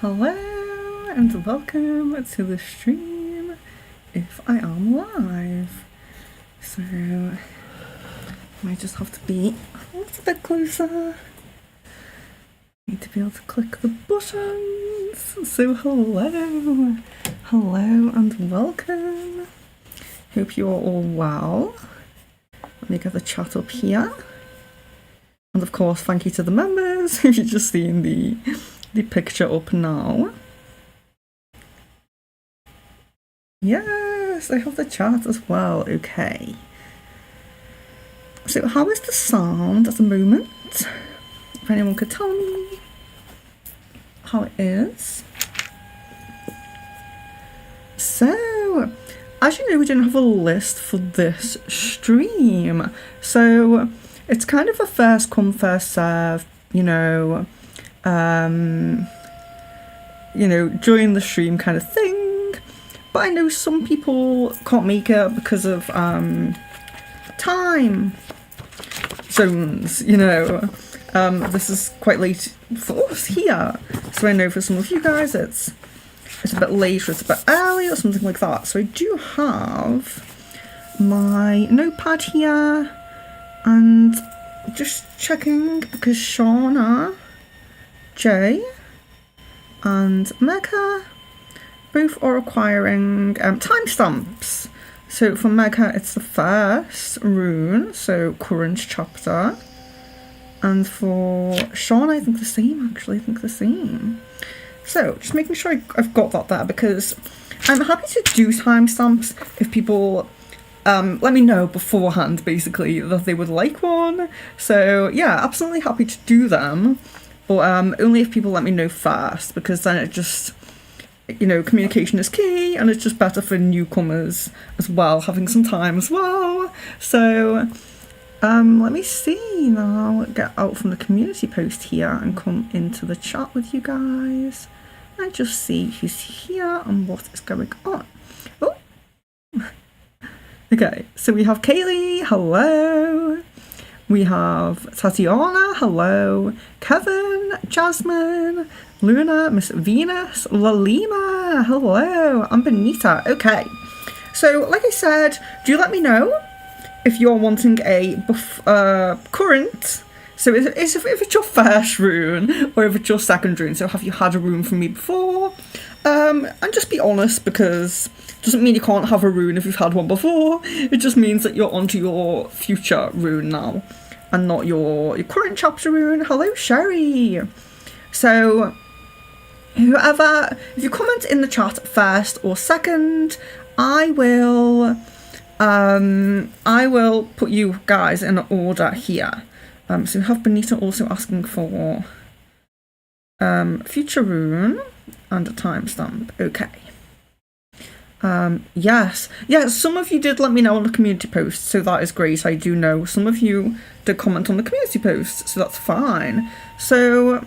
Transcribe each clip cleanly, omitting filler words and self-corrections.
Hello and welcome to the stream, if I am live. So, I might just have to be a little bit closer. Need to be able to click the buttons. So hello and welcome. Hope you're all well. Let me get the chat up here. And of course, thank you to the members if you've just seen the picture up now. Yes, I have the chat as well. Okay. So how is the sound at the moment? If anyone could tell me how it is. So, as you know, we didn't have a list for this stream. So it's kind of a first come, first serve, join the stream kind of thing. But I know some people can't make it because of time zones, this is quite late for us here. So I know for some of you guys it's a bit late or it's a bit early or something like that. So I do have my notepad here and just checking because Shauna, Jay and Mecca both are requiring timestamps. So for Mecca it's the first rune, so current chapter. And for Sean, I think the same. So just making sure I've got that there, because I'm happy to do timestamps if people let me know beforehand, basically, that they would like one. So yeah, absolutely happy to do them, but only if people let me know first, because then it just, communication is key, and it's just better for newcomers as well, having some time as well. So let me see now, get out from the community post here and come into the chat with you guys and just see who's here and what is going on. Oh, okay, so we have Kaylee, hello. We have Tatiana, hello. Kevin, Jasmine, Luna, Miss Venus, Lalima, hello. And Benita, okay. So, like I said, do let me know if you're wanting a current, so if it's your first rune or if it's your second rune. So have you had a rune from me before? And just be honest, because it doesn't mean you can't have a rune if you've had one before. It just means that you're onto your future rune now and not your current chapter rune. Hello, Sherry. So whoever, if you comment in the chat first or second, I will put you guys in order here. So we have Benita also asking for future rune and a timestamp. Okay. Yes, some of you did let me know on the community post, so that is great. I do know some of you did comment on the community post, so that's fine. So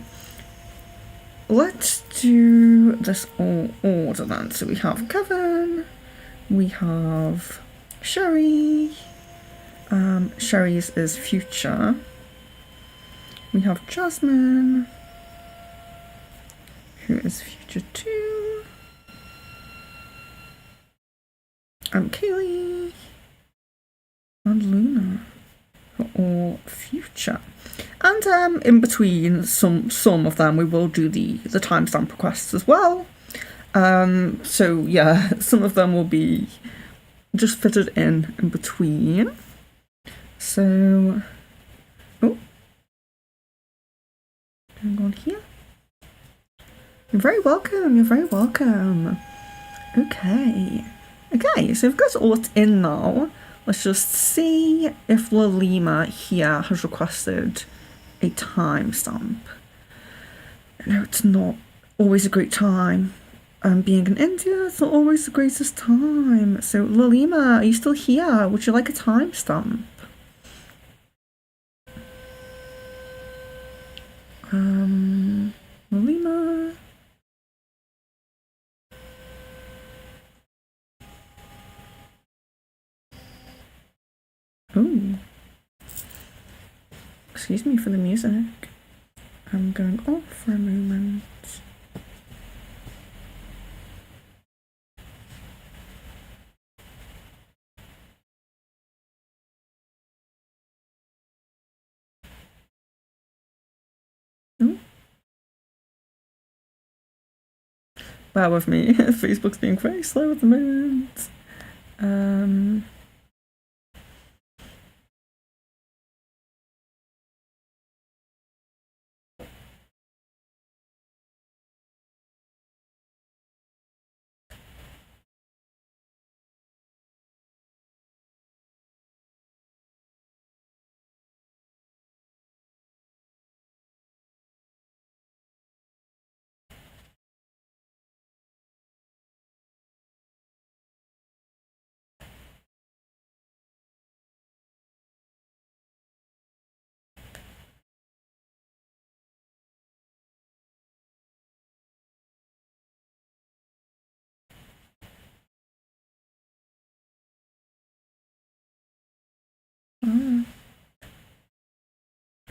let's do this all order then. So we have Kevin, we have Sherry, Sherry's is future. We have Jasmine, who is future 2. And Kaylee and Luna are all future. And in between some of them we will do the timestamp requests as well. So yeah, some of them will be just fitted in between. So, oh, going on here. You're very welcome. Okay, so we've got all that's in now. Let's just see if Lalima here has requested a timestamp. No, it's not always a great time. Being in India, it's not always the greatest time. So Lalima, are you still here? Would you like a timestamp? Lalima. Oh. Excuse me for the music. I'm going off for a moment. Bear with me. Facebook's being very slow at the moment.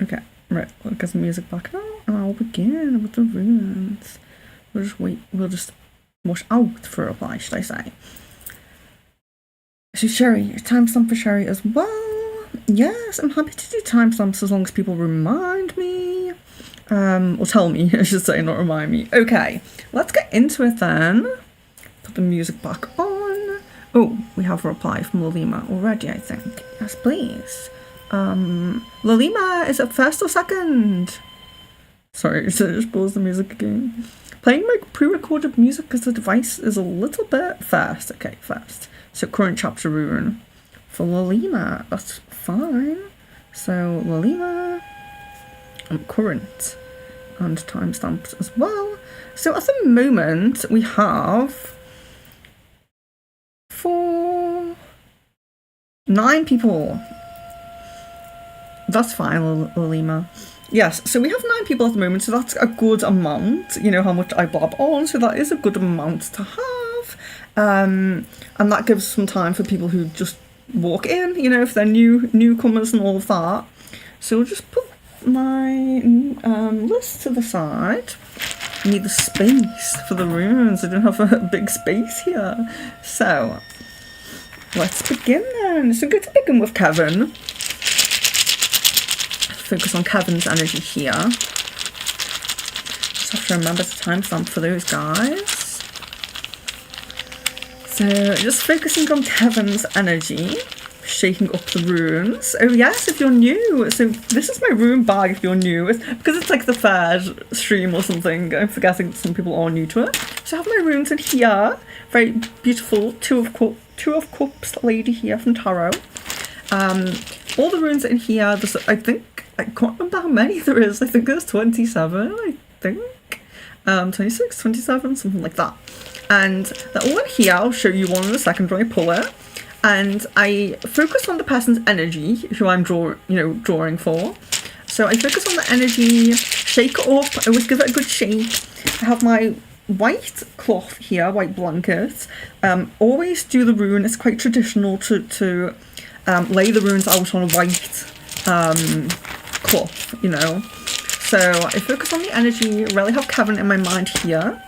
Okay, right, we'll get some music back now, and I'll begin with the runes. We'll just wait, we'll just watch out for a reply, should I say. So Sherry, timestamp for Sherry as well. Yes, I'm happy to do timestamps as long as people remind me. Or tell me, I should say, not remind me. Okay, let's get into it then. Put the music back on. Oh, we have a reply from Lalima already, I think. Yes, please. Lalima, is it first or second? Sorry, so just pause the music again. Playing my pre-recorded music because the device is a little bit fast. Okay, fast. So current chapter rune for Lalima. That's fine. So Lalima, current, and timestamps as well. So at the moment we have 9 people. That's fine, Lalima. Yes, so we have 9 people at the moment, so that's a good amount. You know how much I blab on, so that is a good amount to have. And that gives some time for people who just walk in, you know, if they're newcomers and all of that. So we'll just put my list to the side. I need the space for the runes. I don't have a big space here. So let's begin then. So good to begin with Kevin. Focus on Kevin's energy here. Just have to remember to timestamp for those guys. So just focusing on Kevin's energy, shaking up the runes. Oh yes, if you're new. So this is my rune bag if you're new. It's because it's like the third stream or something. I'm forgetting that some people are new to it. So I have my runes in here. Very beautiful Two of Cups lady here from Tarot. All the runes in here, there's, I can't remember how many there is. I think there's 27, I think. 26, 27, something like that. And they're all in here. I'll show you one in a second when I pull it. And I focus on the person's energy, who I'm drawing for. So I focus on the energy, shake it up, I always give it a good shake. I have my white cloth here, white blanket. Always do the rune. It's quite traditional to lay the runes out on a white cloth, you know. So I focus on the energy, really have Kevin in my mind here.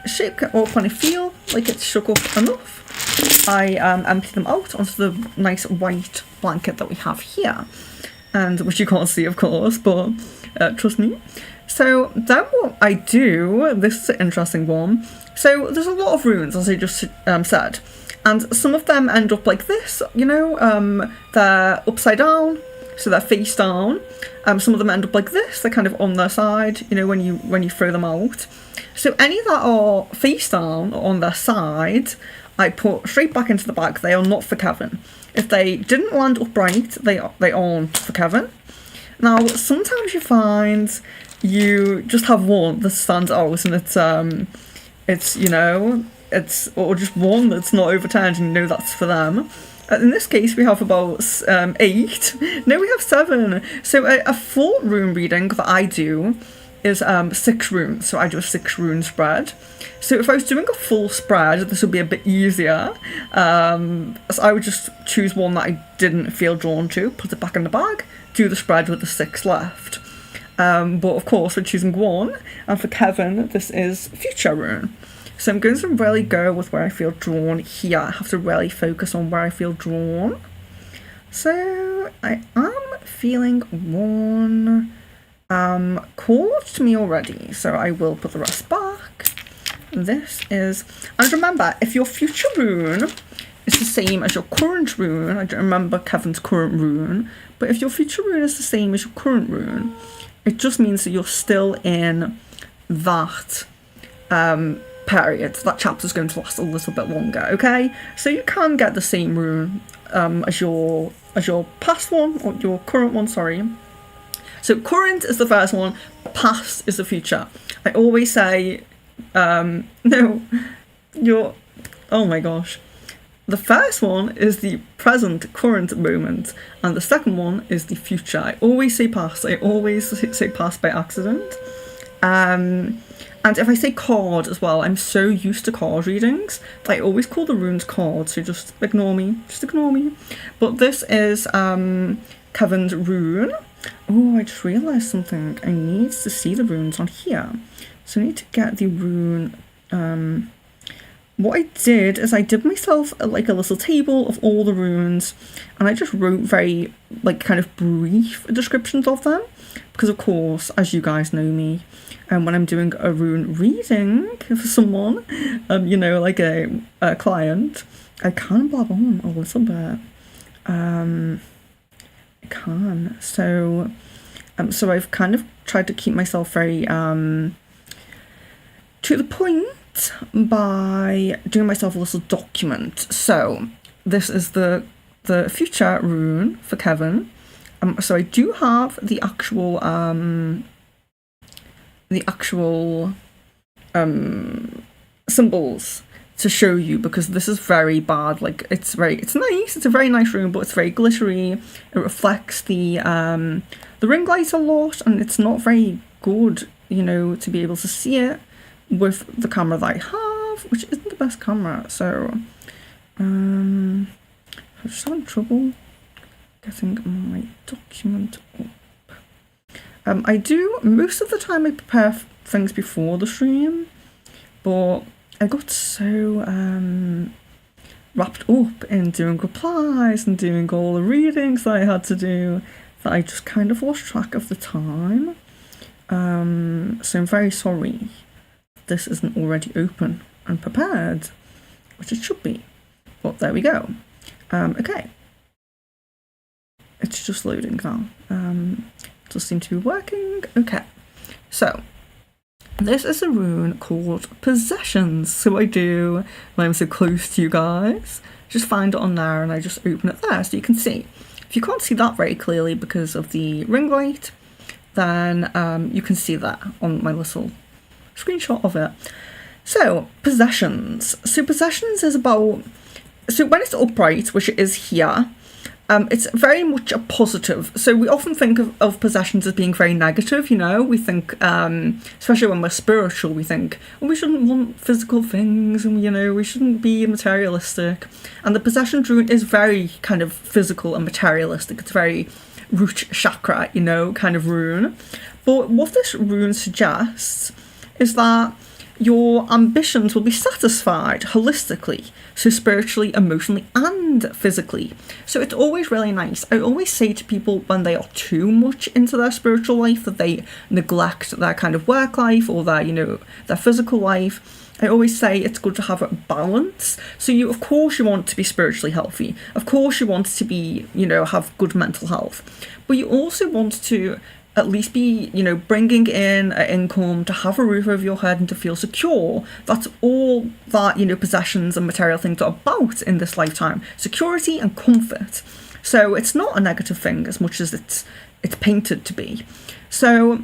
Shake it up when I feel like it's shook up enough. I empty them out onto the nice white blanket that we have here, and which you can't see, of course, but trust me. So then what I do, this is an interesting one. So there's a lot of runes, as I just said, and some of them end up like this, you know, they're upside down, so they're face down. Some of them end up like this, they're kind of on their side, you know, when you throw them out. So any that are face down or on their side, I put straight back into the bag. They are not for Kevin. If they didn't land upright, they aren't for Kevin. Now, sometimes you find you just have one that stands out, and it's you know, it's or just one that's not overturned, and you know that's for them. In this case, we have about 8. No, we have 7. So a full rune reading that I do is 6 runes. So I do a 6 rune spread. So if I was doing a full spread, this would be a bit easier. So I would just choose one that I didn't feel drawn to, put it back in the bag, do the spread with the 6 left. But of course, we're choosing one. And for Kevin, this is future rune. So I'm going to really go with where I feel drawn here. I have to really focus on where I feel drawn. So I am feeling one called to me already. So I will put the rest back. this is, and remember, if your future rune is the same as your current rune, I don't remember Kevin's current rune, but if your future rune is the same as your current rune, it just means that you're still in that period. That chapter's going to last a little bit longer, okay? So you can get the same rune as your past one, or your current one, sorry. So current is the first one, past is the future. I always say, no, oh my gosh. The first one is the present, current moment, and the second one is the future. I always say past. I always say past by accident. And if I say card as well, I'm so used to card readings that I always call the runes cards, so just ignore me. Just ignore me. But this is Kevin's rune. Oh, I just realised something. I need to see the runes on here. So I need to get the rune. What I did is I did myself like a little table of all the runes, and I just wrote very like kind of brief descriptions of them, because of course, as you guys know me, and when I'm doing a rune reading for someone, you know, like a client, I can blab on a little bit. I can. So I've kind of tried to keep myself very to the point by doing myself a little document. So this is the future rune for Kevin. So I do have the actual symbols to show you, because this is very bad. Like it's nice. It's a very nice rune, but it's very glittery. It reflects the ring light a lot, and it's not very good, you know, to be able to see it with the camera that I have, which isn't the best camera. So I'm just having trouble getting my document up. I do, most of the time I prepare things before the stream, but I got so wrapped up in doing replies and doing all the readings that I had to do that I just kind of lost track of the time. So I'm very sorry this isn't already open and prepared, which it should be, but there we go. Okay, it's just loading now. It does seem to be working. Okay, so this is a rune called Possessions. So I do, when I'm so close to you guys, just find it on there and I just open it there so you can see. If you can't see that very clearly because of the ring light, then you can see that on my little screenshot of it. So Possessions. So Possessions is about, so when it's upright, which it is here, it's very much a positive. So we often think of possessions as being very negative, you know. We think, especially when we're spiritual, we think, oh, we shouldn't want physical things, and, you know, we shouldn't be materialistic. And the possession rune is very kind of physical and materialistic. It's very root chakra, you know, kind of rune. But what this rune suggests is that your ambitions will be satisfied holistically, so spiritually, emotionally, and physically. So it's always really nice. I always say to people when they are too much into their spiritual life, that they neglect their kind of work life or their, you know, their physical life, I always say it's good to have a balance. So you, of course, you want to be spiritually healthy. Of course, you want to be, you know, have good mental health. But you also want to at least be, you know, bringing in an income, to have a roof over your head and to feel secure. That's all that, you know, possessions and material things are about in this lifetime. Security and comfort. So it's not a negative thing as much as it's painted to be. So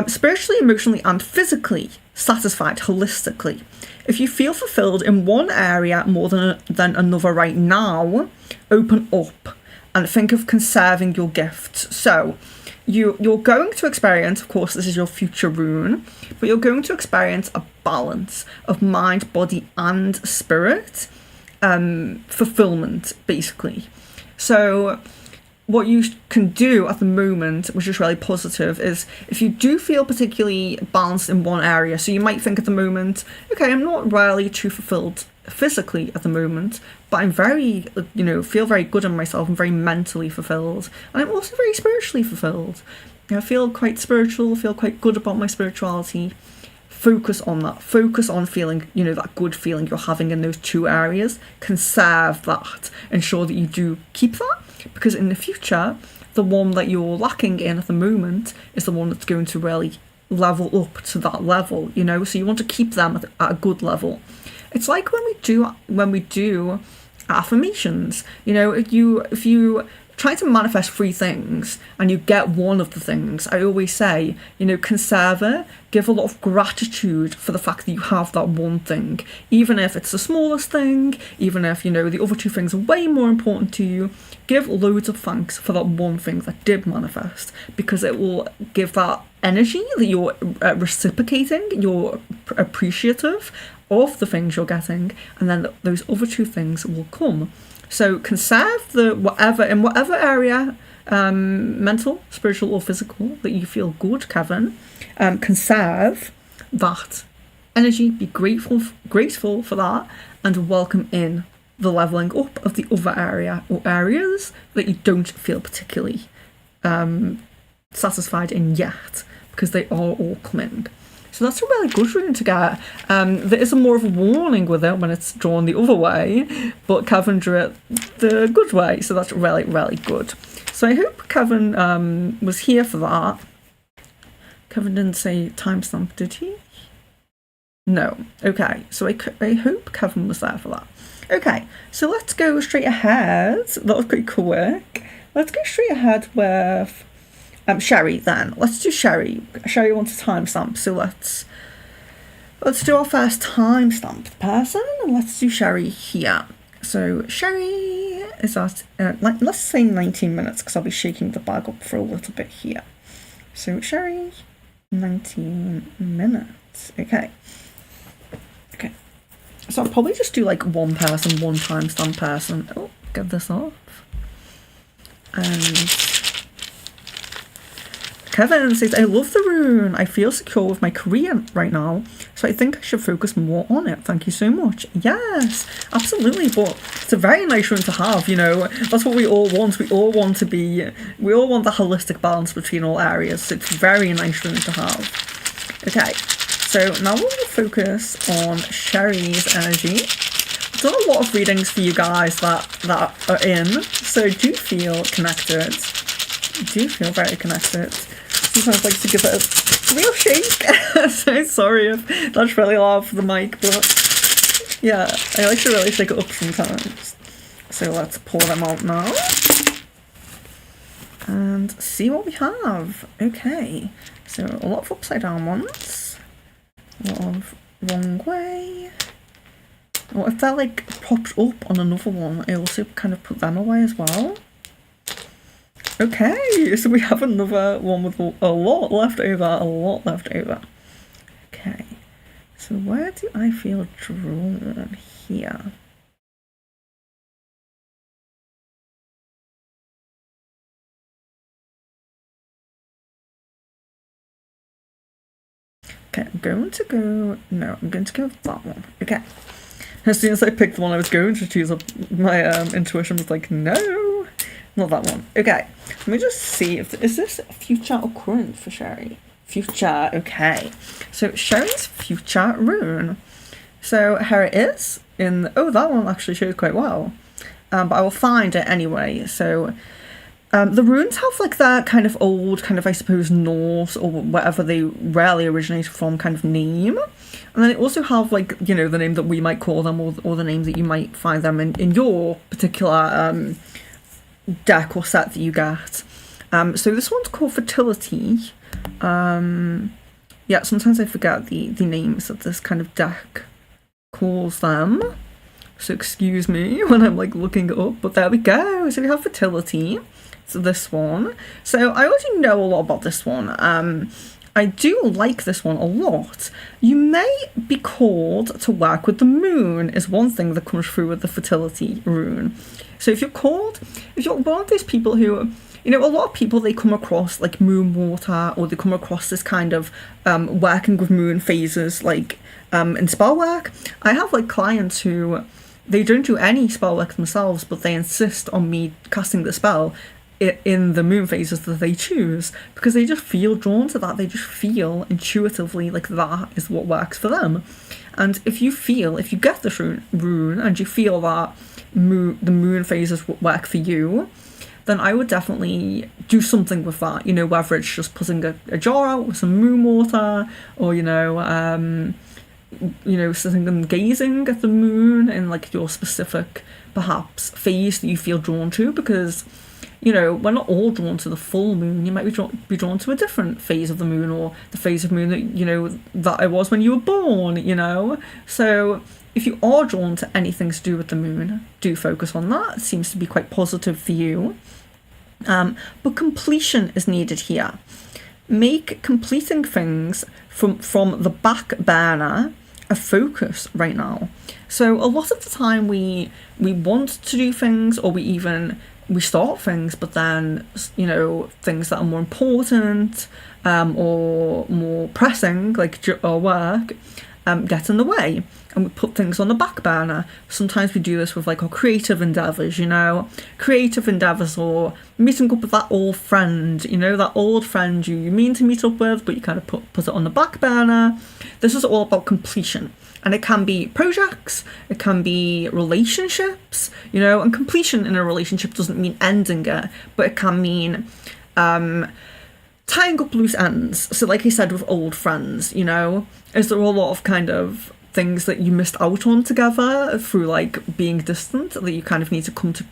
spiritually, emotionally and physically satisfied holistically. If you feel fulfilled in one area more than another right now, open up and think of conserving your gifts. So you're going to experience, of course, this is your future rune, but you're going to experience a balance of mind, body, and spirit, fulfillment, basically. So what you can do at the moment, which is really positive, is if you do feel particularly balanced in one area, so you might think at the moment, okay, I'm not really too fulfilled physically at the moment, but I'm very, you know, feel very good in myself. I'm very mentally fulfilled, and I'm also very spiritually fulfilled. I feel quite spiritual, feel quite good about my spirituality. focus on that. Focus on feeling, you know, that good feeling you're having in those 2 areas. Conserve that. Ensure that you do keep that, because in the future, the one that you're lacking in at the moment is the one that's going to really level up to that level, you know. So you want to keep them at a good level. It's like when we do affirmations, you know, if you try to manifest 3 things and you get one of the things, I always say, you know, conserve it, give a lot of gratitude for the fact that you have that one thing, even if it's the smallest thing, even if, you know, the other 2 things are way more important to you. Give loads of thanks for that one thing that did manifest, because it will give that energy that you're reciprocating, you're appreciative of the things you're getting, and then those other 2 things will come. So conserve in whatever area, mental, spiritual or physical, that you feel good, Kevin. Conserve that energy, be grateful for that, and welcome in the levelling up of the other area or areas that you don't feel particularly satisfied in yet, because they are all coming. So that's a really good rune to get. There is more of a warning with it when it's drawn the other way, but Kevin drew it the good way, so that's really, really good. So I hope Kevin was here for that. Kevin didn't say timestamp, did he? No. Okay, so I hope Kevin was there for that. Okay, so let's go straight ahead. That was pretty quick. Let's go straight ahead with Sherry then. Let's do Sherry. Sherry wants a timestamp, so let's do our first timestamp person, and let's do Sherry here. So Sherry is at let's say 19 minutes, because I'll be shaking the bag up for a little bit here. So Sherry, 19 minutes. Okay. So I'll probably just do like one person, one timestamp person. Oh, get this off. And Kevin says, I love the rune. I feel secure with my career right now, so I think I should focus more on it. Thank you so much. Yes, absolutely. But it's a very nice rune to have, you know. That's what we all want. We all want the holistic balance between all areas. So it's a very nice rune to have. Okay, so now we're going to focus on Sherry's energy. I've done a lot of readings for you guys that are in, so do feel connected. Do feel very connected. Sometimes I like to give it a real shake. So sorry if that's really loud for the mic, but yeah, I like to really shake it up sometimes. So let's pour them out now and see what we have. Okay, so a lot of upside down ones, a lot of wrong way. Or if they're like popped up on another one, I also kind of put them away as well. Okay, so we have another one with a lot left over, Okay, so where do I feel drawn here? Okay, I'm going to go with that one. Okay, as soon as I picked the one I was going to choose, my intuition was like, no, not that one. Okay, let me just see is this future or current for Sherry? Future, okay. So Sherry's future rune. So here it is that one actually shows quite well. But I will find it anyway. So the runes have like that kind of old, kind of I suppose Norse or whatever they rarely originated from kind of name. And then they also have like, you know, the name that we might call them or the name that you might find them in your particular deck or set that you get. So this one's called Fertility. Yeah, sometimes I forget the names that this kind of deck calls them. So excuse me when I'm like looking it up, but there we go. So we have Fertility. So this one. So I already know a lot about this one. I do like this one a lot. You may be called to work with the moon is one thing that comes through with the Fertility rune. So if you're one of those people who, you know, a lot of people, they come across like moon water, or they come across this kind of working with moon phases, like in spell work. I have like clients who, they don't do any spell work themselves, but they insist on me casting the spell in the moon phases that they choose, because they just feel drawn to that. They just feel intuitively like that is what works for them. And if you get this rune and you feel that the moon phases work for you, then I would definitely do something with that, whether it's just putting a jar out with some moon water, or sitting and gazing at the moon in like your specific perhaps phase that you feel drawn to, because we're not all drawn to the full moon. You might be drawn to a different phase of the moon, or the phase of moon that that it was when you were born. So if you are drawn to anything to do with the moon, do focus on that. It seems to be quite positive for you. But completion is needed here. Make completing things from the back burner a focus right now. So a lot of the time we want to do things, or we start things, but then things that are more important or more pressing, like our work, get in the way, and we put things on the back burner. Sometimes we do this with like our creative endeavours, or meeting up with that old friend, that old friend you mean to meet up with, but you kind of put it on the back burner. This is all about completion. And it can be projects, it can be relationships, and completion in a relationship doesn't mean ending it, but it can mean tying up loose ends. So like I said, with old friends, is there a lot of kind of things that you missed out on together through like being distant, that you kind of need to come to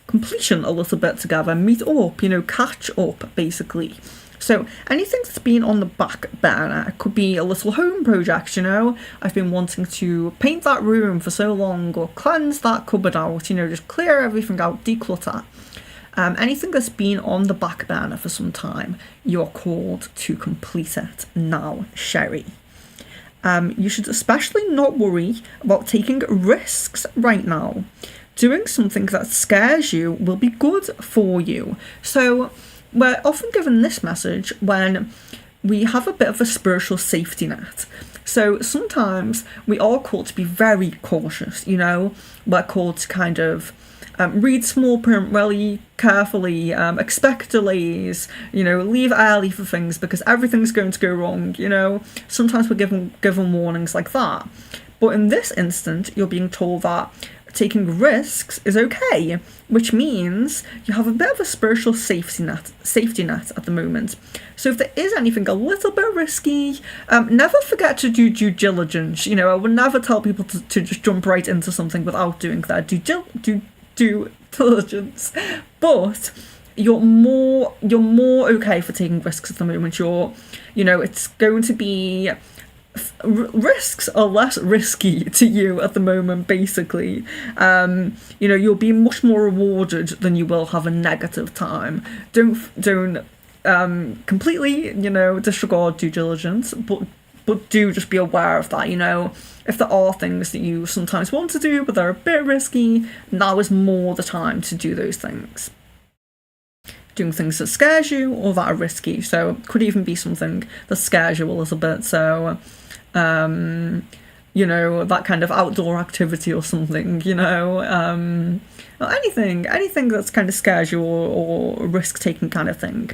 completion a little bit together, meet up, catch up basically. So anything that's been on the back burner, it could be a little home project, I've been wanting to paint that room for so long, or cleanse that cupboard out, just clear everything out, declutter. Anything that's been on the back burner for some time, you're called to complete it now, Sherry. You should especially not worry about taking risks right now. Doing something that scares you will be good for you. So we're often given this message when we have a bit of a spiritual safety net. So sometimes we are called to be very cautious, we're called to kind of read small print really carefully, expect delays, leave early for things because everything's going to go wrong, Sometimes we're given warnings like that. But in this instant, you're being told that taking risks is okay, which means you have a bit of a spiritual safety net at the moment. So if there is anything a little bit risky, never forget to do due diligence. I would never tell people to just jump right into something without doing their due diligence. But you're more okay for taking risks at the moment. It's going to be risks are less risky to you at the moment, basically. You'll be much more rewarded than you will have a negative time. Don't completely disregard due diligence, but do just be aware of that. If there are things that you sometimes want to do but they're a bit risky, now is more the time to do those things. Doing things that scares you or that are risky, so it could even be something that scares you a little bit, so that kind of outdoor activity or something, or anything that's kind of scares you or risk-taking kind of thing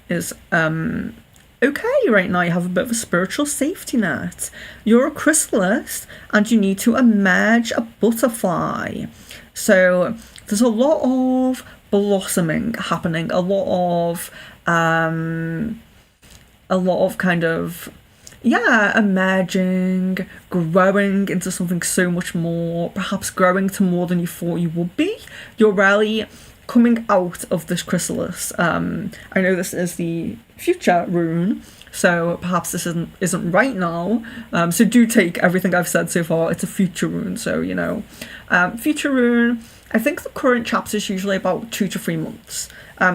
is okay right now. You have a bit of a spiritual safety net. You're a chrysalis and you need to emerge a butterfly. So there's a lot of blossoming happening, a lot of kind of emerging, growing into something so much more, perhaps growing to more than you thought you would be. You're really coming out of this chrysalis. I know this is the future rune, so perhaps this isn't right now. So do take everything I've said so far. It's a future rune, so future rune. I think the current chapter is usually about 2 to 3 months.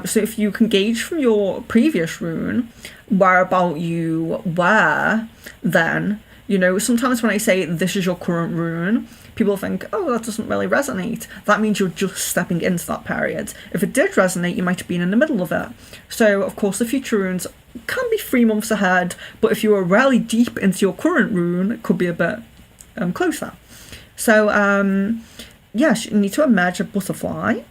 So if you can gauge from your previous rune whereabout you were then, sometimes when I say this is your current rune, people think, oh, that doesn't really resonate. That means you're just stepping into that period. If it did resonate, you might have been in the middle of it. So, of course, the future runes can be 3 months ahead, but if you were really deep into your current rune, it could be a bit closer. So, yes, you need to emerge a butterfly.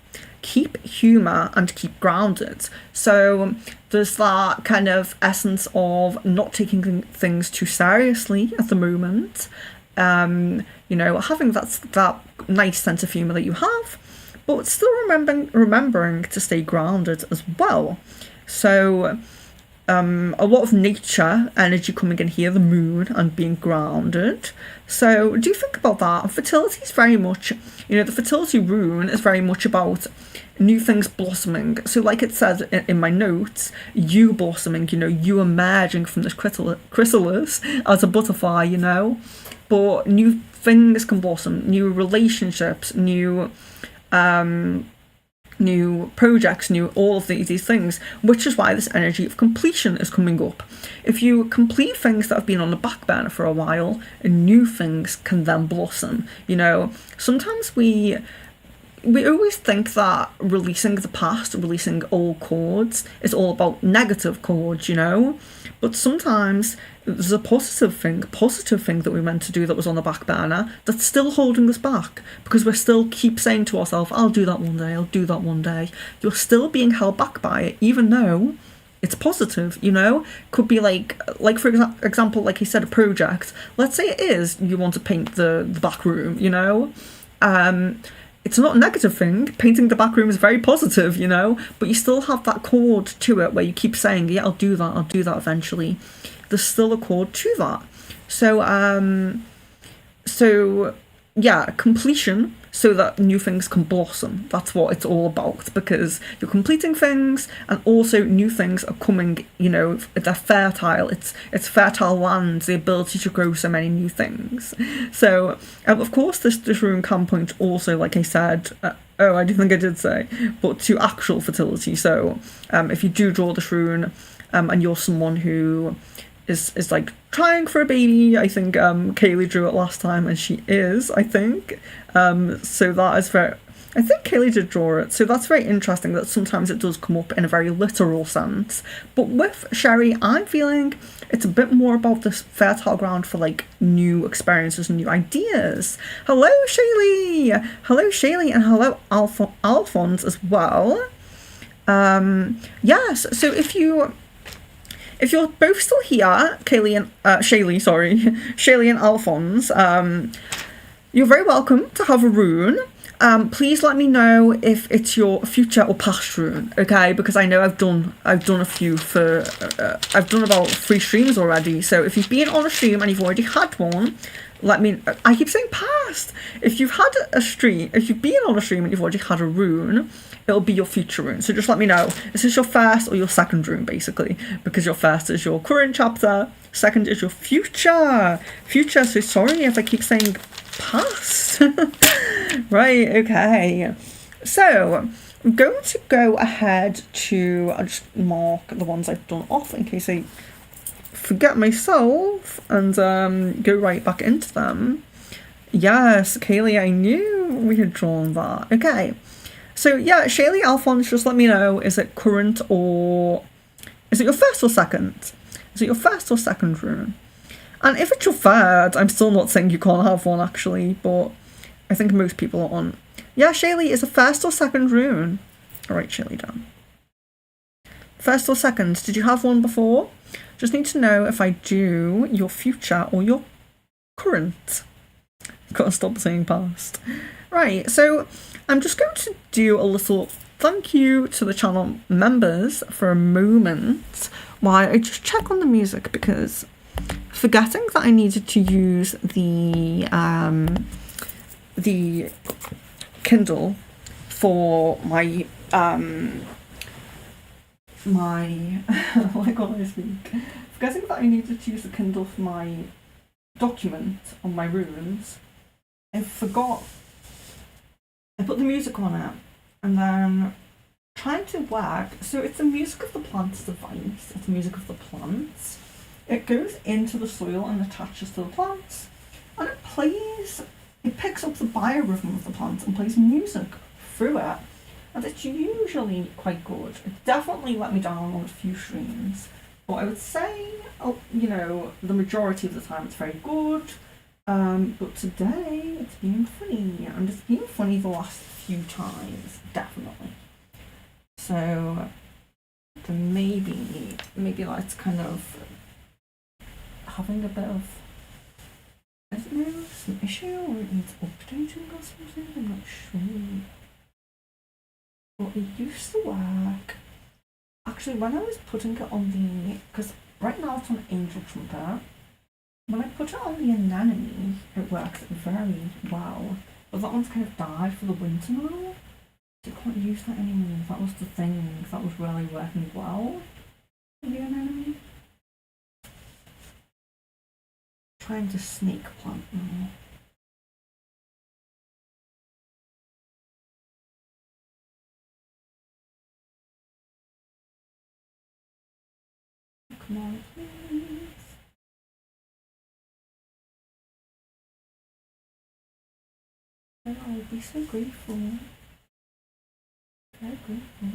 keep humour and keep grounded. So there's that kind of essence of not taking things too seriously at the moment. You know, having that nice sense of humour that you have, but still remembering to stay grounded as well. So a lot of nature energy coming in here, the moon, and being grounded. So do think about that. And fertility is very much, you know, the fertility rune is very much about new things blossoming. So like it says in my notes, you blossoming, you know, you emerging from this chrysalis as a butterfly, you know. But new things can blossom, new relationships, new projects, all of these things, which is why this energy of completion is coming up. If you complete things that have been on the back burner for a while, new things can then blossom. You know, sometimes we always think that releasing the past, releasing old chords, is all about negative chords, you know, but sometimes there's a positive thing that we meant to do that was on the back burner that's still holding us back, because we still keep saying to ourselves, I'll do that one day, I'll do that one day. You're still being held back by it, even though it's positive, you know. Could be like for example, like he said, a project. Let's say it is you want to paint the back room, you know. It's not a negative thing. Painting the back room is very positive, you know, but you still have that chord to it where you keep saying, yeah, I'll do that eventually. There's still a chord to that. So yeah, completion, so that new things can blossom. That's what it's all about, because you're completing things and also new things are coming, you know, they're fertile. It's fertile land, the ability to grow so many new things. So of course this rune can point also, like I said, I do think I did say, but to actual fertility. So if you do draw this rune and you're someone who is like trying for a baby, I think Kaylee drew it last time and she is, I think. So that is very, I think Kaylee did draw it, so that's very interesting that sometimes it does come up in a very literal sense. But with Sherry, I'm feeling it's a bit more about this fertile ground for like new experiences and new ideas. Hello Shaylee, and hello Alphonse as well. Yes, so if you're both still here, Shaylee and Alphonse, you're very welcome to have a rune. Please let me know if it's your future or past rune, okay? Because I know I've done a few for I've done about 3 streams already. So if you've been on a stream and you've already had one, let me. I keep saying past. If you've been on a stream and you've already had a rune, it'll be your future rune. So just let me know. Is this your first or your second rune, basically? Because your first is your current chapter, second is your future. So sorry if I keep saying past. Right, okay. So I'm going to go ahead to, I'll just mark the ones I've done off in case I forget myself and go right back into them. Yes, Kaylee, I knew we had drawn that. Okay. So yeah, Shaylee, Alphonse, just let me know, is it current or is it your first or second? Is it your first or second rune? And if it's your third, I'm still not saying you can't have one actually, but I think most people are on. Yeah, Shaylee, is a first or second rune? Alright, Shaylee down. First or second, did you have one before? Just need to know if I do your future or your current. Gotta stop saying past. Right, so I'm just going to do a little thank you to the channel members for a moment while I just check on the music, because forgetting that I needed to use the Kindle for my forgetting that I needed to use the Kindle for my document on my runes, I forgot. I put the music on it and then trying to work. So it's the music of the plant's device. It's the music of the plants. It goes into the soil and attaches to the plants, and it picks up the biorhythm of the plant and plays music through it. And it's usually quite good. It definitely let me down on a few streams, but I would say, the majority of the time it's very good. But today it's been funny, and it's been funny the last few times, definitely. So then maybe that's kind of having a bit of, I don't know, some issue, or it needs updating or something, I'm not sure. But it used to work. Actually, when I was putting it on the, because right now it's on Angel Trumpet, when I put it on the anemone, it works very well. But that one's kind of died for the winter now. So I can't use that anymore. That was the thing that was really working well for the anemone. Trying to snake plant now. Come on, please. Oh, I would be so grateful. Very grateful.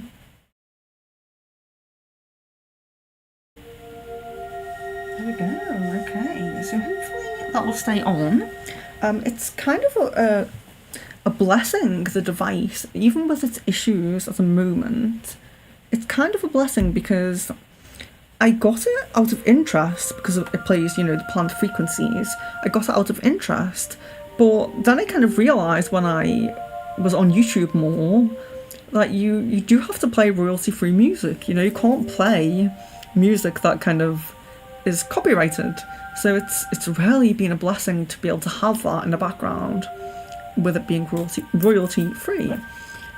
There we go. Okay, so hopefully that will stay on. It's kind of a blessing, the device, even with its issues at the moment. It's kind of a blessing because I got it out of interest because it plays, the plant frequencies. I got it out of interest, but then I kind of realised when I was on YouTube more that you do have to play royalty-free music. You can't play music that kind of is copyrighted. So it's really been a blessing to be able to have that in the background with it being royalty-free.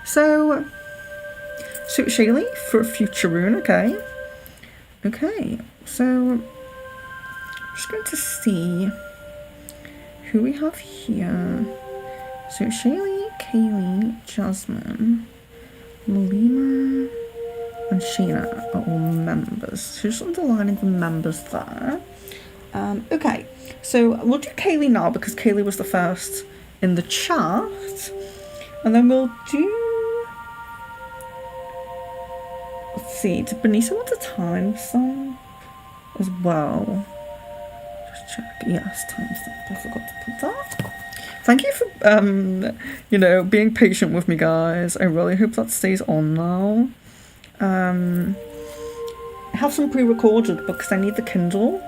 So Shaylee for a future rune, okay. Okay, so I'm just going to see who we have here. So Shaylee, Kaylee, Jasmine, Malima, and Sheena are all members. So just underlining the members there. Okay, so we'll do Kaylee now because Kaylee was the first in the chat. And then we'll do... Let's see, did Benita want a time stamp as well? Just check. Yes, time stamp. I forgot to put that. Thank you for, being patient with me, guys. I really hope that stays on now. I have some pre-recorded because I need the Kindle.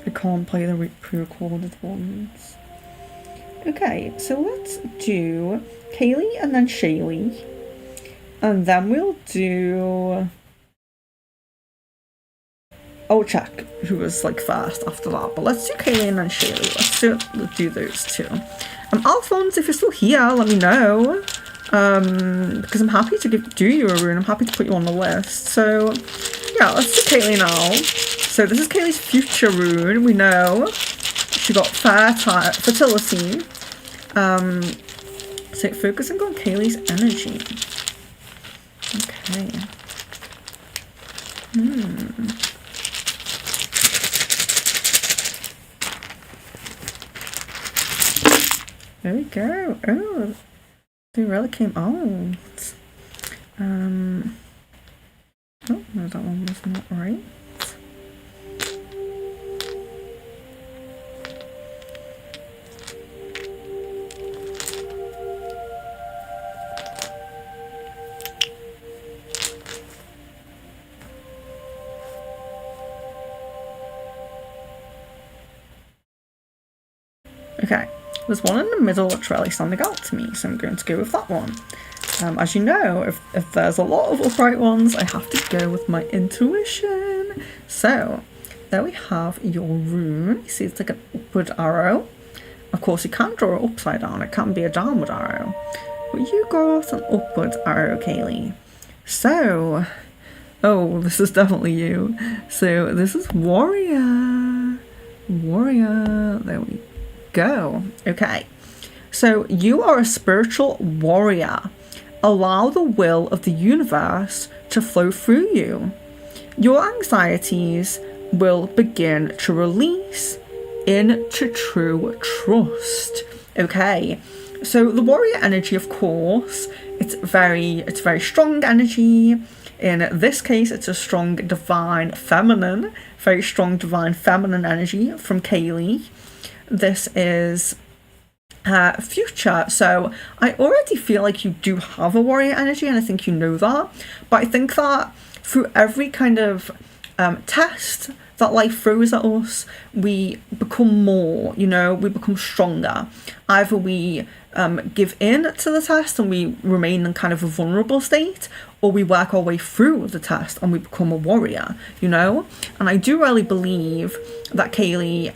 I can't play the pre-recorded ones. Okay, so let's do Kaylee and then Shaylee. And then we'll do... I'll check who was first after that. But let's do Kaylee and then Shaylee. Let's do those two. Alphonse, if you're still here, let me know. Because I'm happy to do you a rune. I'm happy to put you on the list. So, yeah, let's do Kaylee now. So this is Kaylee's future rune. We know she got fertility. So focusing on Kaylee's energy. Okay. There we go. Oh, they really came out. Oh, no, that one was not right. Okay, there's one in the middle that's really standing out to me, so I'm going to go with that one. As you know, if there's a lot of upright ones, I have to go with my intuition. So, there we have your rune. You see it's like an upward arrow. Of course, you can draw it upside down. It can be a downward arrow. But you got an upward arrow, Kaylee. So, oh, this is definitely you. So, this is Warrior. Warrior. There we go. Okay. So, you are a spiritual warrior. Allow the will of the universe to flow through you. Your anxieties will begin to release into true trust. Okay, so the warrior energy, of course, it's very strong energy. In this case, it's a strong divine feminine, very strong divine feminine energy from Kaylee. This is future. So I already feel like you do have a warrior energy, and I think you know that. But I think that through every kind of test that life throws at us, we become more, you know, we become stronger. Either we give in to the test and we remain in kind of a vulnerable state, or we work our way through the test and we become a warrior, you know? And I do really believe that Kaylee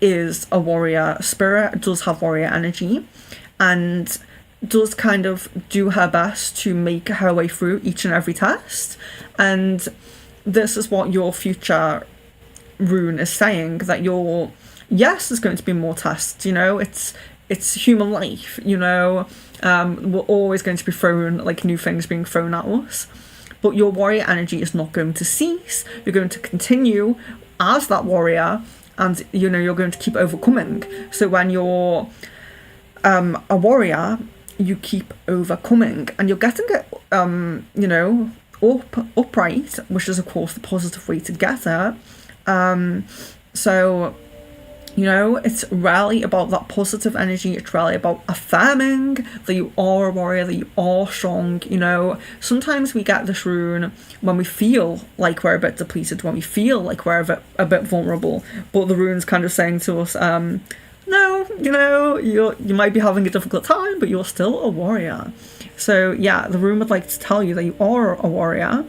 is a warrior spirit, does have warrior energy, and does kind of do her best to make her way through each and every test. And this is what your future rune is saying, that yes, there's going to be more tests, you know, it's human life, you know, we're always going to be thrown, like, new things being thrown at us, but your warrior energy is not going to cease. You're going to continue as that warrior, and, you know, you're going to keep overcoming. So when you're a warrior, you keep overcoming, and you're getting it, you know, upright, which is, of course, the positive way to get it. So, you know, it's really about that positive energy. It's really about affirming that you are a warrior, that you are strong, you know. Sometimes we get this rune when we feel like we're a bit depleted, when we feel like we're a bit vulnerable, but the rune's kind of saying to us, no, you know, you might be having a difficult time, but you're still a warrior. So yeah, the rune would like to tell you that you are a warrior,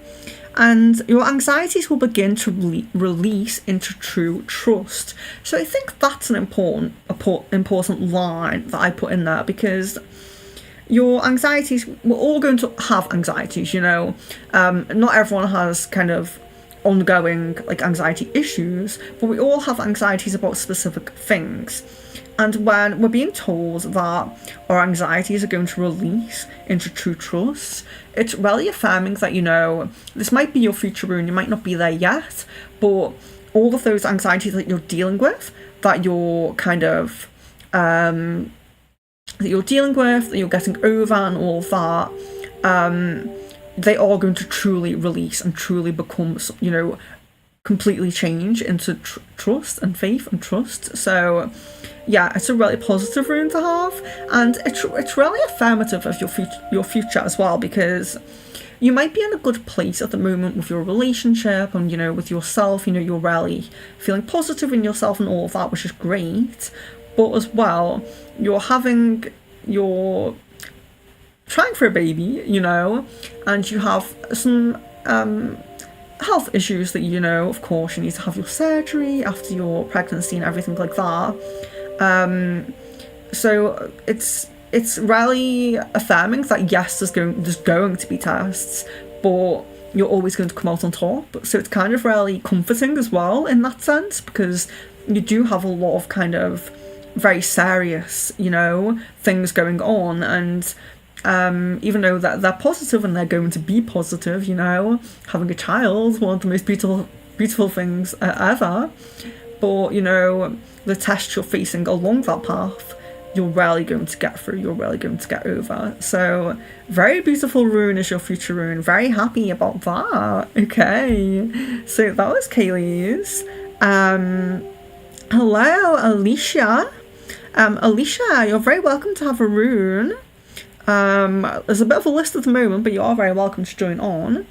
and your anxieties will begin to release into true trust. So I think that's an important line that I put in there, because your anxieties, we're all going to have anxieties, you know. Not everyone has kind of ongoing, like, anxiety issues, but we all have anxieties about specific things. And when we're being told that our anxieties are going to release into true trust, it's really affirming that, you know, this might be your future rune, you might not be there yet, but all of those anxieties that you're dealing with, that you're kind of, that you're dealing with, that you're getting over and all of that, they are going to truly release and truly become, you know, completely change into trust and faith and trust. So yeah, it's a really positive rune to have, and it's really affirmative of your future as well, because you might be in a good place at the moment with your relationship and, you know, with yourself, you know, you're really feeling positive in yourself and all of that, which is great. But as well, you're trying for a baby, you know, and you have some health issues that, you know, of course, you need to have your surgery after your pregnancy and everything like that. So it's really affirming that yes, there's going to be tests, but you're always going to come out on top. So it's kind of really comforting as well in that sense, because you do have a lot of kind of very serious, you know, things going on, and even though that they're positive and they're going to be positive, you know, having a child, one of the most beautiful things ever, but, you know, the tests you're facing along that path, you're really going to get through, you're really going to get over. So very beautiful rune is your future rune, very happy about that. Okay, so that was Kaylee's. Hello, Alicia. Alicia, you're very welcome to have a rune. There's a bit of a list at the moment, but you are very welcome to join on.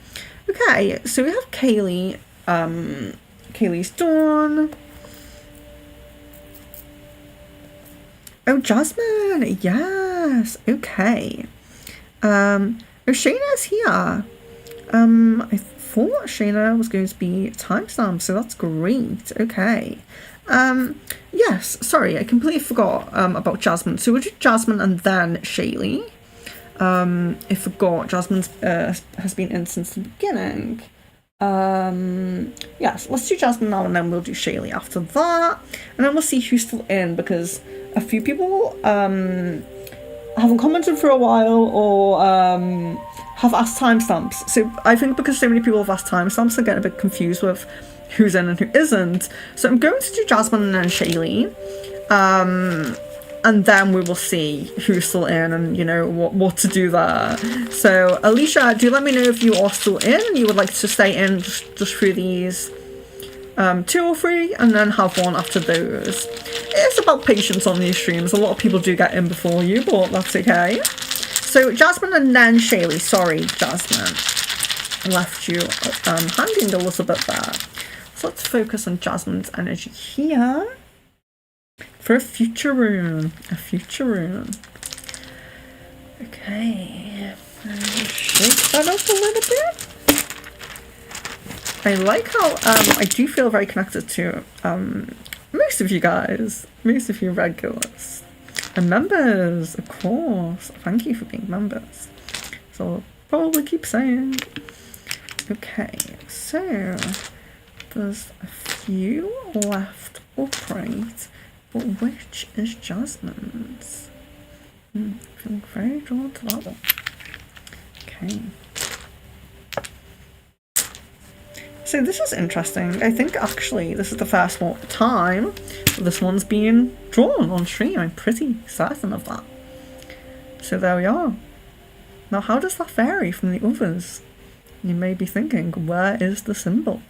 Okay, so we have Kaylee. Kaylee's done. Oh, Jasmine, yes, okay. Oh, Shayna's here. I thought Shayna was going to be timestamped, so that's great. Okay. Yes, sorry, I completely forgot about Jasmine. So we'll do Jasmine and then Shaylee. I forgot Jasmine has been in since the beginning. Yes, let's do Jasmine now, and then we'll do Shaylee after that, and then we'll see who's still in, because a few people haven't commented for a while, or have asked timestamps. So I think because so many people have asked timestamps, I'm getting a bit confused with who's in and who isn't. So I'm going to do Jasmine and then Shaylee, and then we will see who's still in and, you know, what to do there. So Alicia, do let me know if you are still in and you would like to stay in just through these 2 or 3, and then have one after those. it's about patience on these streams. A lot of people do get in before you, but that's okay. So Jasmine and then Shaylee. Sorry, Jasmine. Left you hanging a little bit there. So let's focus on Jasmine's energy here for a future rune. A future rune. Okay. Shake that up a little bit. I like how I do feel very connected to most of you guys, most of you regulars and members, of course. Thank you for being members. So I'll probably keep saying. Okay, so there's a few left upright, but which is Jasmine's? Feeling very drawn to that one. Okay. So this is interesting. I think actually this is the first time this one's being drawn on stream. I'm pretty certain of that. So there we are. Now how does that vary from the others? You may be thinking, where is the symbol?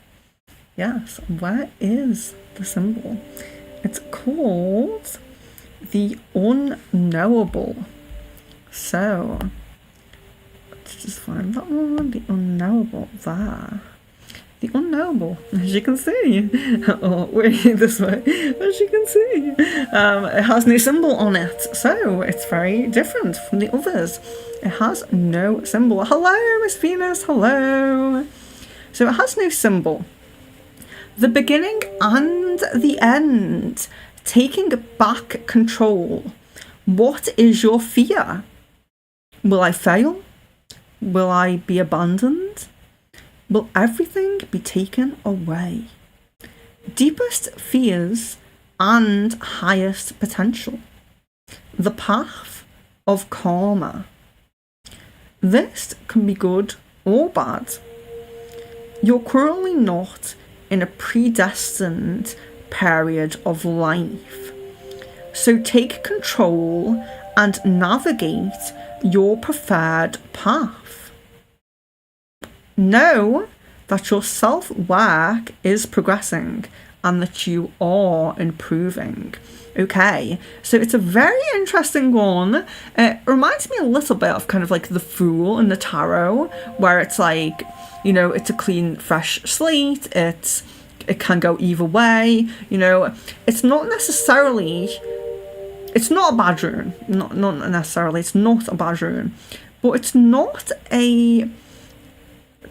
Yes, where is the symbol? It's called the unknowable. So let's just find that one, the unknowable there. The unknowable, as you can see. Oh, wait, this way, as you can see. It has no symbol on it, so it's very different from the others. It has no symbol. Hello, Miss Venus, hello. So it has no symbol. The beginning and the end. Taking back control. What is your fear? Will I fail? Will I be abandoned? Will everything be taken away? Deepest fears and highest potential. The path of karma. This can be good or bad. You're currently not in a predestined period of life. So take control and navigate your preferred path. Know that your self-work is progressing and that you are improving. Okay, so it's a very interesting one. It reminds me a little bit of kind of like the Fool in the Tarot, where it's like, you know, it's a clean, fresh slate. It can go either way. You know, it's not necessarily, it's not a bad rune. Not necessarily. It's not a bad rune, but it's not a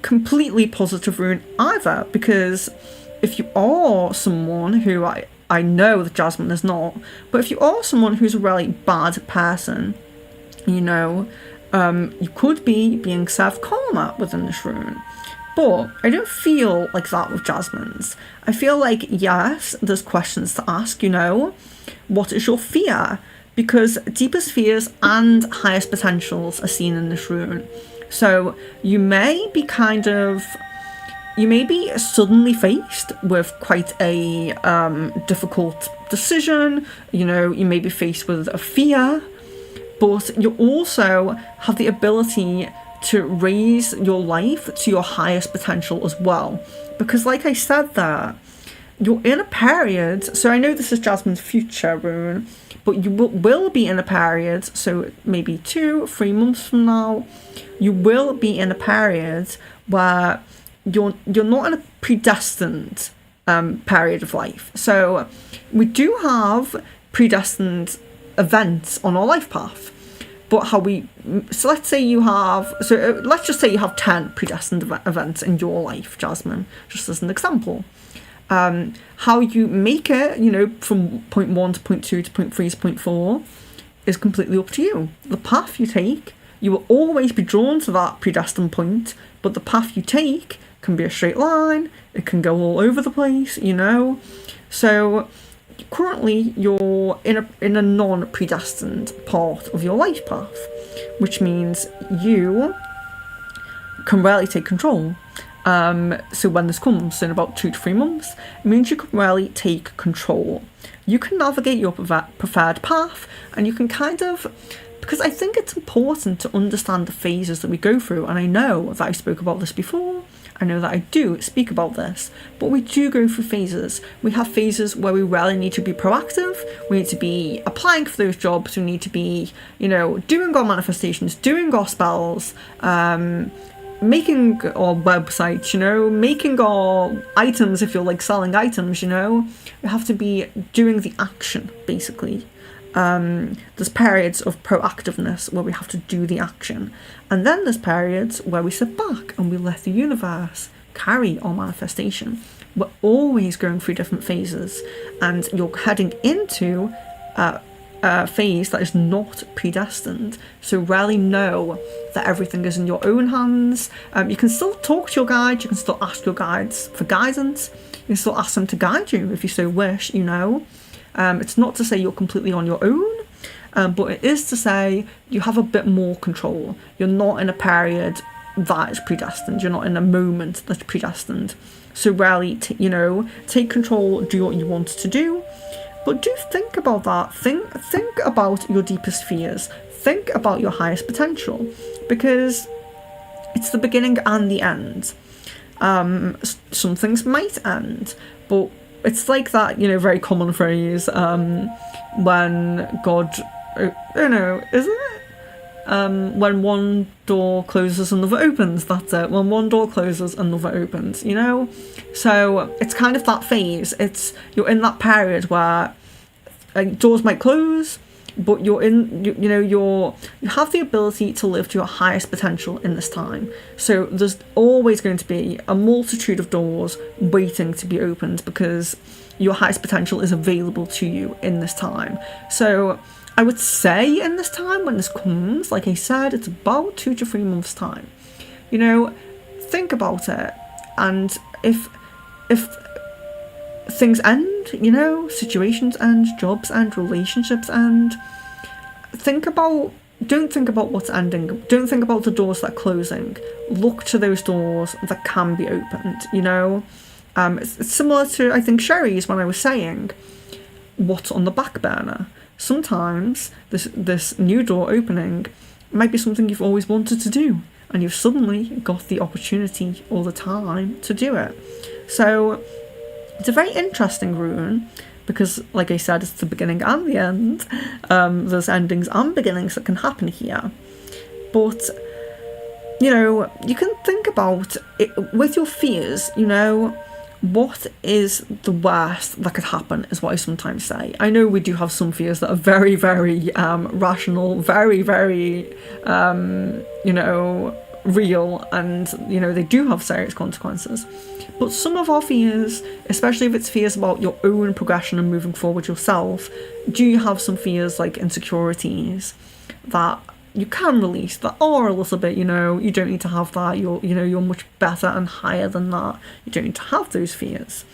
completely positive rune either, because if you are someone who I know that Jasmine is not, but if you are someone who's a really bad person, you know, you could be being served karma within this rune. But I don't feel like that with Jasmine's. I feel like, yes, there's questions to ask, you know, what is your fear? Because deepest fears and highest potentials are seen in this rune. So you may be suddenly faced with quite a difficult decision. You know, you may be faced with a fear, but you also have the ability to raise your life to your highest potential as well. Because like I said there, you're in a period, so I know this is Jasmine's future rune, but you will be in a period, so maybe 2-3 months from now, you will be in a period where you're not in a predestined period of life. So we do have predestined events on our life path, but let's just say you have 10 predestined events in your life, Jasmine, just as an example. How you make it, you know, from point 1 to point 2 to point 3 to point 4 is completely up to you. The path you take, you will always be drawn to that predestined point, but the path you take can be a straight line, it can go all over the place, you know. So currently you're in a non-predestined part of your life path, which means you can rarely take control. So when this comes in about 2 to 3 months, it means you can really take control. You can navigate your preferred path, and you can because I think it's important to understand the phases that we go through, and I know that I spoke about this before, I know that I do speak about this, but we do go through phases. We have phases where we really need to be proactive, we need to be applying for those jobs, we need to be, doing our manifestations, doing our spells, making our websites, making our items if you're like selling items, we have to be doing the action, basically. There's periods of proactiveness where we have to do the action, and then there's periods where we sit back and we let the universe carry our manifestation. We're always going through different phases, and you're heading into a phase that is not predestined, so really know that everything is in your own hands. You can still talk to your guides, you can still ask your guides for guidance, you can still ask them to guide you if you so wish. It's not to say you're completely on your own, but it is to say you have a bit more control. You're not in a period that is predestined. You're not in a moment that's predestined. So really, take control, do what you want to do, but do think about that. Think about your deepest fears. Think about your highest potential, because it's the beginning and the end. Some things might end, but it's like that, very common phrase, when God, isn't it? When one door closes, another opens, that's it. When one door closes, another opens, So it's kind of that phase. You're in that period where doors might close, but you have the ability to live to your highest potential in this time. So there's always going to be a multitude of doors waiting to be opened, because your highest potential is available to you in this time. So I would say in this time, when this comes, like I said, it's about 2 to 3 months time. Think about it, and if things end, situations end, jobs end, relationships end, don't think about what's ending, don't think about the doors that are closing, look to those doors that can be opened. It's similar to, I think, Sherry's, when I was saying what's on the back burner. Sometimes this new door opening might be something you've always wanted to do, and you've suddenly got the opportunity all the time to do it. So it's a very interesting rune, because, like I said, it's the beginning and the end. There's endings and beginnings that can happen here. But, you can think about it with your fears, what is the worst that could happen, is what I sometimes say. I know we do have some fears that are very, very rational, very, very, real, and, they do have serious consequences. But some of our fears, especially if it's fears about your own progression and moving forward yourself, do you have some fears like insecurities that you can release, that are a little bit, you don't need to have that, you're much better and higher than that, you don't need to have those fears.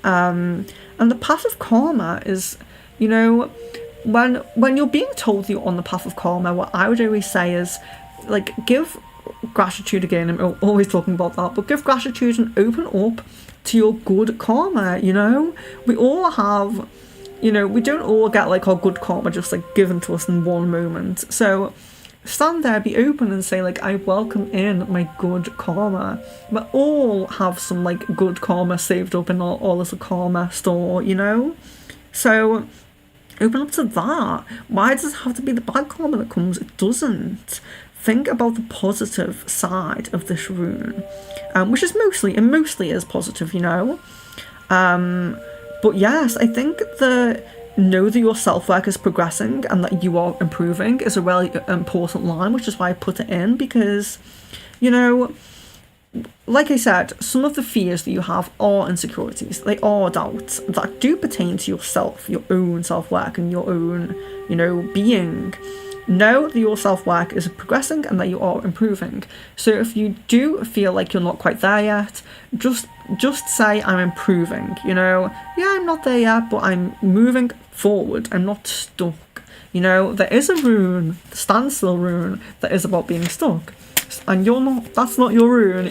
And the path of karma is, when you're being told you're on the path of karma, what I would always say is, like, give gratitude. Again, I'm always talking about that, but give gratitude and open up to your good karma. We all have, we don't all get like our good karma just like given to us in one moment. So stand there, be open, and say, like, I welcome in my good karma. We all have some like good karma saved up in our little karma store, so open up to that. Why does it have to be the bad karma that comes? It doesn't. Think about the positive side of this rune, which is mostly is positive, But yes, I think know that your self-work is progressing and that you are improving is a really important line, which is why I put it in, because, like I said, some of the fears that you have are insecurities. They are doubts that do pertain to yourself, your own self-work and your own, being. Know that your self-work is progressing and that you are improving. So if you do feel like you're not quite there yet, just say, I'm improving, Yeah, I'm not there yet, but I'm moving forward. I'm not stuck. There is a rune, the standstill rune, that is about being stuck. And that's not your rune,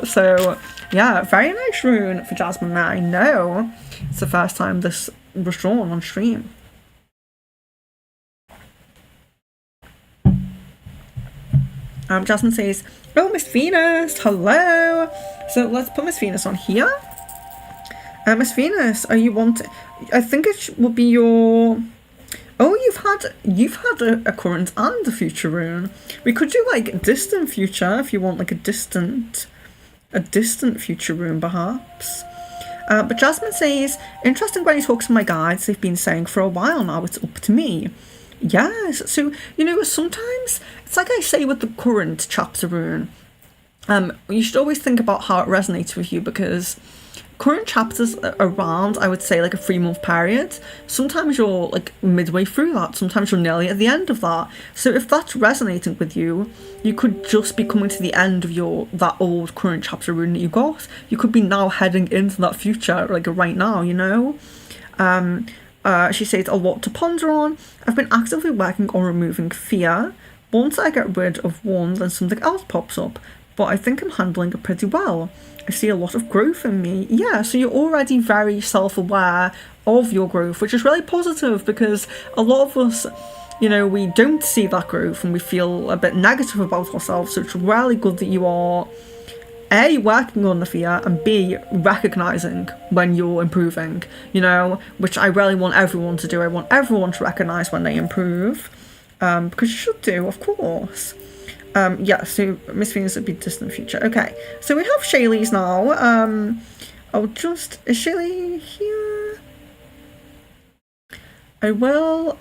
So yeah, very nice rune for Jasmine. I know it's the first time this was drawn on stream. Jasmine says, oh, Miss Venus, hello. So let's put Miss Venus on here. Miss Venus, are you wanting? I think it will be your. Oh, you've had a current and a future rune. We could do like distant future if you want like a distant future rune perhaps. But Jasmine says, interesting when you talk to my guides, they've been saying for a while now it's up to me. Yes, so, you know, sometimes, it's like I say with the current chapter rune, you should always think about how it resonates with you, because current chapters around, I would say, like a 3-month period. Sometimes you're like midway through that, sometimes you're nearly at the end of that. So if that's resonating with you, you could just be coming to the end of that old current chapter rune that you got. You could be now heading into that future, like right now, you know? She says, a lot to ponder on. I've been actively working on removing fear. Once I get rid of one, then something else pops up. But I think I'm handling it pretty well. I see a lot of growth in me. Yeah, so you're already very self-aware of your growth, which is really positive, because a lot of us, you know, we don't see that growth and we feel a bit negative about ourselves. So it's really good that you are A, working on the fear, and B, recognising when you're improving, you know, which I really want everyone to do. I want everyone to recognise when they improve, because you should do, of course. Yeah, so Miss Venus would be distant future. Okay, so we have Shaylee's now. Is Shaylee here? I will,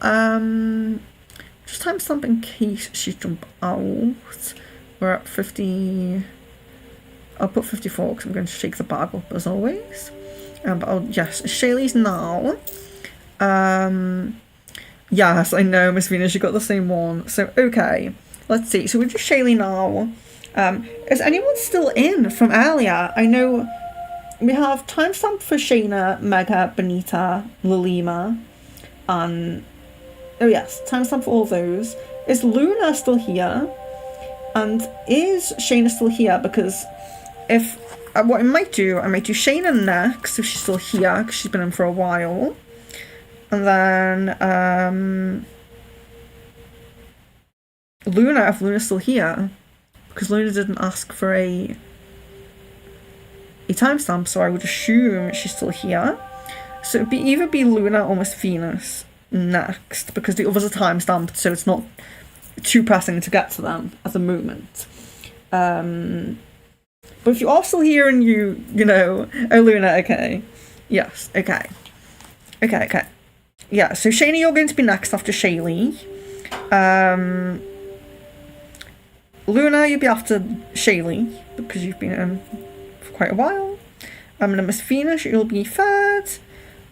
just timestamp in case she jump out. We're at 50, I'll put 54 because I'm going to shake the bag up as always. But yes, Shaylee's now. Yes, I know, Miss Venus, you got the same one. So, okay. Let's see, so we're just Shaylee now. Is anyone still in from earlier? I know we have timestamp for Shayna, Mega, Benita, Lilima, and oh yes, timestamp for all those. Is Luna still here? And is Shayna still here? Because if what I might do Shayna next if she's still here, because she's been in for a while, and then Luna, if Luna's still here, because Luna didn't ask for a timestamp, so I would assume she's still here. So it'd either be Luna or Miss Venus next, because the others are timestamped, so it's not too pressing to get to them at the moment. But if you are still here and you know, oh Luna, okay, yes, okay. Yeah, so Shayna, you're going to be next after Shaylee. Luna, you'll be after Shaylee, because you've been in for quite a while. And then Miss Venus, you'll be third.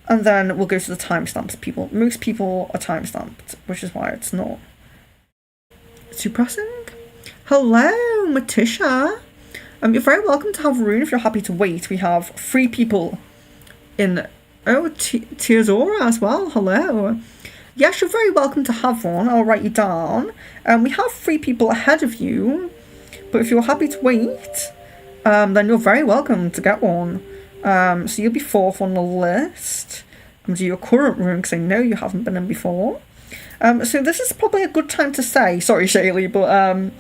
And then we'll go to the timestamps people. Most people are timestamped, which is why it's not too pressing. Hello, Matisha. You're very welcome to have Rune if you're happy to wait. We have 3 people in... Oh, Teodora as well. Hello. Yes, you're very welcome to have one. I'll write you down. We have 3 people ahead of you, but if you're happy to wait, then you're very welcome to get one. So you'll be 4th on the list. Do your current rune, because I know you haven't been in before. So this is probably a good time to say, sorry Shaylee, but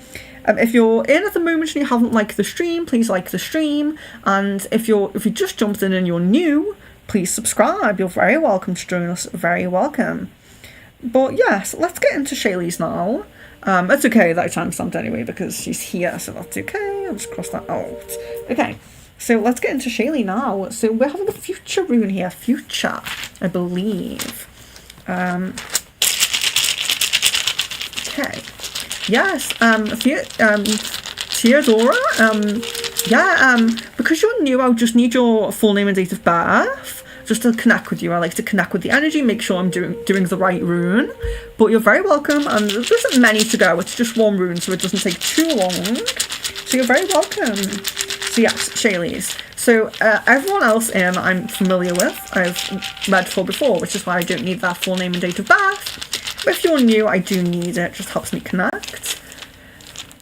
if you're in at the moment and you haven't liked the stream, please like the stream. And if you just jumped in and you're new, please subscribe. You're very welcome to join us. Very welcome. But yes, let's get into Shaylee's now. It's okay that I timestamped anyway because she's here, so that's okay. I'll just cross that out. Okay, so let's get into Shaylee now. So we're having the future rune here. Future, I believe. Okay. Yes, Teodora, because you're new, I'll just need your full name and date of birth. Just to connect with you. I like to connect with the energy, make sure I'm doing the right rune. But you're very welcome, and there isn't many to go. It's just 1 rune, so it doesn't take too long. So you're very welcome. So yes, Shaylee's. So everyone else in I'm familiar with, I've read for before, which is why I don't need that full name and date of birth. But if you're new, I do need it. It just helps me connect.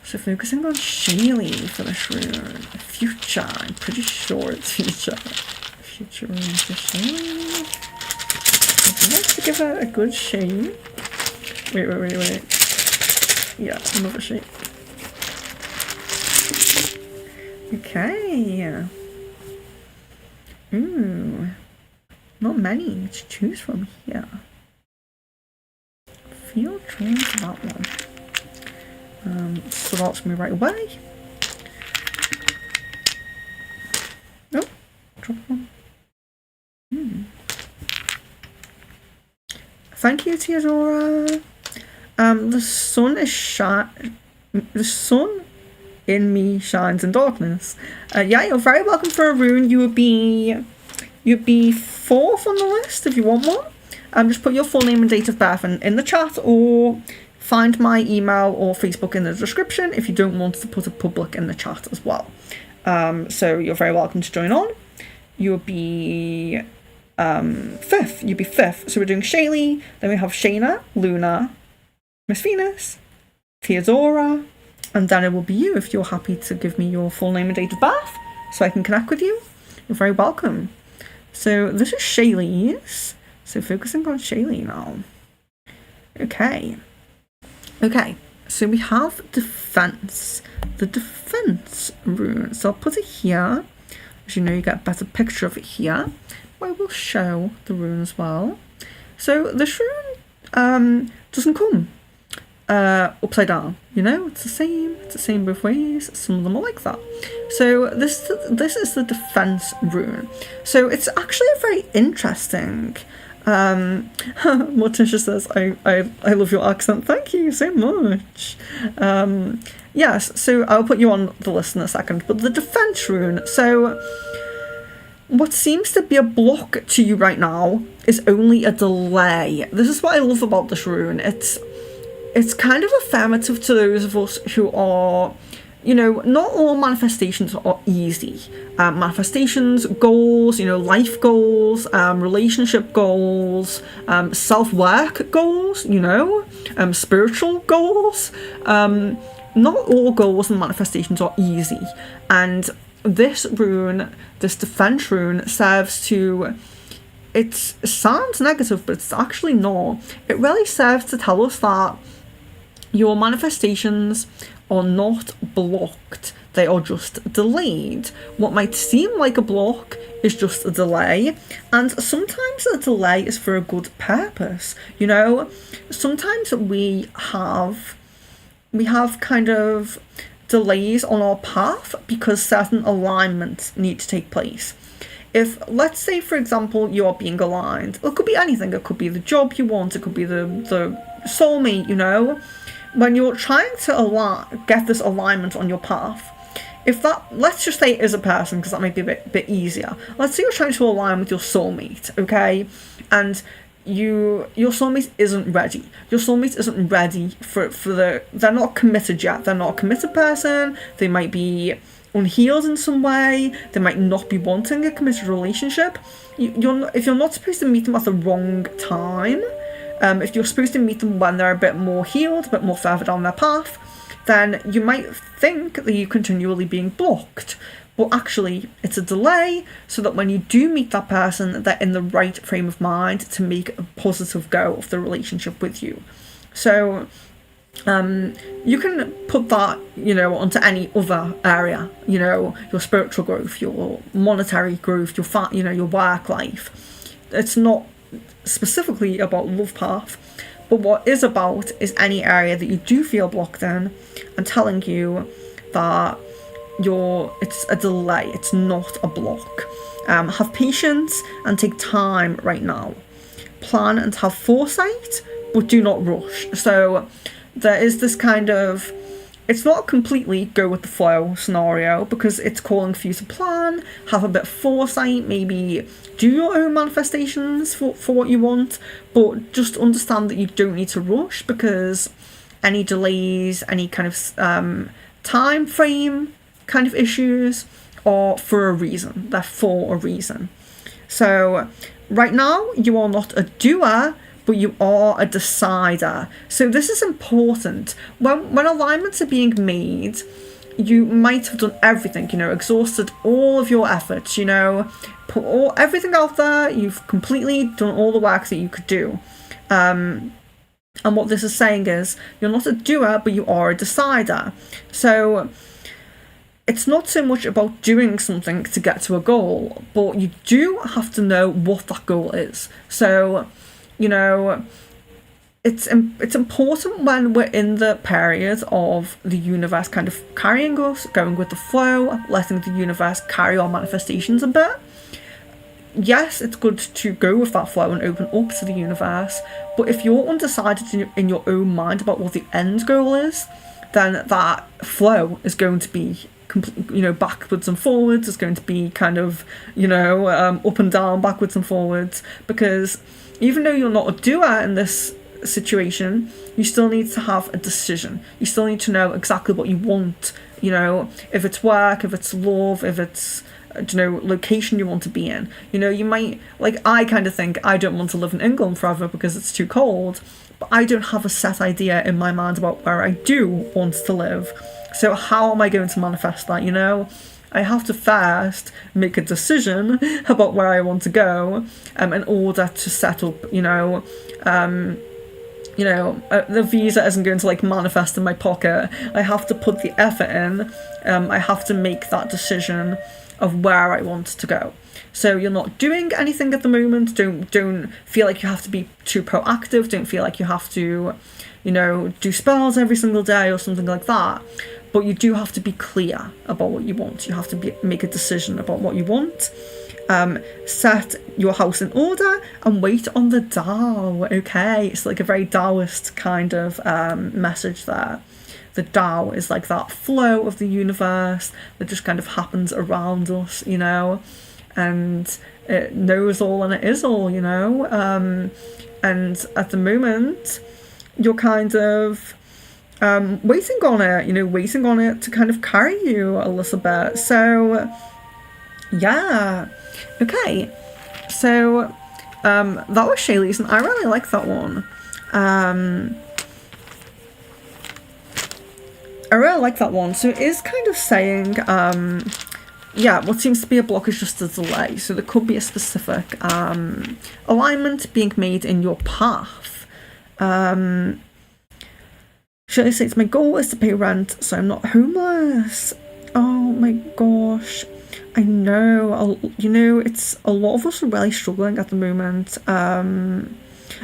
So focusing on Shaylee for this rune. Future, I'm pretty sure it's future. Future rune for Shaylee. I'd like to give her a good shape. Wait. Yeah, another shape. Okay. Ooh. Not many to choose from here. Feel drawn to that one. So that's me right away. Oh, drop one. Thank you, Theodora. The sun in me shines in darkness. Yeah, you're very welcome for a rune. You'd be 4th on the list if you want one. Just put your full name and date of birth in the chat, or find my email or Facebook in the description if you don't want to put a public in the chat as well. So you're very welcome to join on. You'll be 5th. You'll be 5th. So we're doing Shaylee, then we have Shayna, Luna, Miss Venus, Theodora, and then it will be you if you're happy to give me your full name and date of birth so I can connect with you. You're very welcome. So this is Shaylee's. So focusing on Shaylee now. Okay, so we have defense. The defense rune. So I'll put it here. As you know, you get a better picture of it here. I will show the rune as well. So this rune doesn't come upside down. You know, it's the same both ways. Some of them are like that. So this is the defense rune. So it's actually a very interesting. Morticia says, I love your accent. Thank you so much. Yes, so I'll put you on the list in a second. But the defense rune. So what seems to be a block to you right now is only a delay. This is what I love about this rune. It's kind of affirmative to those of us who are, you know, not all manifestations are easy. Manifestations, goals, you know, life goals, relationship goals, self-work goals, you know, spiritual goals. Not all goals and manifestations are easy. And this rune, this defense rune, serves to... It sounds negative, but it's actually not. It really serves to tell us that your manifestations are not blocked, they are just delayed. What might seem like a block is just a delay, and sometimes a delay is for a good purpose. You know, sometimes we have kind of delays on our path because certain alignments need to take place. If, let's say, for example, you are being aligned, it could be anything. It could be the job you want, it could be the soulmate, you know. When you're trying to get this alignment on your path, if that, let's just say it is a person, because that might be a bit easier. Let's say you're trying to align with your soulmate, okay? And your soulmate isn't ready. Your soulmate isn't ready for they're not committed yet. They're not a committed person. They might be unhealed in some way. They might not be wanting a committed relationship. If you're not supposed to meet them at the wrong time, if you're supposed to meet them when they're a bit more healed, a bit more further down their path, then you might think that you're continually being blocked. But actually, it's a delay so that when you do meet that person, they're in the right frame of mind to make a positive go of the relationship with you. So you can put that, you know, onto any other area, you know, your spiritual growth, your monetary growth, your work life. It's not specifically about love path, but what is about is any area that you do feel blocked in, and telling you that it's a delay, it's not a block. Have patience and take time right now. Plan and have foresight, but do not rush. So there is this kind of, it's not completely go with the flow scenario, because it's calling for you to plan, have a bit of foresight, maybe do your own manifestations for what you want, but just understand that you don't need to rush, because any delays, any kind of time frame kind of issues are for a reason. They're for a reason. So right now you are not a doer, but you are a decider. So this is important. When alignments are being made, you might have done everything, you know, exhausted all of your efforts, you know, put everything out there, you've completely done all the work that you could do. And what this is saying is, you're not a doer, but you are a decider. So it's not so much about doing something to get to a goal, but you do have to know what that goal is. So, you know, it's important when we're in the period of the universe kind of carrying us, going with the flow, letting the universe carry our manifestations a bit. Yes, it's good to go with that flow and open up to the universe, but if you're undecided in your own mind about what the end goal is, then that flow is going to be backwards and forwards. It's going to be kind of, up and down, backwards and forwards, because even though you're not a doer in this situation, you still need to have a decision. You still need to know exactly what you want, if it's work, if it's love, if it's location you want to be in. You might, I kind of think I don't want to live in England forever because it's too cold, but I don't have a set idea in my mind about where I do want to live. So how am I going to manifest that? I have to first make a decision about where I want to go, in order to set up, the visa isn't going to manifest in my pocket. I have to put the effort in. I have to make that decision of where I want to go. So you're not doing anything at the moment. Don't feel like you have to be too proactive. Don't feel like you have to, do spells every single day or something like that. But you do have to be clear about what you want. You have to make a decision about what you want. Set your house in order and wait on the Tao. Okay, it's a very Taoist kind of message there. The Tao is that flow of the universe that just kind of happens around us, and it knows all and it is all, and at the moment you're kind of waiting on it to kind of carry you a little bit. So yeah, okay, so that was Shaylee's, and I really like that one. I really like that one. So it is kind of saying, what seems to be a block is just a delay. So there could be a specific alignment being made in your path. Shirley says, my goal is to pay rent so I'm not homeless. Oh my gosh. I know. It's a lot of us are really struggling at the moment.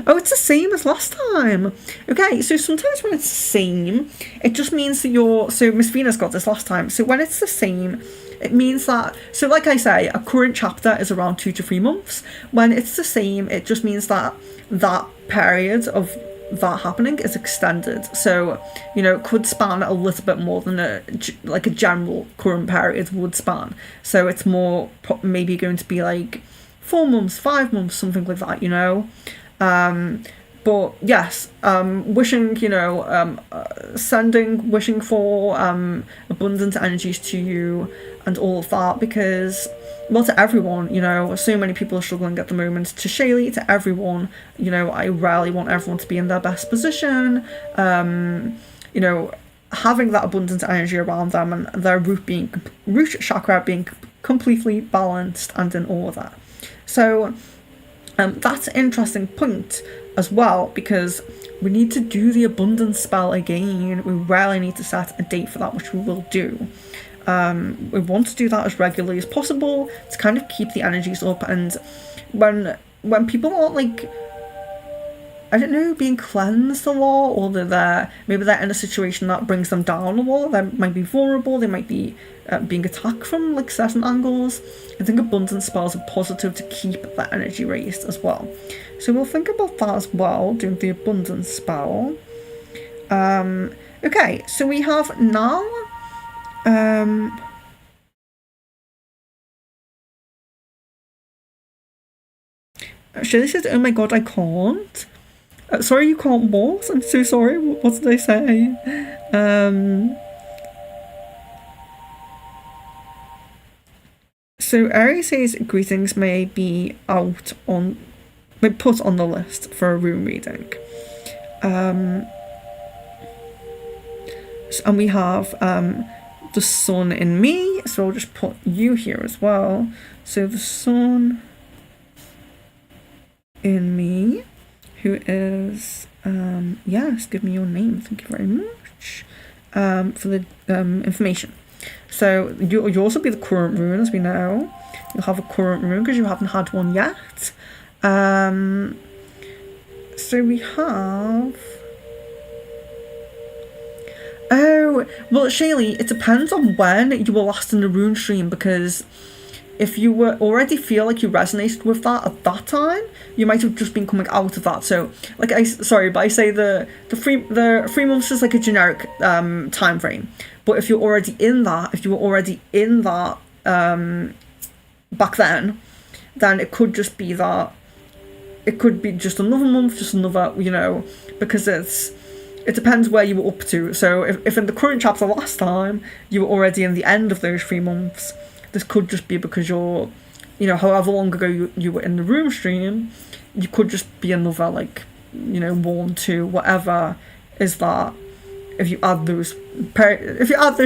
Oh, it's the same as last time. Okay, so sometimes when it's the same, it just means that so Miss Venus got this last time. So when it's the same, it means that, so like I say, a current chapter is around 2 to 3 months. When it's the same, it just means that that period of that happening is extended. So, it could span a little bit more than a general current period would span. So it's more maybe going to be 4 months, 5 months, something like that, but yes, wishing, wishing for abundant energies to you and all of that, because, well, to everyone, so many people are struggling at the moment. To Shaylee, to everyone, I really want everyone to be in their best position, having that abundant energy around them and their root chakra being completely balanced and in order. So that's an interesting point as well, because we need to do the abundance spell again. We really need to set a date for that, which we will do. We want to do that as regularly as possible to kind of keep the energies up. And when people aren't being cleansed a lot, or maybe they're in a situation that brings them down a lot, they might be vulnerable, they might be being attacked from certain angles. I think abundance spells are positive to keep that energy raised as well. So we'll think about that as well, doing the abundance spell. Okay, so we have now Shirley says, oh my god, I can't. Sorry, you can't what? I'm so sorry. What did I say? So Aries says greetings may be put on the list for a rune reading. And we have the sun in me, so I'll just put you here as well. So the sun in me, who is yes, give me your name, thank you very much for the information. So you'll also be the current rune, as we know. You'll have a current rune because you haven't had one yet. So we have... Oh, well, Shaylee, it depends on when you were last in the rune stream, because if you were already feel like you resonated with that at that time, you might have just been coming out of that. So, like, I say the 3 months is like a generic time frame. But if you're already in that, back then it could just be that. It could be just another month, just another, because it depends where you were up to. So if in the current chapter last time you were already in the end of those 3 months, this could just be because you're, however long ago you were in the room stream, you could just be another, 1, 2, whatever is that. If you add those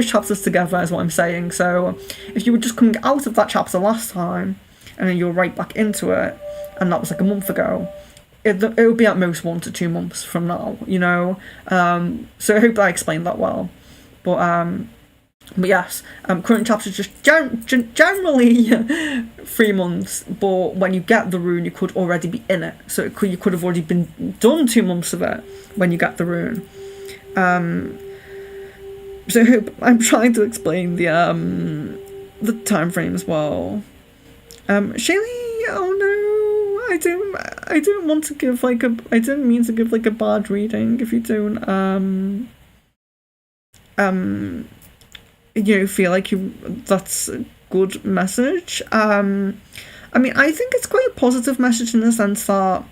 chapters together, is what I'm saying. So if you were just coming out of that chapter last time and then you're right back into it, and that was like a month ago, it would be at most 1 to 2 months from now, so I hope I explained that well. But yes, current chapters just generally 3 months, but when you get the rune, you could already be in it. So you could have already been done 2 months of it when you get the rune. So I hope I'm trying to explain the time frame as well. Shaylee, oh no. I didn't want to give I didn't mean to give a bad reading. If you don't feel like that's a good message. I mean, I think it's quite a positive message in the sense that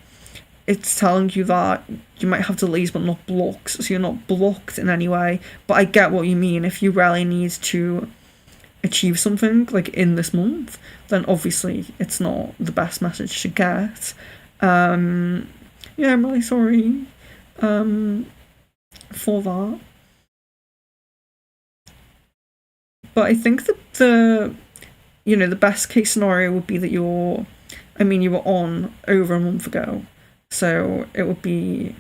it's telling you that you might have delays but not blocks, so you're not blocked in any way. But I get what you mean. If you really need to achieve something in this month, then obviously it's not the best message to get. I'm really sorry for that. But I think that the best case scenario would be that you were on over a month ago. So it would be,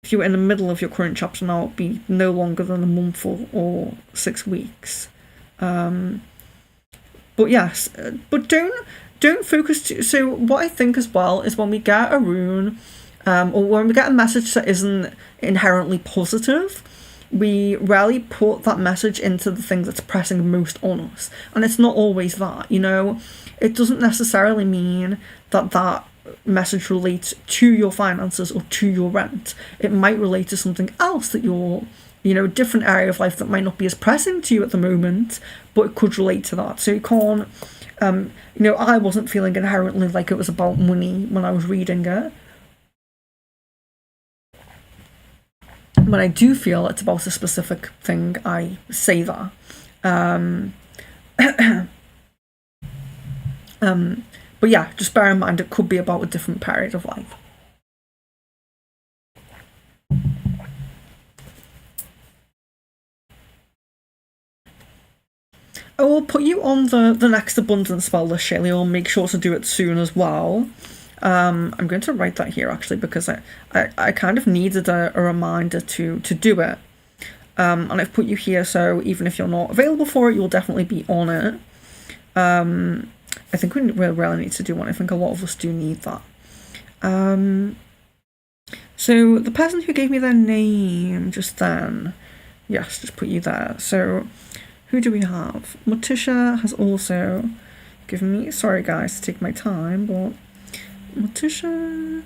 if you were in the middle of your current chapter now, it would be no longer than a month or 6 weeks. But yes, but don't focus too. So what I think as well is when we get a rune, or when we get a message that isn't inherently positive, we rarely put that message into the thing that's pressing most on us. And it's not always that, It doesn't necessarily mean that message relates to your finances or to your rent. It might relate to something else that you're, a different area of life that might not be as pressing to you at the moment, but it could relate to that. So you can't, I wasn't feeling inherently like it was about money when I was reading it. When I do feel it's about a specific thing, I say that. But yeah, just bear in mind it could be about a different period of life. I will put you on the next abundance spell list, Shaylee. I'll make sure to do it soon as well. I'm going to write that here actually, because I kind of needed a reminder to do it. And I've put you here, so even if you're not available for it, you'll definitely be on it. I think we really need to do one. I think a lot of us do need that. So the person who gave me their name just then, yes, just put you there. So who do we have? Morticia has also given me, sorry guys to take my time, but Morticia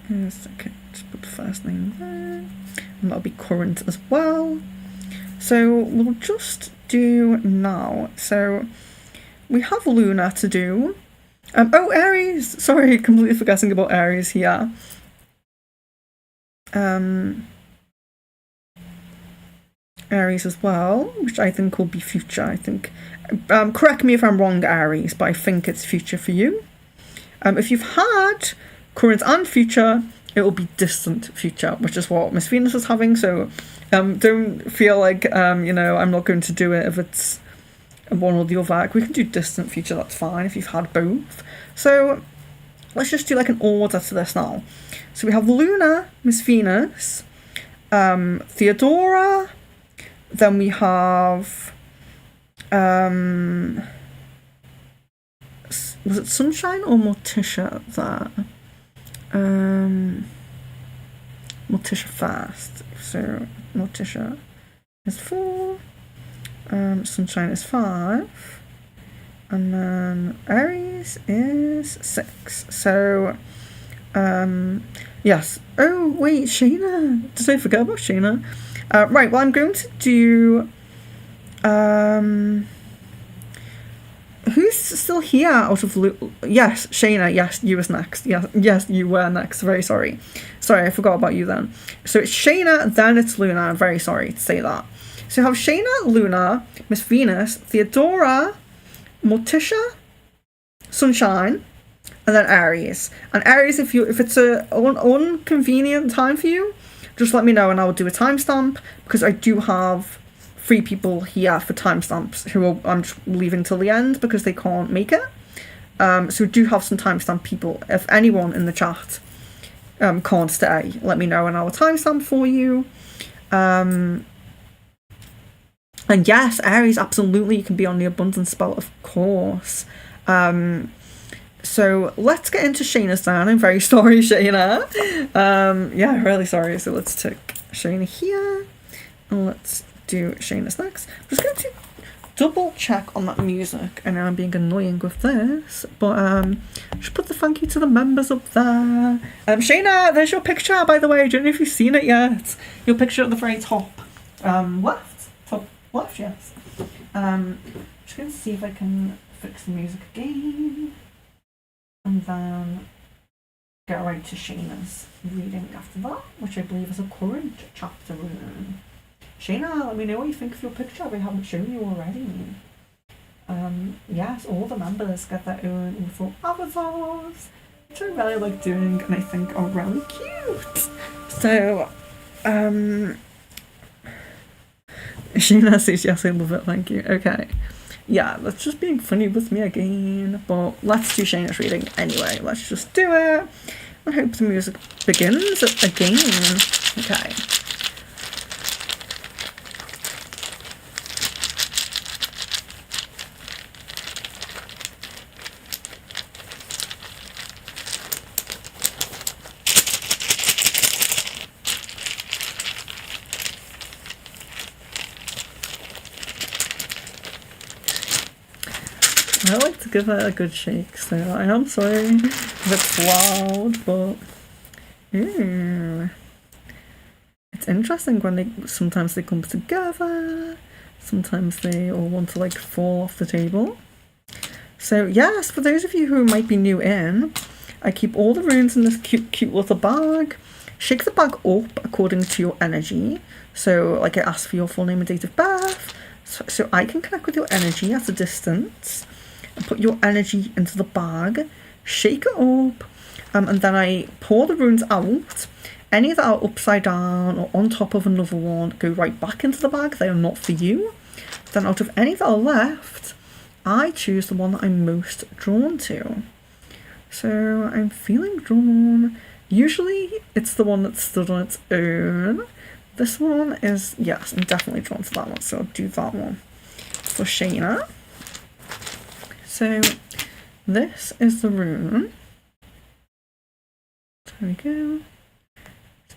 is, okay, just put the first name there, and that'll be current as well. So we'll just do now. So we have Luna to do. Oh, Aries! Sorry, completely forgetting about Aries here. Aries as well, which I think will be future. I think, correct me if I'm wrong, Aries, but I think it's future for you. If you've had current and future, it will be distant future, which is what Miss Venus is having. So don't feel like I'm not going to do it if it's one or the other. We can do distant future, that's fine if you've had both. So let's just do like an order to this now. So we have Luna, Miss Venus, Theodora, then we have Was it Sunshine or Morticia there? Morticia first. So Morticia is 4. Sunshine is 5. And then Aries is 6. So, yes. Oh, wait, Shayna. Did I forget about Shayna? Right, well, I'm going to do... who's still here out of... Yes, Shayna. Yes, you was next. Yes, you were next. Very sorry. Sorry, I forgot about you then. So it's Shayna, then it's Luna. I'm very sorry to say that. So you have Shayna, Luna, Miss Venus, Theodora, Morticia, Sunshine, and then Aries. And Aries, if it's a inconvenient time for you, just let me know and I'll do a timestamp, because I do have 3 people here for timestamps who I'm just leaving till the end because they can't make it. So we do have some timestamp people. If anyone in the chat can't stay, let me know and I'll timestamp for you. And yes, Aries, absolutely, you can be on the abundance spell, of course. So let's get into Shayna's then. I'm very sorry, Shayna. Yeah, really sorry. So let's take Shayna here. And let's do Shayna's next. I'm just going to double check on that music. I know I'm being annoying with this, but just put the thank you to the members up there. Shayna, there's your picture, by the way. I don't know if you've seen it yet. Your picture at the very top left. Top left, yes. Just going to see if I can fix the music again. And then get right to Shayna's reading after that, which I believe is a current chapter rune. Shayna, let me know what you think of your picture if I haven't shown you already. Yes, all the members get their own little avatars, which I really like doing and I think are really cute. So, Shayna says, yes, I love it, thank you. Okay. Yeah, that's just being funny with me again, but let's do Shayna's reading anyway. Let's just do it. I hope the music begins again. Okay. I like to give it a good shake, so I am sorry if it's loud, but it's interesting when sometimes they come together, sometimes they all want to like fall off the table. So yes, for those of you who might be new in, I keep all the runes in this cute little bag. Shake the bag up according to your energy. So like I ask for your full name and date of birth, so I can connect with your energy at a distance. And put your energy into the bag, shake it up, and then I pour the runes out. Any that are upside down or on top of another one go right back into the bag. They are not for you. Then out of any that are left, I choose the one that I'm most drawn to. So I'm feeling drawn. Usually it's the one that stood on its own. This one is, yes, I'm definitely drawn to that one, so I'll do that one for Shayna. So this is the rune. There we go.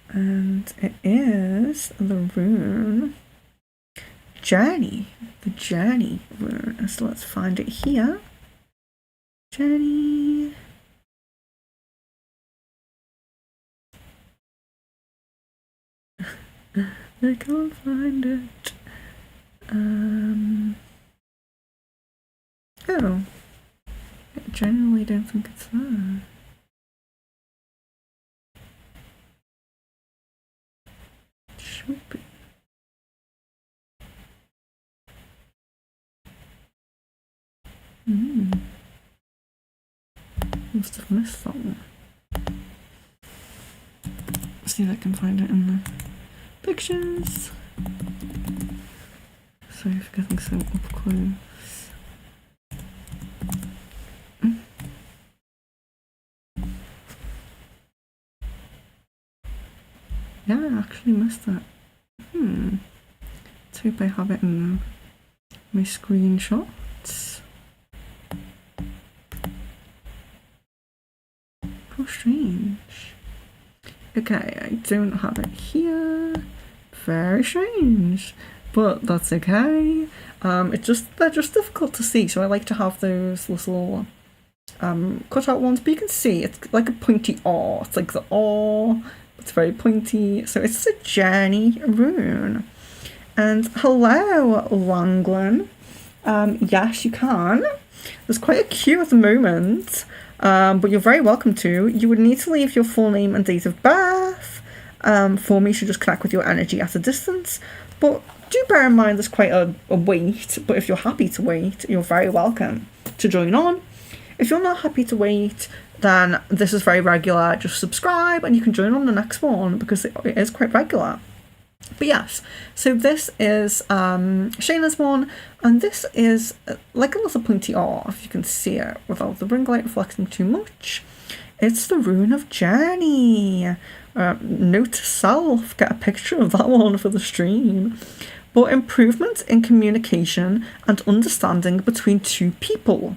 And it is the rune Journey. The Journey rune. So let's find it here. Journey. I can't find it. Oh. I genuinely don't think it's there. It should be. Must have missed that one. See if I can find it in the pictures. Sorry for getting so up close. Yeah, I actually missed that. Let's hope I have it in my screenshots. How strange. Okay, I don't have it here. Very strange, but that's okay. They're just difficult to see, so I like to have those little cut out ones, but you can see it's like a pointy R. It's like the R, it's very pointy, so it's a journey rune. And hello, Langland. Yes, you can. There's quite a queue at the moment, but you're very welcome to. You would need to leave your full name and date of birth for me to just connect with your energy at a distance. But do bear in mind there's quite a wait, but if you're happy to wait, you're very welcome to join on. If you're not happy to wait, then this is very regular. Just subscribe and you can join on the next one because it is quite regular. But yes, so this is Shayna's one, and this is like a little pointy R, if you can see it without the ring light reflecting too much. It's the Rune of Journey. Note to self, get a picture of that one for the stream. But improvement in communication and understanding between two people.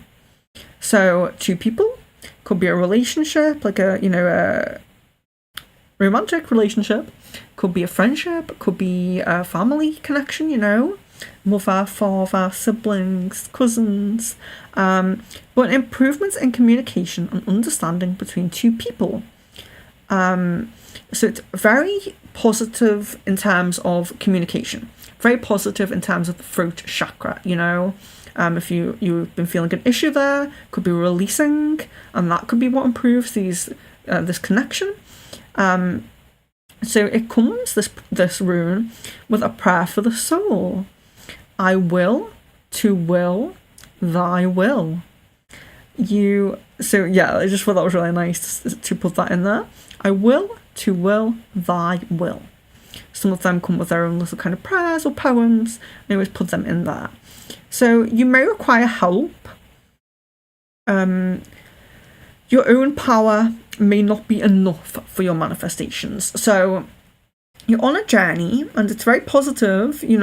So two people could be a relationship, like a romantic relationship, could be a friendship, could be a family connection, mother, father, siblings, cousins, but improvements in communication and understanding between two people. So it's very positive in terms of communication, very positive in terms of the throat chakra, if you've been feeling an issue there, could be releasing, and that could be what improves this connection. So it comes, this rune, with a prayer for the soul. I will to will thy will. So yeah, I just thought that was really nice to put that in there. I will to will thy will. Some of them come with their own little kind of prayers or poems. I always put them in there. So you may require help. Your own power may not be enough for your manifestations. So you're on a journey and it's very positive, you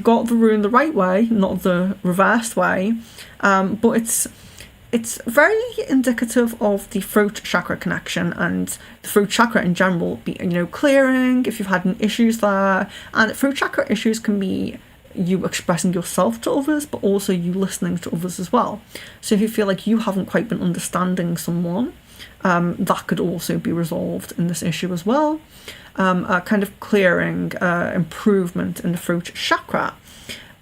got the rune the right way, not the reversed way. But it's very indicative of the throat chakra connection and the throat chakra in general, clearing if you've had any issues there. And throat chakra issues can be you expressing yourself to others, but also you listening to others as well. So if you feel like you haven't quite been understanding someone, that could also be resolved in this issue as well. A kind of clearing, improvement in the throat chakra.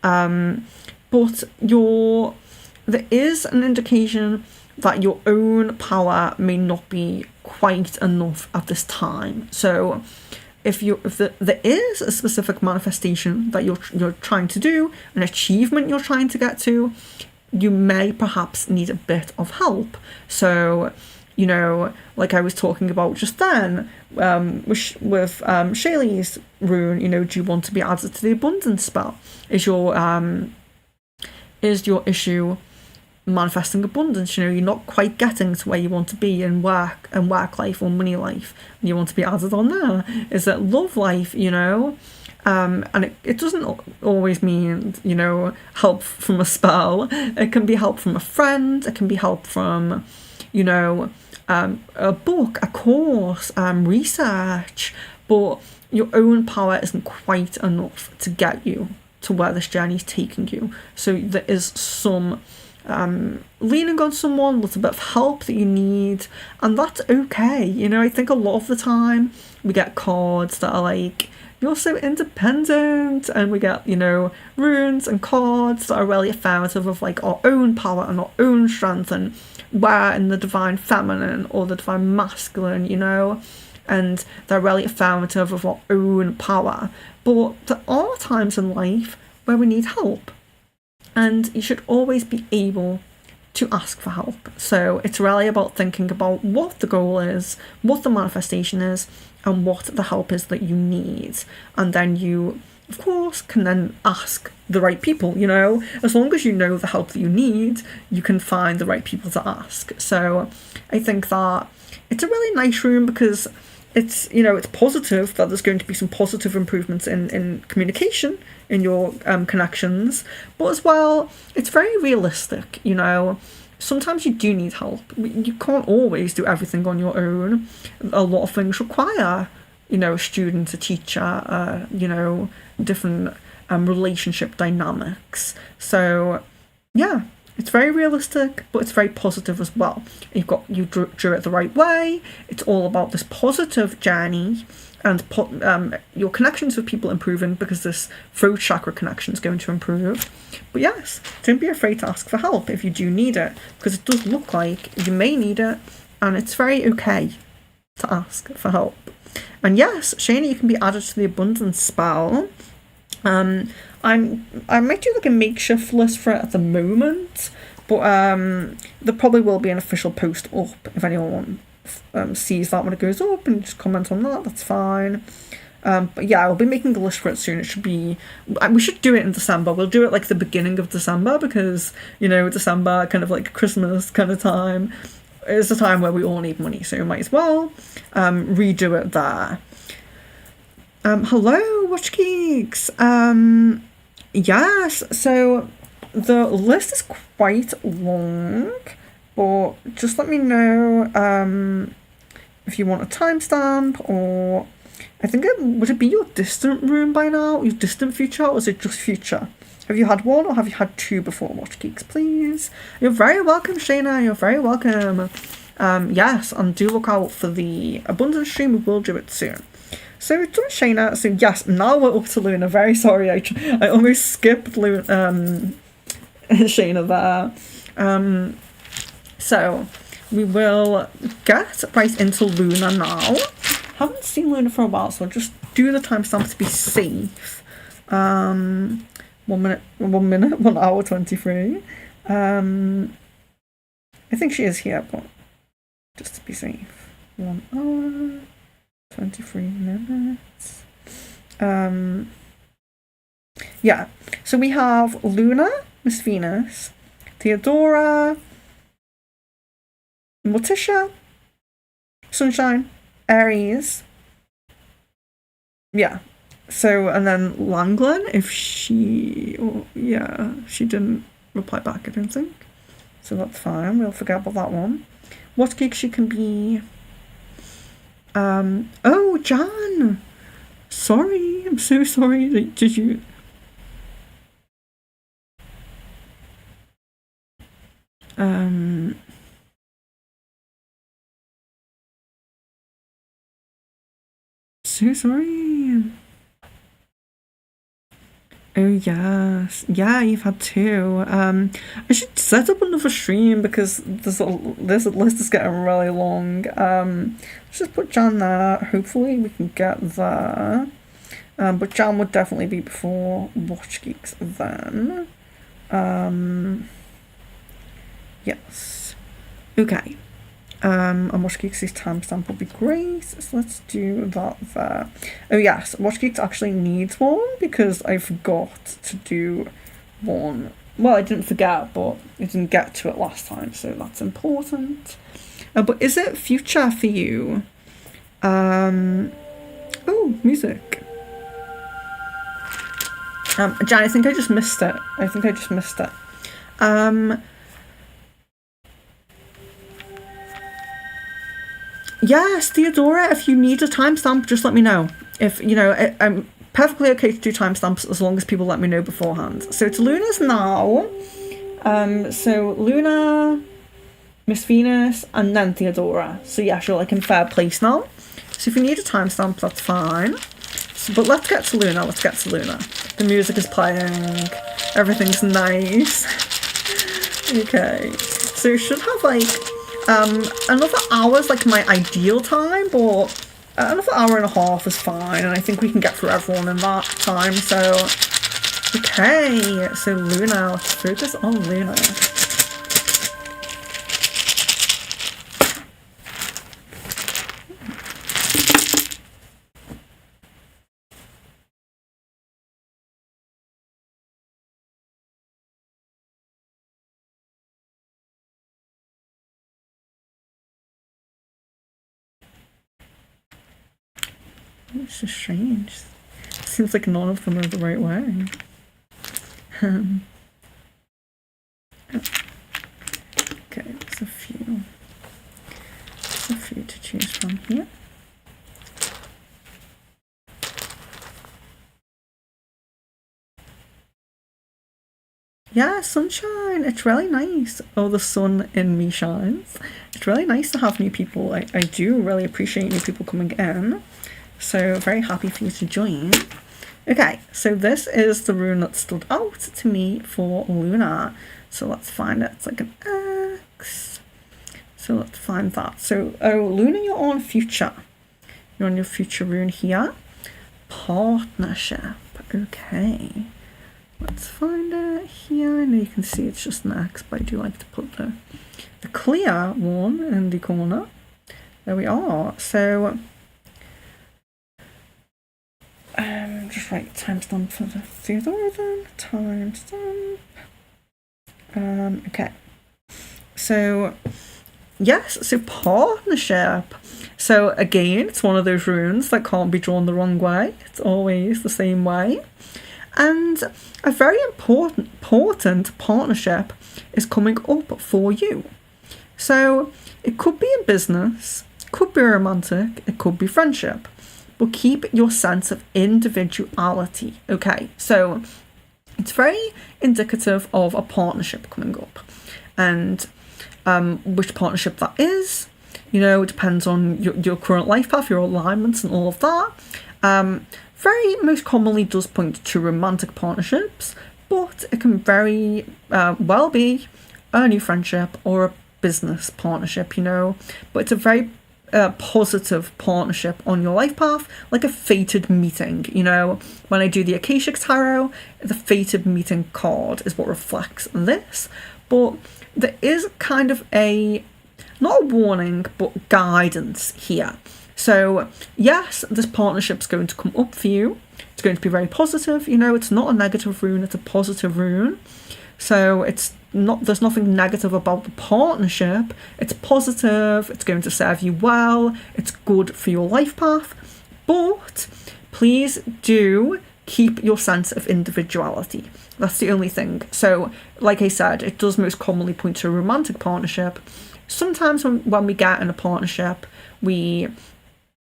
But there is an indication that your own power may not be quite enough at this time. So if there is a specific manifestation that you're trying to do, an achievement you're trying to get to, you may perhaps need a bit of help. So, like I was talking about just then, with Shaylee's rune, do you want to be added to the abundance spell? Is your issue manifesting abundance? You're not quite getting to where you want to be in work life or money life, and you want to be added on there. Is it love life? And it doesn't always mean help from a spell. It can be help from a friend. It can be help from a book, a course, research. But your own power isn't quite enough to get you to where this journey is taking you. So there is some leaning on someone, a little bit of help that you need, and that's okay. I think a lot of the time we get cards that are like, you're so independent, and we get runes and cards that are really affirmative of like our own power and our own strength, and we're in the divine feminine or the divine masculine, and they're really affirmative of our own power. But there are times in life where we need help, and you should always be able to ask for help. So it's really about thinking about what the goal is, what the manifestation is, and what the help is that you need. And then you, of course, can then ask the right people, As long as you know the help that you need, you can find the right people to ask. So I think that it's a really nice room because it's, you know, it's positive that there's going to be some positive improvements in communication in your connections, but as well, it's very realistic, you know. Sometimes you do need help. You can't always do everything on your own. A lot of things require, you know, a student, a teacher, you know, different relationship dynamics. So, yeah, it's very realistic, but it's very positive as well. You drew it the right way. It's all about this positive journey and your connections with people improving because this throat chakra connection is going to improve. But yes, don't be afraid to ask for help if you do need it, because it does look like you may need it, and it's very okay to ask for help. And yes, Shayna, you can be added to the abundance spell. I might do like a makeshift list for it at the moment, but there probably will be an official post up if anyone sees that when it goes up and just comment on that. That's fine. But yeah, I'll be making a list for it soon. It should be. We should do it in December. We'll do it like the beginning of December because, you know, December, kind of like Christmas kind of time, is a time where we all need money, so we might as well redo it there. Hello, Watch Geeks. Yes, so the list is quite long, but just let me know if you want a timestamp, or I think would it be your distant room by now? Your distant future, or is it just future? Have you had one, or have you had two before, Watch Geeks, please? You're very welcome, Shayna. You're very welcome. Yes, and do look out for the abundance stream. We will do it soon. So we've done Shayna. So yes, now we're up to Luna. Very sorry, I almost skipped Shayna there. So we will get right into Luna now. Haven't seen Luna for a while, so I'll just do the timestamp to be safe. 1 hour 23. I think she is here, but just to be safe. 1 hour 23 minutes. Yeah, so we have Luna, Miss Venus, Theodora, Morticia, Sunshine, Aries. Yeah, so, and then Langland, if she didn't reply back, I don't think. So that's fine, we'll forget about that one. What gig she can be? Oh, Jan! Sorry, I'm so sorry. Did you... So sorry. Oh, yes. Yeah, you've had two. I should set up another stream because this list is getting really long. Let's just put Jan there. Hopefully we can get there. But Jan would definitely be before Watch Geeks then. Yes. Okay. And Watch Geeks' timestamp will be great, so let's do that there. Oh yes, Watch Geeks actually needs one because I forgot to do one. Well, I didn't forget, but I didn't get to it last time, so that's important. But is it future for you? Oh, music. Jan, I think I just missed it. Yes, Theodora, if you need a timestamp, just let me know. If, you know, I'm perfectly okay to do timestamps as long as people let me know beforehand. So it's Luna's now. So Luna, Miss Venus, and then Theodora. So yeah, you're like in fair place now. So if you need a timestamp, that's fine. So, but let's get to Luna. The music is playing. Everything's nice. Okay. So you should have like... another hour is like my ideal time, but another hour and a half is fine, and I think we can get through everyone in that time, so... Okay, so Luna, let's focus on Luna. It's just strange. Seems like none of them are the right way. Okay, there's a few to choose from here. Yeah, sunshine. It's really nice. Oh, the sun in me shines. It's really nice to have new people. I do really appreciate new people coming in. So very happy for you to join. Okay, so this is the rune that stood out to me for Luna. So let's find it. It's like an X. So let's find that. So, oh, Luna, you're on future. You're on your future rune here. Partnership. Okay. Let's find it here. I know you can see it's just an X, but I do like to put the clear one in the corner. There we are. So, just write timestamp for the Theodora then. Timestamp. Okay. So, yes, so partnership. So again, it's one of those runes that can't be drawn the wrong way. It's always the same way. And a very important partnership is coming up for you. So it could be in business, it could be romantic, it could be friendship, but keep your sense of individuality. Okay, so it's very indicative of a partnership coming up. And which partnership that is, you know, it depends on your current life path, your alignments and all of that. Very most commonly does point to romantic partnerships, but it can very well be a new friendship or a business partnership, you know. But it's a very positive partnership on your life path, like a fated meeting, you know. When I do the Akashic Tarot, the fated meeting card is what reflects this. But there is kind of not a warning, but guidance here. So, yes, this partnership's going to come up for you. It's going to be very positive. You know, it's not a negative rune, it's a positive rune. So there's nothing negative about the partnership. It's positive, it's going to serve you well, it's good for your life path. But please do keep your sense of individuality. That's the only thing. So, like I said, it does most commonly point to a romantic partnership. Sometimes when we get in a partnership,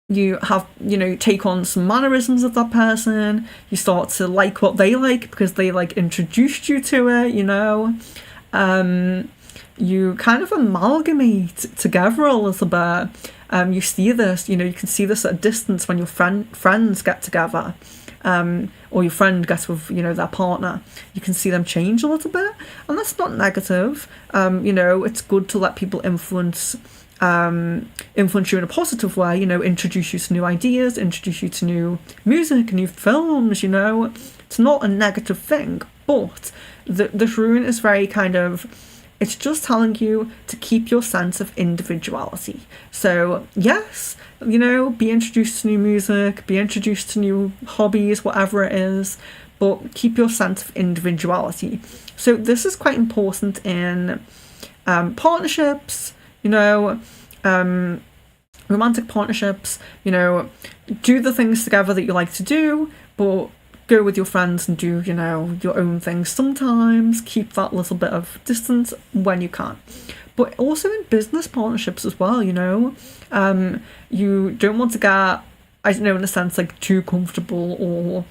you have, you know, take on some mannerisms of that person. You start to like what they like because they like introduced you to it, you know. You kind of amalgamate together a little bit. You see this, you know, you can see this at a distance when your friends get together. Or your friend gets with, you know, their partner. You can see them change a little bit, and that's not negative. You know, it's good to let people influence you in a positive way, you know, introduce you to new ideas, introduce you to new music, new films, you know. It's not a negative thing, but this rune is very kind of, it's just telling you to keep your sense of individuality. So, yes, you know, be introduced to new music, be introduced to new hobbies, whatever it is, but keep your sense of individuality. So this is quite important in partnerships, you know, romantic partnerships, you know, do the things together that you like to do, but go with your friends and do, you know, your own things sometimes. Keep that little bit of distance when you can. But also in business partnerships as well, you know, you don't want to get, I don't know, in a sense, like too comfortable or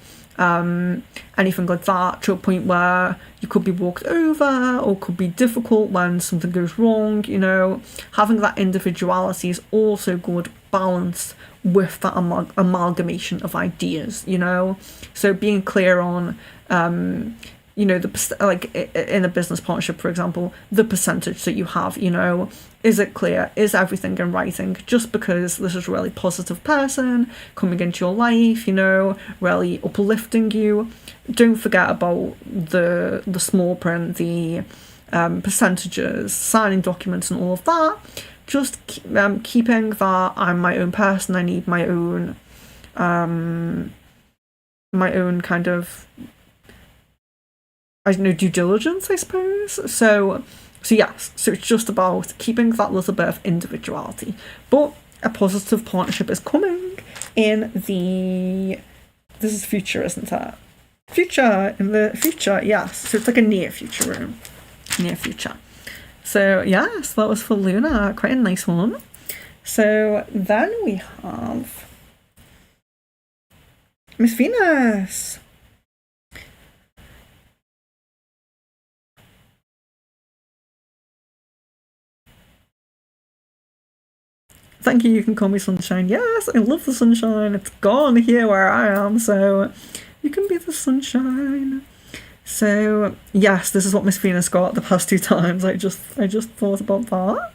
anything like that, to a point where you could be walked over or could be difficult when something goes wrong, you know. Having that individuality is also good balance with that amalgamation of ideas, you know. So being clear on you know, like in a business partnership, for example, the percentage that you have, you know, is it clear? Is everything in writing? Just because this is a really positive person coming into your life, you know, really uplifting you, don't forget about the small print, the percentages, signing documents and all of that. Just keeping that I'm my own person, I need my own kind of, I don't know, due diligence, I suppose. So yes, so it's just about keeping that little bit of individuality. But a positive partnership is coming in the... This is future, isn't it? Future, in the future, yes. So it's like a near future room. Near future. So, yes, that was for Luna. Quite a nice one. So then we have Miss Venus. Thank you can call me sunshine. Yes, I love the sunshine. It's gone here where I am, so you can be the sunshine. So yes, this is what Miss Venus got the past 2 times. I just thought about that.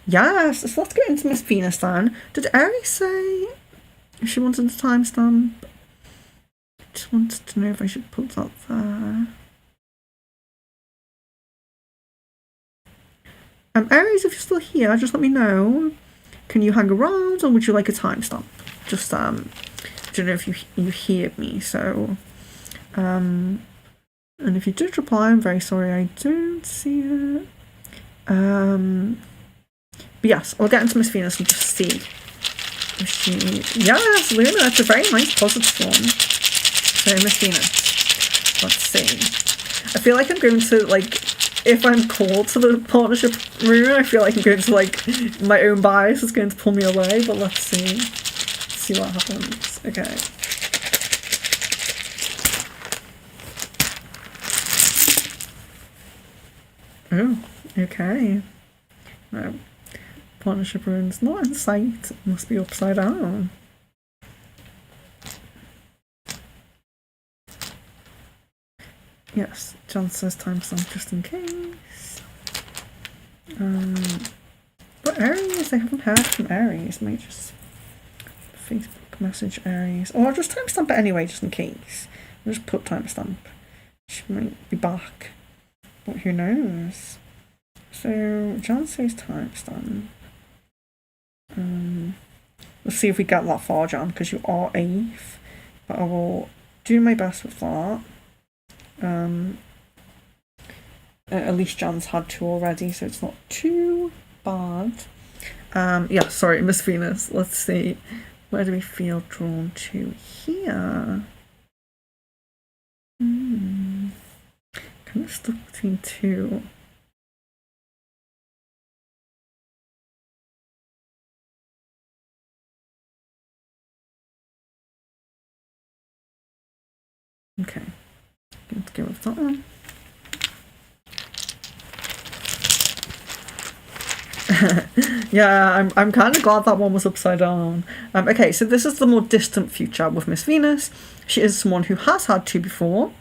Yes, so let's get into Miss Venus then. Did Aries say if she wanted the timestamp? Just wanted to know if I should put that there. Aries, if you're still here, just let me know. Can you hang around, or would you like a timestamp? Just I don't know if you hear me. So, and if you did reply, I'm very sorry I don't see it. But yes, I'll get into Miss Venus and just see if she... Yes, Luna, it's a very nice positive one. So, Miss Venus, let's see. I feel like I'm going to, like, if I'm called to the partnership room, I feel like I'm going to, like, my own bias is going to pull me away, but let's see. Let's see what happens. Okay. Oh, okay. No. Partnership rune's not in sight. It must be upside down. Yes, John says timestamp just in case. But Aries, I haven't heard from Aries. Might just Facebook message Aries. Or I'll just timestamp it anyway, just in case. I'll just put timestamp. She might be back. But who knows? So, John says timestamp. Let's see if we get that far, John, because you are 8th. But I will do my best with that. At least John's had 2 already, so it's not too bad. Yeah, sorry, Miss Venus. Let's see. Where do we feel drawn to here? Kind of stuck between 2. Okay, let's go with that one. Yeah, I'm kind of glad that one was upside down. Okay, so this is the more distant future with Miss Venus. She is someone who has had 2 before.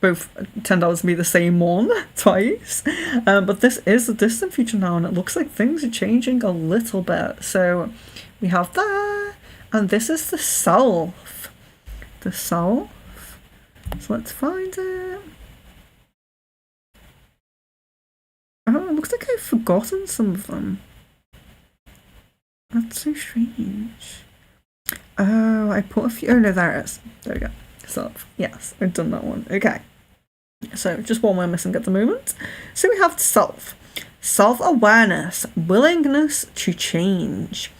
Both turned out to be the same one twice. But this is the distant future now, and it looks like things are changing a little bit. So we have that, and this is the self. The self. So let's find it. Oh, it looks like I've forgotten some of them. That's so strange. Oh, I put a few... Oh, no, there it is. There we go. Self. Yes, I've done that one. Okay. So, just one we're missing at the moment. So we have self. Self-awareness, willingness to change,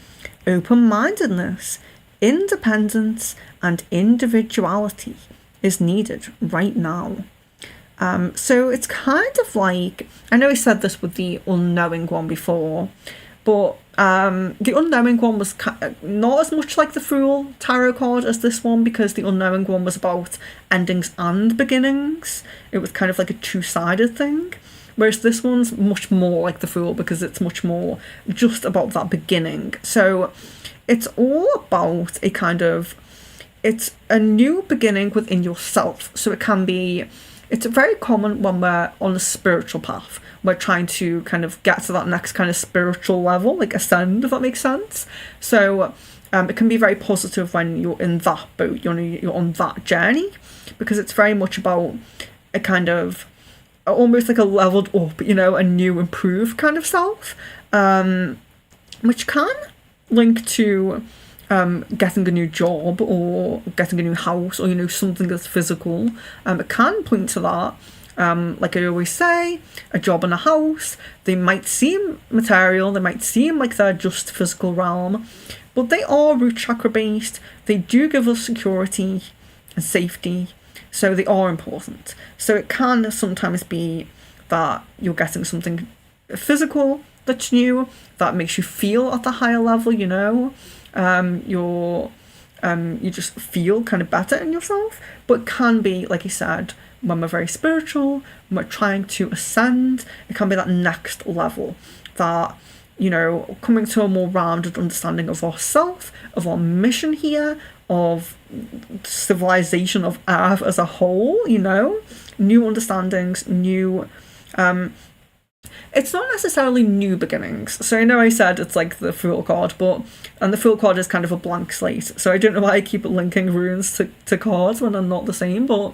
open-mindedness, independence, and individuality is needed right now. So it's kind of like, I know I said this with the unknowing one before, but the unknowing one was not as much like the Fool tarot card as this one, because the unknowing one was about endings and beginnings. It was kind of like a 2-sided thing, whereas this one's much more like the Fool because it's much more just about that beginning. So it's all about a kind of, it's a new beginning within yourself. So it can be, it's very common when we're on a spiritual path. We're trying to kind of get to that next kind of spiritual level, like ascend, if that makes sense. So it can be very positive when you're in that boat, you're on that journey, because it's very much about a kind of, almost like a leveled up, a new, improved kind of self, which can link to getting a new job or getting a new house or something that's physical. It can point to that, Like I always say, a job and a house, they might seem material, they might seem like they're just physical realm, but they are root chakra based. They do give us security and safety, so they are important. So it can sometimes be that you're getting something physical that's new, that makes you feel at the higher level, you know. You just feel kind of better in yourself, but it can be, like you said, when we're very spiritual, when we're trying to ascend, it can be that next level, that, you know, coming to a more rounded understanding of ourself, of our mission here, of civilization of Earth as a whole, you know, new understandings, new it's not necessarily new beginnings. So I know I said it's like the Fool card, and the Fool card is kind of a blank slate. So I don't know why I keep linking runes to cards when they're not the same, but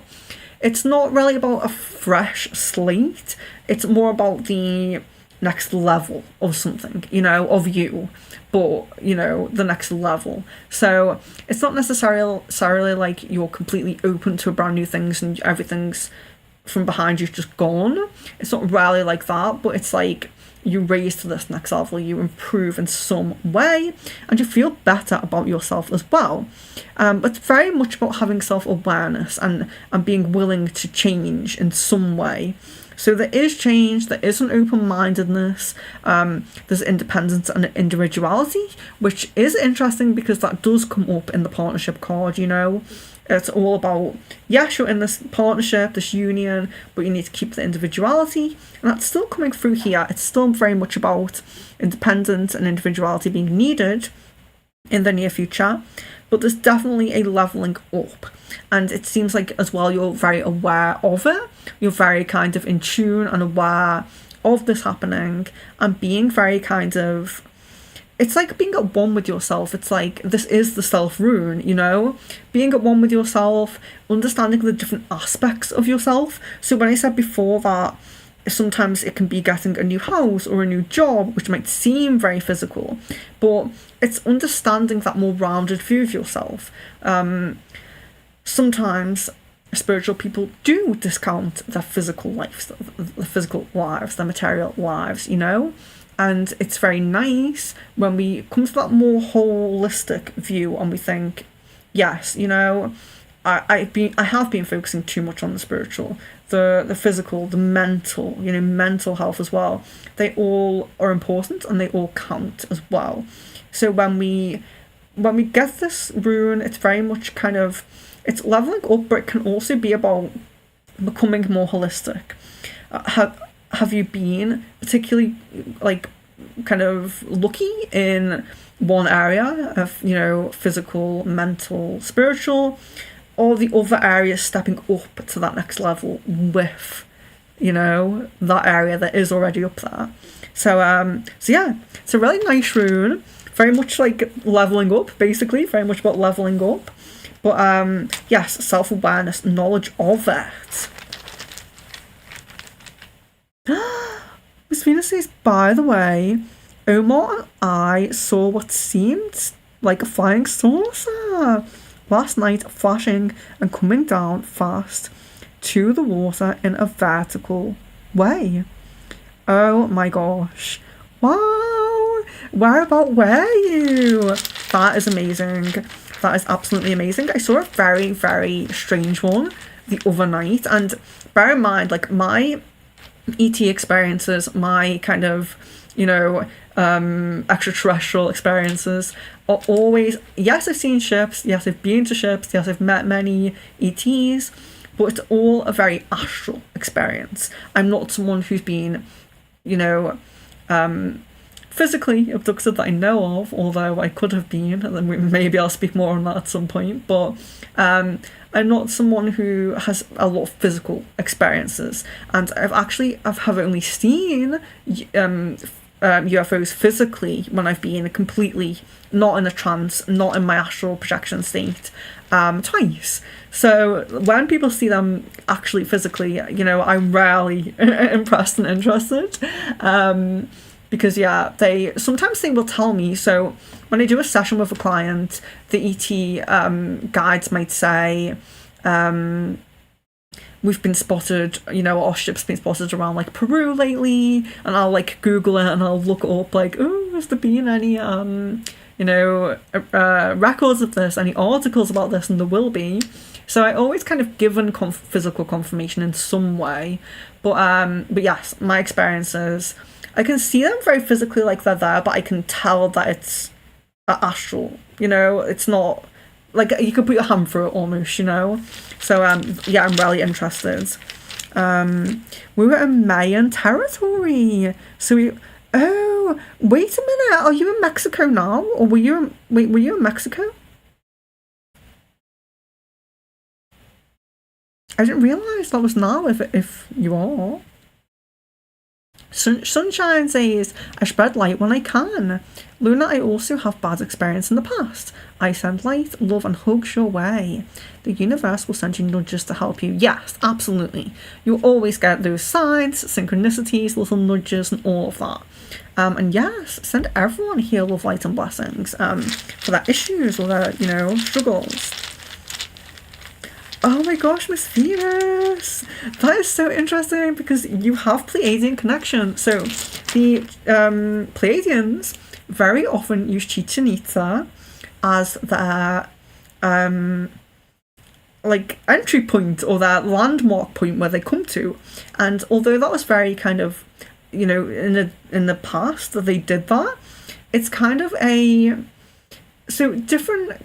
it's not really about a fresh slate. It's more about the next level of something, you know, of you, but, you know, the next level. So it's not necessarily like you're completely open to brand new things and everything's from behind you's just gone. It's not really like that, but it's like you raise to this next level, you improve in some way, and you feel better about yourself as well. But it's very much about having self-awareness and being willing to change in some way. So there is change, there is an open-mindedness, there's independence and individuality, which is interesting because that does come up in the partnership card, you know. It's all about, yes, you're in this partnership, this union, but you need to keep the individuality. And that's still coming through here. It's still very much about independence and individuality being needed in the near future. But there's definitely a leveling up. And it seems like as well you're very aware of it. You're very kind of in tune and aware of this happening and being very kind of... It's like being at one with yourself. It's like, this is the self rune, you know? Being at one with yourself, understanding the different aspects of yourself. So when I said before that sometimes it can be getting a new house or a new job, which might seem very physical, but it's understanding that more rounded view of yourself. Sometimes spiritual people do discount their physical lives, their material lives, you know? And it's very nice when we come to that more holistic view and we think, yes, you know, I have been focusing too much on the spiritual, the physical, the mental, you know, mental health as well. They all are important and they all count as well. So when we get this rune, it's very much kind of, it's leveling up, but it can also be about becoming more holistic. Have you been particularly like kind of lucky in one area of, you know, physical, mental, spiritual, or the other areas stepping up to that next level with, you know, that area that is already up there? So yeah, it's a really nice rune, very much like leveling up, basically, very much about leveling up. But yes, self-awareness, knowledge of it. Miss Venus says, by the way, Omar and I saw what seemed like a flying saucer last night, flashing and coming down fast to the water in a vertical way. Oh my gosh. Wow. Whereabout were you? That is amazing. That is absolutely amazing. I saw a very, very strange one the other night. And bear in mind, like, my ET experiences, my kind of, you know, extraterrestrial experiences are always, yes, I've seen ships, yes, I've been to ships, yes, I've met many ETs, but it's all a very astral experience. I'm not someone who's been, you know, physically abducted that I know of, although I could have been, and then maybe I'll speak more on that at some point, but I'm not someone who has a lot of physical experiences, and I've only seen UFOs physically when I've been completely not in a trance, not in my astral projection state, twice. So when people see them actually physically, you know, I'm rarely impressed and interested. Because yeah, they will tell me. So when I do a session with a client, the ET guides might say, we've been spotted, you know, our ship's been spotted around like Peru lately, and I'll like Google it and I'll look up like, oh, has there been any you know, records of this, any articles about this, and there will be. So I always kind of given physical confirmation in some way, but yes, my experience is I can see them very physically like they're there, but I can tell that it's astral. You know, it's not like you could put your hand through it almost. You know, so yeah, I'm really interested. We were in Mayan territory, so we. Oh, wait a minute. Are you in Mexico now, or were you? Were you in Mexico? I didn't realise that was now. If you are. Sunshine says, I spread light when I can. Luna, I also have bad experience in the past. I send light, love, and hugs your way. The universe will send you nudges to help you. Yes, absolutely. You'll always get those signs, synchronicities, little nudges, and all of that. And yes, send everyone here love, light, and blessings for their issues or their, you know, struggles. Oh my gosh, Miss Venus! That is so interesting because you have Pleiadian connection. So the Pleiadians very often use Chichen Itza as their like entry point or their landmark point where they come to. And although that was very kind of, you know, in the past that they did that, it's kind of a so different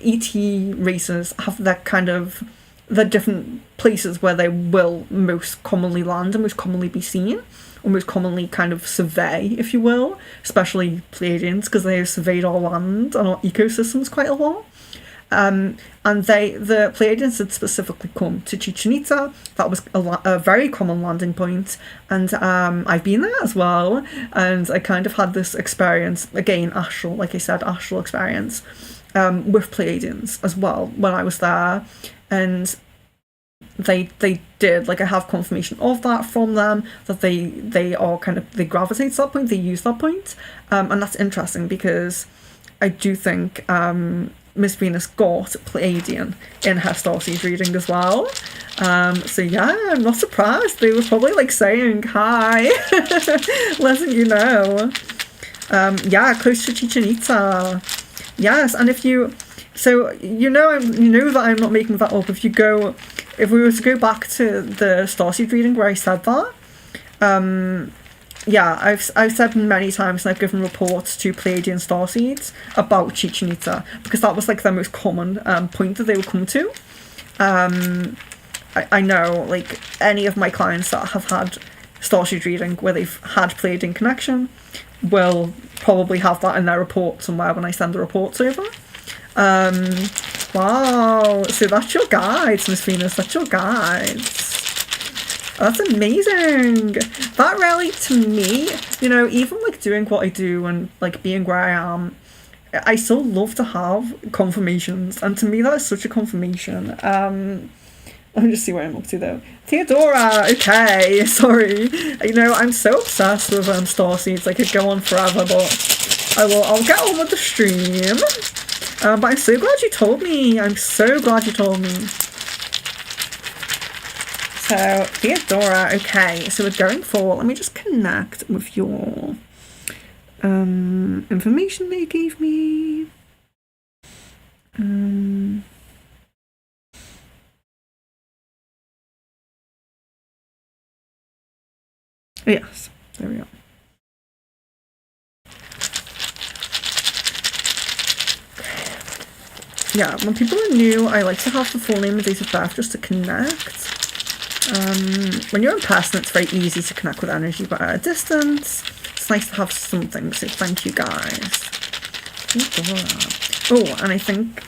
ET races have that kind of the different places where they will most commonly land and most commonly be seen, or most commonly kind of survey, if you will, especially Pleiadians, because they have surveyed our land and our ecosystems quite a lot. And the Pleiadians had specifically come to Chichen Itza. That was a very common landing point, and I've been there as well, and I kind of had this experience, again, astral, like I said, astral experience, with Pleiadians as well when I was there, and they did, like, I have confirmation of that from them, that they are kind of, they gravitate to that point, they use that point, and that's interesting because I do think Miss Venus got Pleiadian in her starseed reading as well. So yeah, I'm not surprised. They were probably like saying hi, letting you know. Yeah, close to Chichen Itza. Yes, and if you, so you know that I'm not making that up. If we were to go back to the starseed reading where I said that, yeah, I've said many times, and I've given reports to Pleiadian starseeds about Chichen Itza because that was like the most common point that they would come to. I know, like, any of my clients that have had starseed reading where they've had Pleiadian connection will probably have that in their report somewhere when I send the reports over. Wow, so that's your guides, Miss Venus, that's your guides. That's amazing. That really, to me, you know, even like doing what I do and like being where I am, I still love to have confirmations, and to me that is such a confirmation. Let me just see what I'm up to though. Theodora, okay, sorry. You know, I'm so obsessed with starseeds. I could go on forever, but I'll get on with the stream. But I'm so glad you told me. I'm so glad you told me. So, Theodora, okay, so we're going for, let me just connect with your information they gave me. Yes, there we go. Yeah, when people are new, I like to have the full name and date of birth just to connect. When you're in person, it's very easy to connect with energy, but at a distance, it's nice to have something, so thank you guys. Oh, and I think,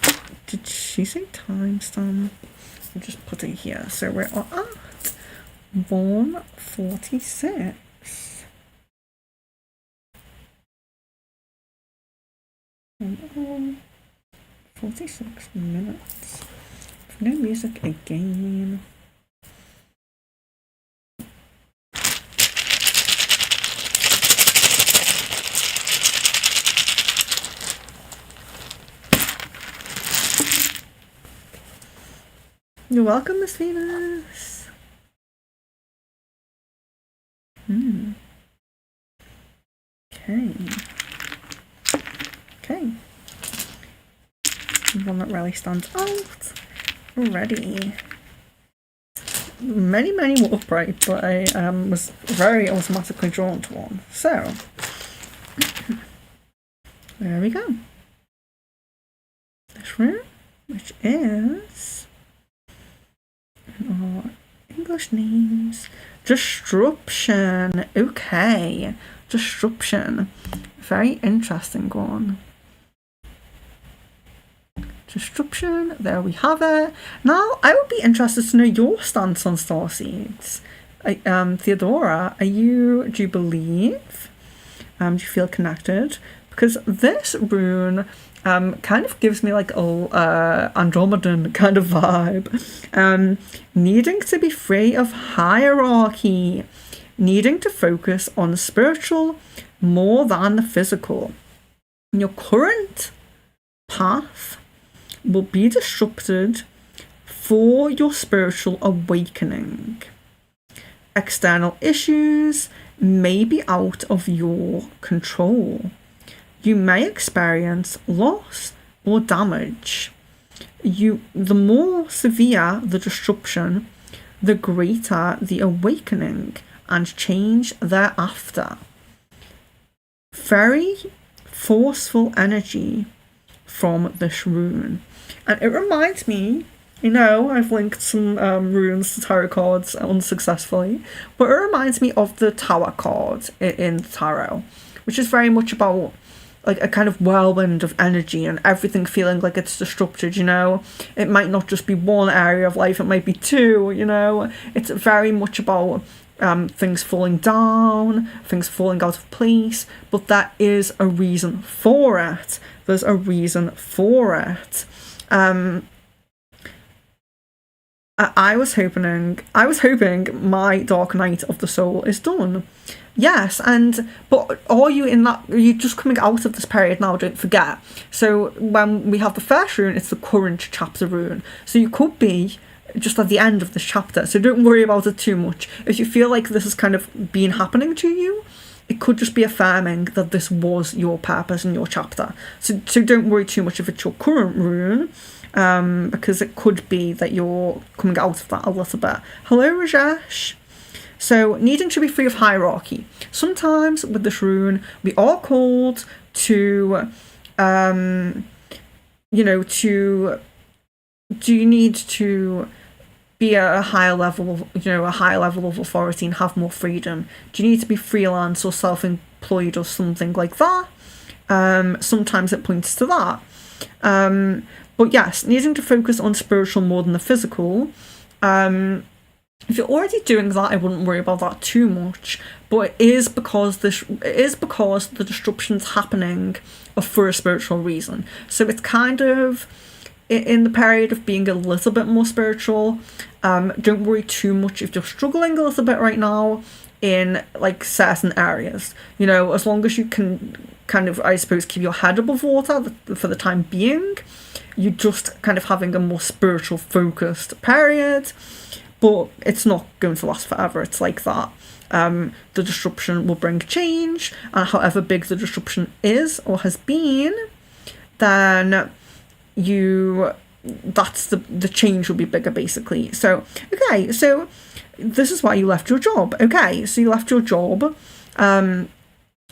did she say timestamp? I'll just put it here. So we're at 1:46. 46 minutes. No music again. You're welcome, Miss Venus. Okay. Okay. One that really stands out already. Many were upright, but I was very automatically drawn to one. So, there we go. This rune, which is our English names. Disruption. Okay. Disruption. Very interesting one. Disruption. There we have it. Now, I would be interested to know your stance on starseeds. Theodora, do you believe? Do you feel connected? Because this rune kind of gives me like a Andromedan kind of vibe. Needing to be free of hierarchy. Needing to focus on the spiritual more than the physical. Your current path will be disrupted for your spiritual awakening. External issues may be out of your control. You may experience loss or damage. The more severe the disruption, the greater the awakening and change thereafter. Very forceful energy from this rune. And it reminds me, I've linked some runes to tarot cards unsuccessfully, but it reminds me of the Tower card in the tarot, which is very much about like a kind of whirlwind of energy and everything feeling like it's disrupted, It might not just be one area of life, it might be two, It's very much about things falling down, things falling out of place, but that is a reason for it. There's a reason for it. I was hoping my Dark Night of the Soul is done. Yes, but are you just coming out of this period now, don't forget. So when we have the first rune, it's the current chapter rune. So you could be just at the end of this chapter, so don't worry about it too much. If you feel like this has kind of been happening to you, it could just be affirming that this was your purpose in your chapter. So don't worry too much if it's your current rune, because it could be that you're coming out of that a little bit. Hello, Rajesh. So, needing to be free of hierarchy. Sometimes with this rune, we are called to, do you need to be at a higher level of authority and have more freedom? Do you need to be freelance or self-employed or something like that? Sometimes it points to that. But yes, needing to focus on spiritual more than the physical. If you're already doing that, I wouldn't worry about that too much. But it is because the disruption's happening for a spiritual reason. So it's kind of in the period of being a little bit more spiritual. Don't worry too much if you're struggling a little bit right now in like certain areas. As long as you can kind of, I suppose, keep your head above water for the time being, you're just kind of having a more spiritual focused period. But it's not going to last forever. It's like that. The disruption will bring change, and however big the disruption is or has been, then that's the change will be bigger, basically. So, okay, so this is why you left your job. Okay, so you left your job.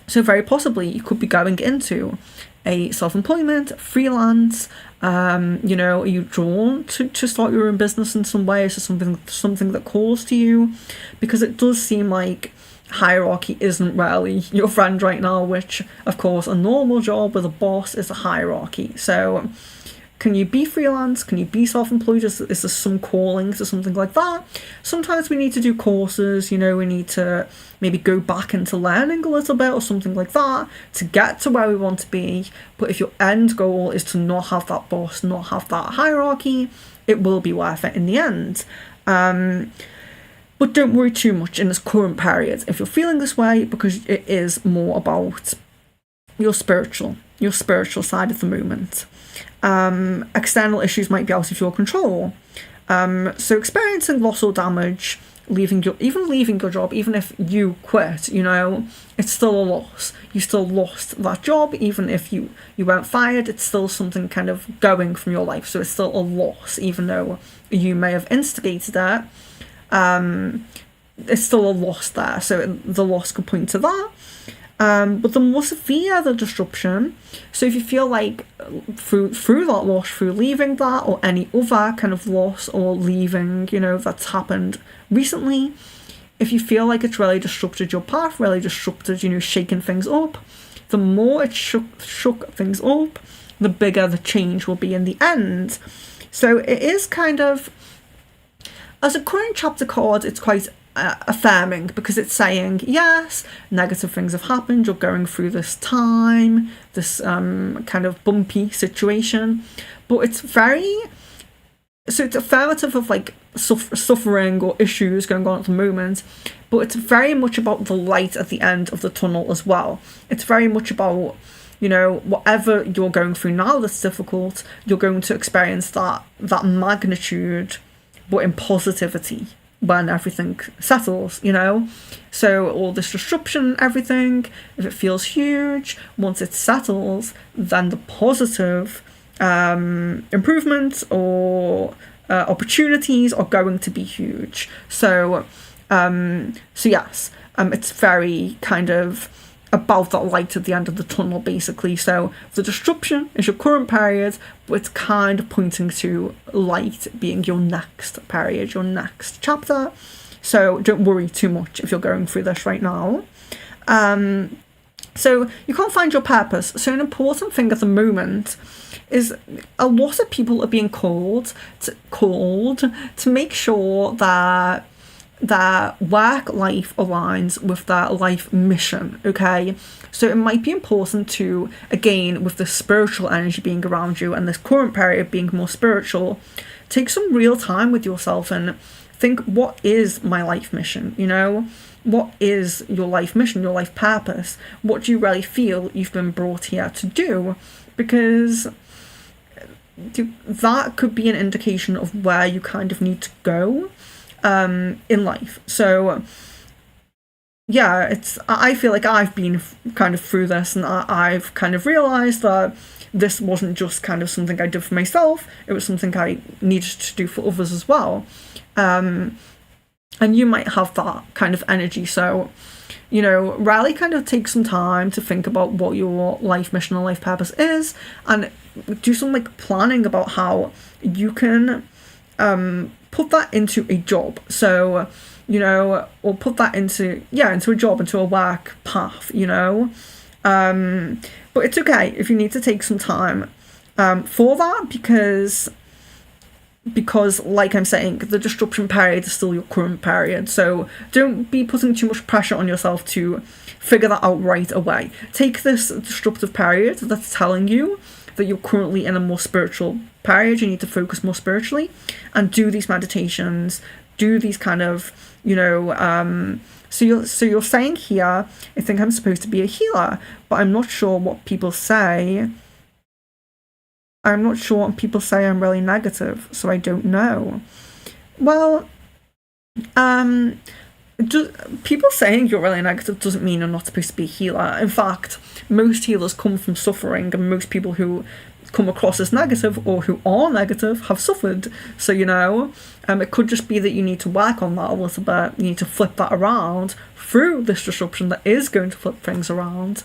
So very possibly you could be going into a self-employment, freelance. Are you drawn to start your own business in some way? Is there something that calls to you? Because it does seem like hierarchy isn't really your friend right now, which, of course, a normal job with a boss is a hierarchy. So can you be freelance? Can you be self-employed? Is there some calling to something like that? Sometimes we need to do courses, we need to maybe go back into learning a little bit or something like that to get to where we want to be. But if your end goal is to not have that boss, not have that hierarchy, it will be worth it in the end. But don't worry too much in this current period if you're feeling this way, because it is more about your spiritual side at the moment. External issues might be out of your control. So experiencing loss or damage, leaving your job, even if you quit, it's still a loss. You still lost that job, even if you weren't fired. It's still something kind of going from your life, so it's still a loss, even though you may have instigated it. It's still a loss there, so the loss could point to that. But the more severe the disruption, so if you feel like through that loss, through leaving that, or any other kind of loss or leaving, that's happened recently, if you feel like it's really disrupted your path, really disrupted, shaking things up, the more it shook things up, the bigger the change will be in the end. So it is kind of, as a current chapter card, it's quite affirming, because it's saying, yes, negative things have happened, you're going through this time, this kind of bumpy situation, but it's affirmative of like suffering or issues going on at the moment, but it's very much about the light at the end of the tunnel as well. It's very much about, whatever you're going through now that's difficult, you're going to experience that magnitude, but in positivity, when everything settles, So all this disruption, everything, if it feels huge, once it settles, then the positive improvements or opportunities are going to be huge. So yes, it's very kind of about that light at the end of the tunnel, basically. So the disruption is your current period, but it's kind of pointing to light being your next period, your next chapter. So don't worry too much if you're going through this right now. So you can't find your purpose. So an important thing at the moment is a lot of people are being called to make sure that their work life aligns with their life mission, okay? So it might be important to, again, with the spiritual energy being around you and this current period being more spiritual, take some real time with yourself and think, what is my life mission, What is your life mission, your life purpose? What do you really feel you've been brought here to do? Because that could be an indication of where you kind of need to go in life. So yeah, I feel like I've been kind of through this, and I've kind of realised that this wasn't just kind of something I did for myself, it was something I needed to do for others as well. And you might have that kind of energy, so really kind of take some time to think about what your life mission or life purpose is, and do some like planning about how you can put that into a job. So, or put that into a job, into a work path, But it's okay if you need to take some time for that, because like I'm saying, the disruption period is still your current period. So don't be putting too much pressure on yourself to figure that out right away. Take this disruptive period that's telling you that you're currently in a more spiritual period, you need to focus more spiritually, and do these meditations, do these kind of, so you're saying here, I think I'm supposed to be a healer, but I'm not sure what people say. I'm not sure what people say I'm really negative, so I don't know. Well, people saying you're really negative doesn't mean you're not supposed to be a healer. In fact, most healers come from suffering, and most people who come across as negative or who are negative have suffered. So, it could just be that you need to work on that a little bit. You need to flip that around through this disruption that is going to flip things around,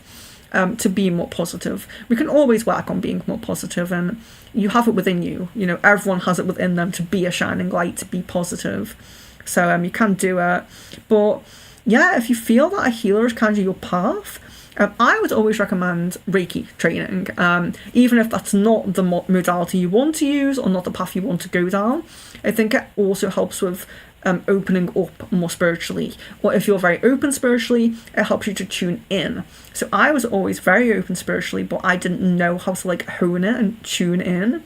to be more positive. We can always work on being more positive, and you have it within you. Everyone has it within them to be a shining light, to be positive. So you can do it. But yeah, if you feel that a healer is kind of your path, I would always recommend Reiki training, even if that's not the modality you want to use or not the path you want to go down. I think it also helps with opening up more spiritually, or if you're very open spiritually, it helps you to tune in. So I was always very open spiritually, but I didn't know how to like hone it and tune in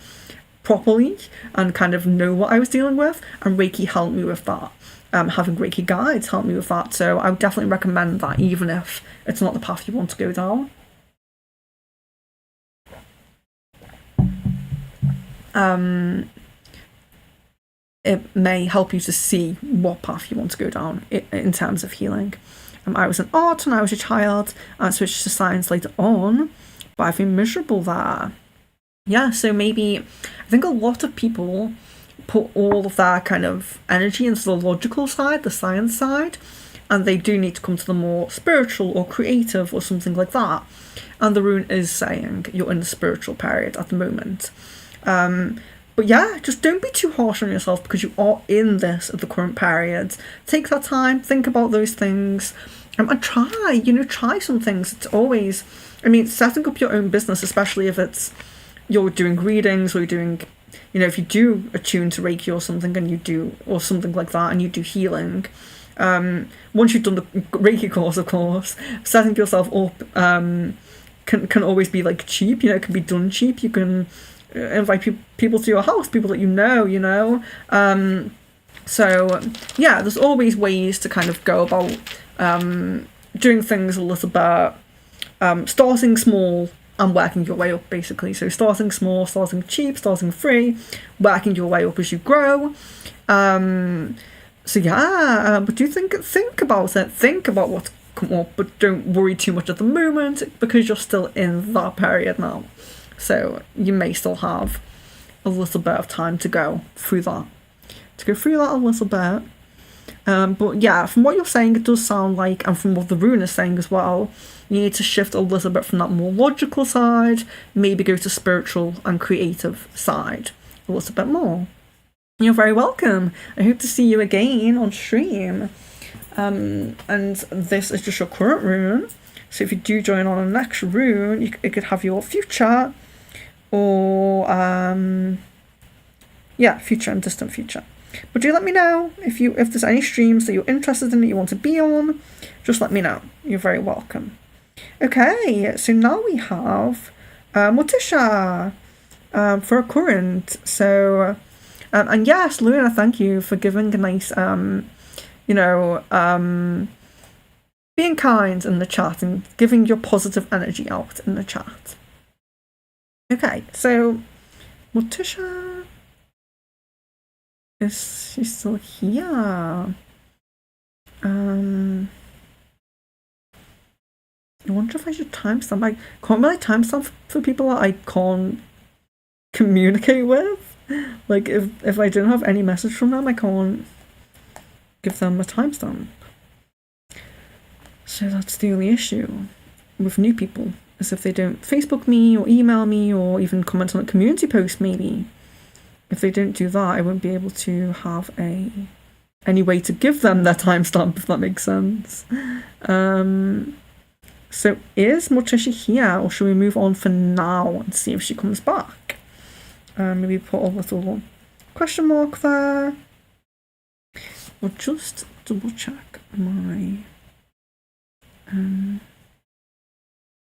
properly and kind of know what I was dealing with, and Reiki helped me with that. Having Reiki guides helped me with that, so I would definitely recommend that, even if it's not the path you want to go down. it may help you to see what path you want to go down in terms of healing. I was in art when I was a child, and I switched to science later on, but I've been miserable there. Yeah, so maybe, I think a lot of people put all of their kind of energy into the logical side, the science side, and they do need to come to the more spiritual or creative or something like that. And the rune is saying you're in the spiritual period at the moment. But yeah, just don't be too harsh on yourself because you are in this at the current period. Take that time, think about those things, and try some things. It's always, setting up your own business, especially if you're doing readings or you're doing, if you do attune to Reiki or something or something like that, and you do healing, once you've done the Reiki course, of course, setting yourself up can always be like cheap, it can be done cheap. You can invite people to your house, people that you know. So yeah, there's always ways to kind of go about doing things a little bit, starting small and working your way up, basically. So starting small, starting cheap, starting free, working your way up as you grow. So yeah, but do think about it, think about what's come up, but don't worry too much at the moment because you're still in that period now. So you may still have a little bit of time to go through that. A little bit. But yeah, from what you're saying, it does sound like, and from what the rune is saying as well, you need to shift a little bit from that more logical side, maybe go to spiritual and creative side a little bit more. You're very welcome. I hope to see you again on stream. And this is just your current rune. So if you do join on a next rune, it could have your future or future and distant future. But do let me know if there's any streams that you're interested in that you want to be on. Just let me know. You're very welcome. Okay, so now we have Morticia for a current. So and yes, Luna, thank you for giving a nice being kind in the chat and giving your positive energy out in the chat. Okay, so Morticia, is she still here? I wonder if I should timestamp. I can't really timestamp for people that I can't communicate with. Like if I don't have any message from them, I can't give them a timestamp. So that's the only issue with new people, is if they don't Facebook me or email me or even comment on a community post maybe. If they don't do that, I won't be able to have any way to give them their timestamp, if that makes sense. So is Morticia here, or should we move on for now and see if she comes back? Maybe put a little question mark there. Or just double check my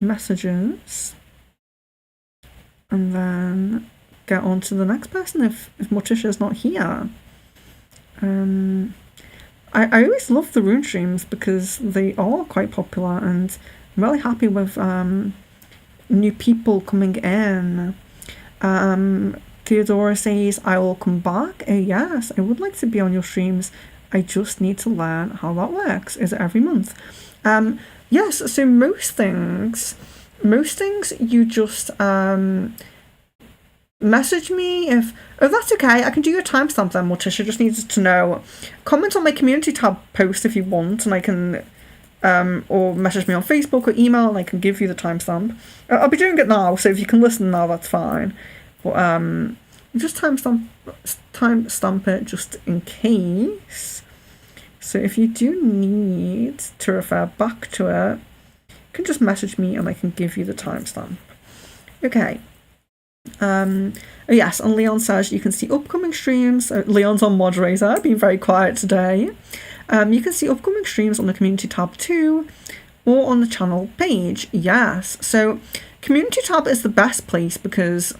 messages and then get on to the next person if Morticia is not here. I always love the rune streams because they are quite popular, and I'm really happy with new people coming in. Theodora says, I will come back. Yes, I would like to be on your streams. I just need to learn how that works. Is it every month? Yes, so most things you just message me if... Oh, that's okay. I can do your timestamp then, Morticia. Just needs to know. Comment on my community tab post if you want, and I can... or message me on Facebook or email, and I can give you the timestamp. I'll be doing it now, so if you can listen now, that's fine. But just timestamp it just in case. So if you do need to refer back to it, you can just message me and I can give you the timestamp. Okay. Oh yes, and Leon says you can see upcoming streams. Leon's on moderator, being very quiet today. You can see upcoming streams on the community tab too, or on the channel page. Yes, so community tab is the best place because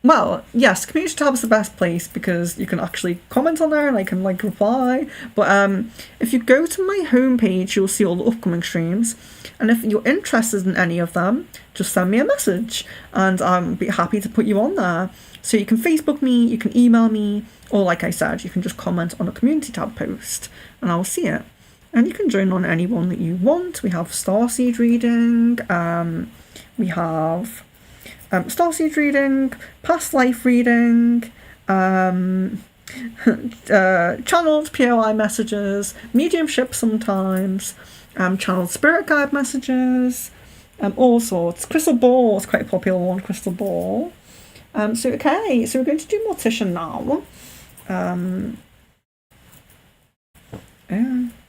well, yes, community tab is the best place because you can actually comment on there and I can like reply. But if you go to my homepage, you'll see all the upcoming streams. And if you're interested in any of them, just send me a message and I'll be happy to put you on there. So you can Facebook me, you can email me, or like I said, you can just comment on a community tab post and I'll see it. And you can join on any one that you want. We have Starseed reading, we have Starseed reading, past life reading, channeled POI messages, mediumship sometimes, channeled spirit guide messages, all sorts. Crystal ball is quite a popular one, crystal ball. So we're going to do Mortician now.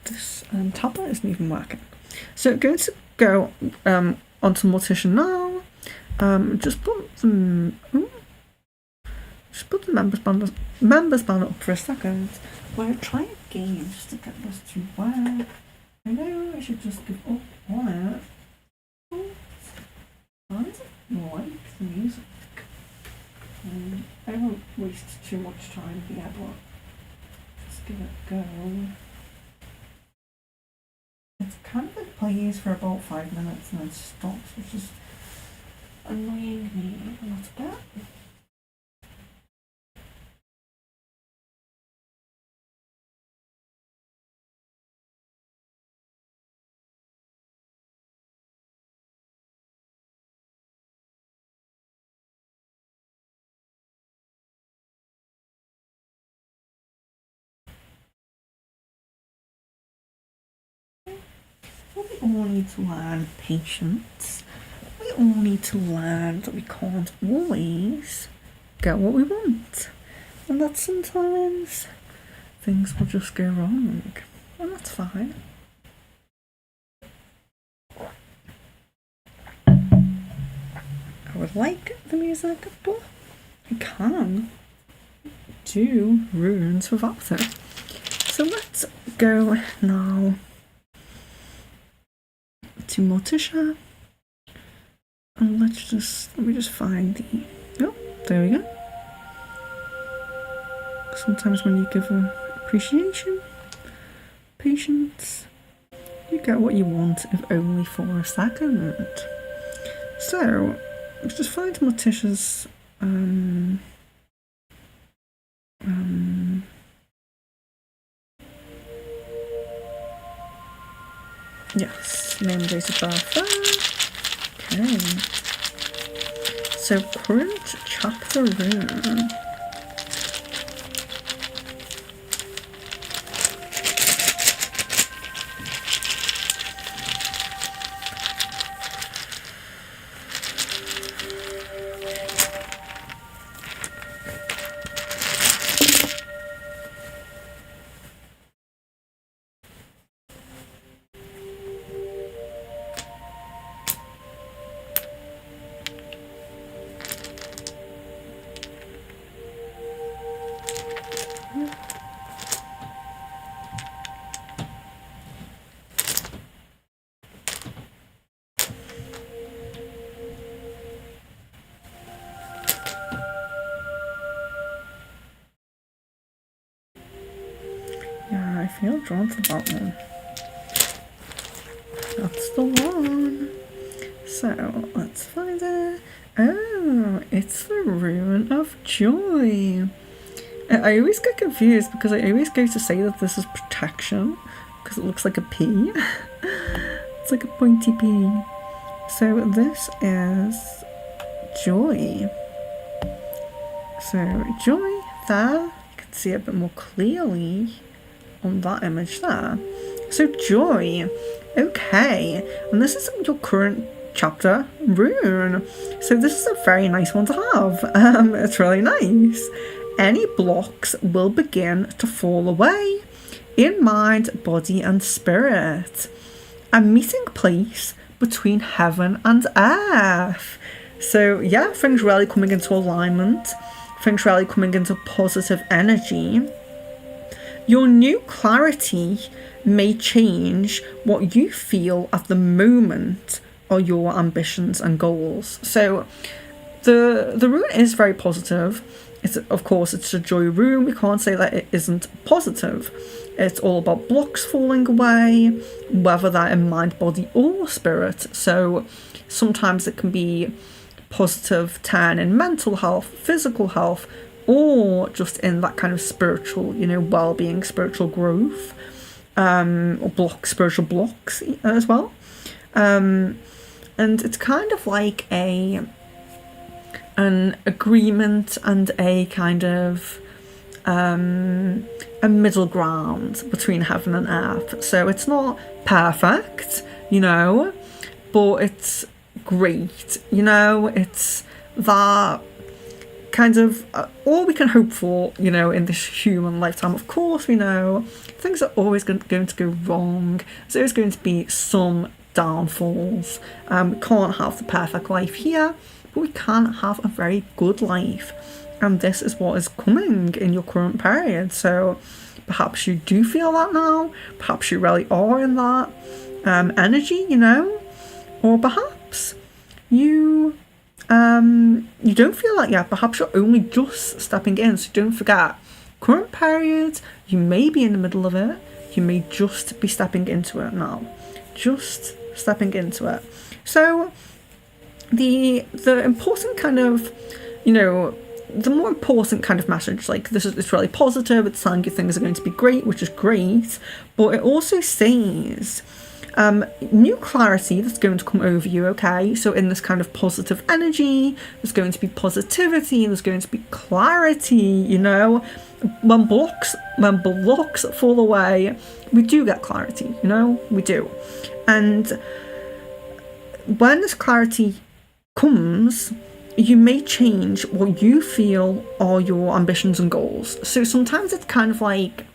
This tablet isn't even working. So we're going to go onto Mortician now. Just put the members banner up for a second. We'll try again just to get this to work. I know I should just give up on it. Why is it like the music? I won't waste too much time here, but let's give it a go. It's kind of like plays for about 5 minutes and then stops, which is annoying me a little bit. We all need to learn patience. We all need to learn that we can't always get what we want. And that sometimes things will just go wrong. And that's fine. I would like the music, but I can do runes without it. So let's go now to Morticia, and let me just find the, oh, there we go. Sometimes when you give appreciation, patience, you get what you want, if only for a second. So let's just find Morticia's yes, name, date of birth. Okay. So current chapter rune. I feel drawn to that one. That's the one. So let's find it. Oh, it's the Rune of Joy. I always get confused because I always go to say that this is protection because it looks like a P. It's like a pointy P. So this is joy. So joy there. You can see it a bit more clearly on that image there. So joy. Okay. And this is your current chapter rune. So this is a very nice one to have. It's really nice. Any blocks will begin to fall away in mind, body and spirit. A meeting place between heaven and earth. So yeah, things really coming into alignment. Things really coming into positive energy. Your new clarity may change what you feel at the moment or your ambitions and goals. So the rune is very positive. It's, of course, it's a joy rune. We can't say that it isn't positive. It's all about blocks falling away, whether that in mind, body, or spirit. So sometimes it can be positive 10 in mental health, physical health, or just in that kind of spiritual, well-being, spiritual growth, or spiritual blocks as well. And it's kind of like an agreement and a kind of a middle ground between heaven and earth. So it's not perfect, but it's great, it's that kind of all we can hope for, in this human lifetime. Of course, we know things are always going to go wrong. There's always going to be some downfalls. We can't have the perfect life here, but we can have a very good life. And this is what is coming in your current period. So perhaps you do feel that now. Perhaps you really are in that energy, or perhaps you don't feel that yet. Perhaps you're only just stepping in. So don't forget, current period, you may be in the middle of it. You may just be stepping into it now. Just stepping into it. So the important kind of, the more important kind of message, like it's really positive, it's telling you things are going to be great, which is great, but it also says new clarity that's going to come over you, okay? So in this kind of positive energy, there's going to be positivity, there's going to be clarity, when blocks fall away, we do get clarity, we do. And when this clarity comes, you may change what you feel are your ambitions and goals. So sometimes it's kind of like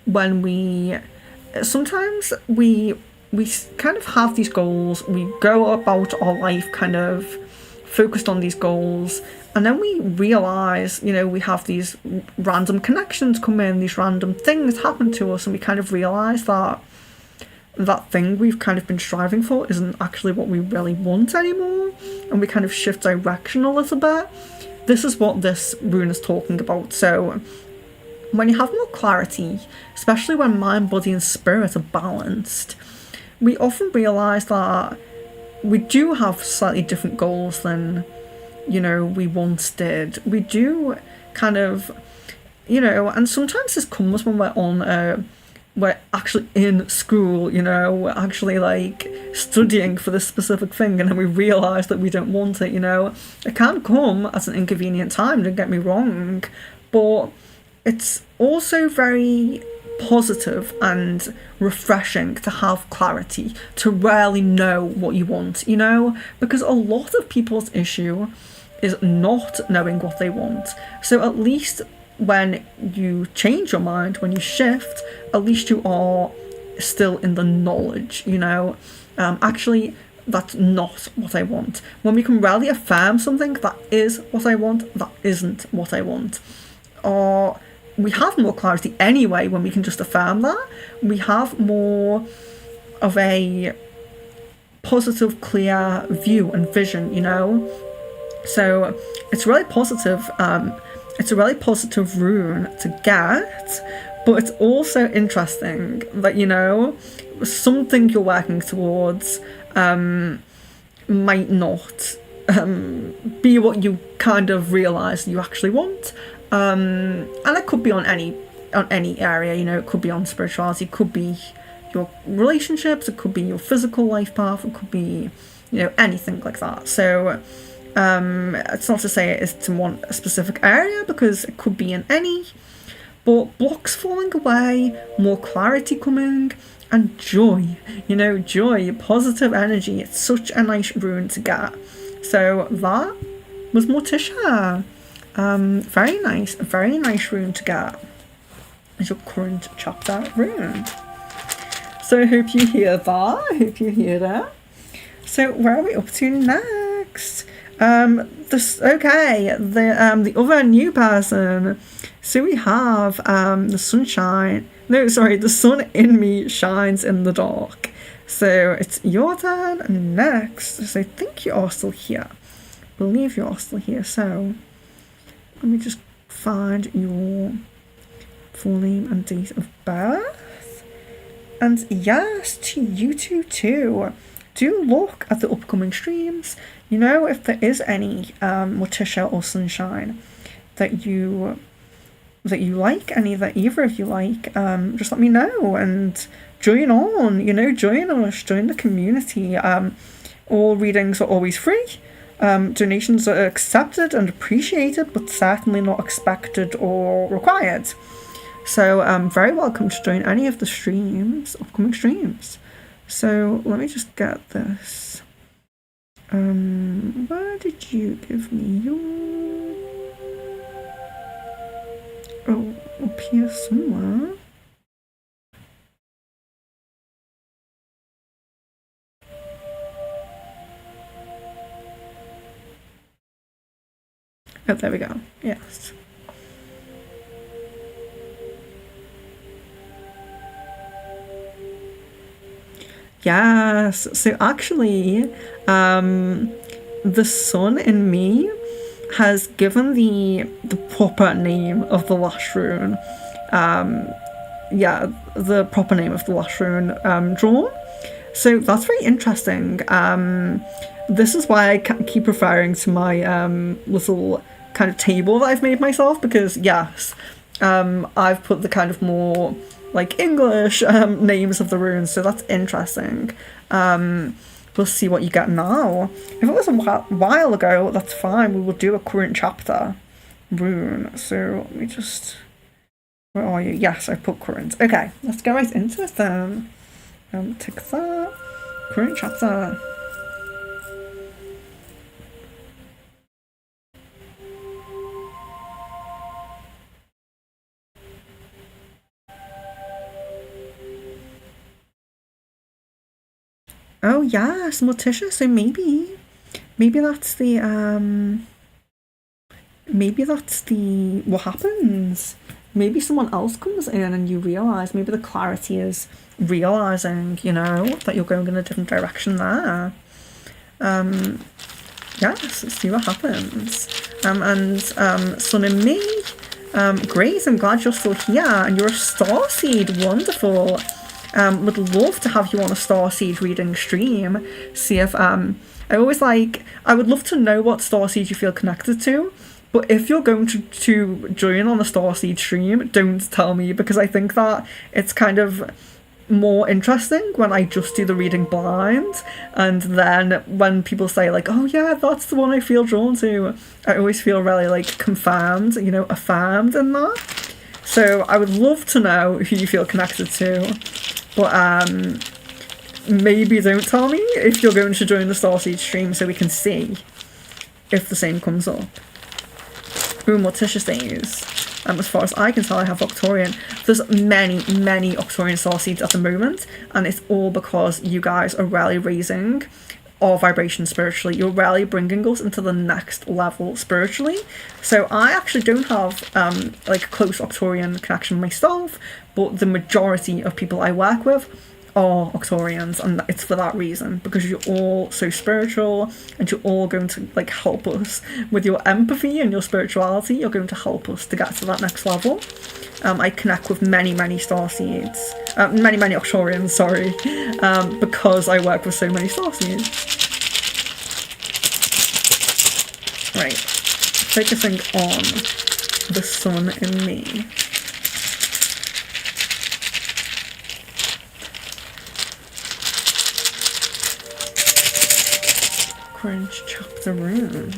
when we kind of have these goals, we go about our life kind of focused on these goals, and then we realise, we have these random connections come in, these random things happen to us, and we kind of realise that thing we've kind of been striving for isn't actually what we really want anymore, and we kind of shift direction a little bit. This is what this rune is talking about. So when you have more clarity, especially when mind, body and spirit are balanced, we often realise that we do have slightly different goals than, we once did. We do kind of, and sometimes this comes when we're actually in school, we're actually like studying for this specific thing, and then we realise that we don't want it, It can come at an inconvenient time, don't get me wrong, but it's also very positive and refreshing to have clarity, to really know what you want, because a lot of people's issue is not knowing what they want. So at least when you change your mind, when you shift, at least you are still in the knowledge, actually that's not what I want. When we can really affirm something, that is what I want, that isn't what I want. Or we have more clarity anyway when we can just affirm that. We have more of a positive, clear view and vision, So it's really positive. It's a really positive rune to get, but it's also interesting that, something you're working towards might not be what you kind of realise you actually want. And it could be on any area, it could be on spirituality, it could be your relationships, it could be your physical life path, it could be, anything like that. So it's not to say it is to want a specific area, because it could be in any, but blocks falling away, more clarity coming, and joy, joy, positive energy. It's such a nice rune to get. So that was Morticia. Very nice rune to get as your current chapter rune. So I hope you hear that. So where are we up to next? The other new person. So we have the sun in me shines in the dark. So it's your turn next. So I think you are still here. believe you're still here, so let me just find your full name and date of birth. And yes, to you two too. Do look at the upcoming streams. You know, if there is any Morticia or Sunshine that you like, any that either of you like, just let me know and join on, you know, join us, join the community. All readings are always free. Donations are accepted and appreciated, but certainly not expected or required. So very welcome to join any of the streams, upcoming streams. So let me just get this. Where did you give me your... Oh, up here somewhere. Oh, there we go. Yes. Yes. So actually, the sun in me has given the proper name of the last rune. Yeah, the proper name of the last rune drawn. So that's very interesting. This is why I keep referring to my little kind of table that I've made myself, because yes, I've put the kind of more like English names of the runes, so that's interesting. We'll see what you get now. If it was a while ago, that's fine. We will do a current chapter rune. So let me just... Where are you? Yes, I put current. Okay, let's go right into it then. Tick that. Current chapter. Oh yes, Morticia, so maybe that's the what happens. Maybe someone else comes in and you realise, maybe the clarity is realising, you know, that you're going in a different direction there. Yes, let's see what happens. And Sun and me, great, I'm glad you're still here, and you're a starseed, wonderful. Would love to have you on a starseed reading stream. See if I would love to know what starseed you feel connected to. But if you're going to join on a starseed stream, don't tell me, because I think that it's kind of more interesting when I just do the reading blind, and then when people say like, oh yeah, that's the one I feel drawn to, I always feel really like confirmed, you know, affirmed in that. So I would love to know who you feel connected to. But maybe don't tell me if you're going to join the Starseed stream so we can see if the same comes up. Ooh, Morticia says, as far as I can tell, I have Octorian. There's many Octorian Starseeds at the moment, and it's all because you guys are really raising our vibration spiritually. You're really bringing us into the next level spiritually. So I actually don't have like a close Octorian connection myself, but the majority of people I work with are Octorians, and it's for that reason, because you're all so spiritual and you're all going to like help us with your empathy and your spirituality. You're going to help us to get to that next level. I connect with many starseeds, many Octorians, sorry, because I work with so many starseeds. Right, focusing on the sun in me. Cringe chapter rune.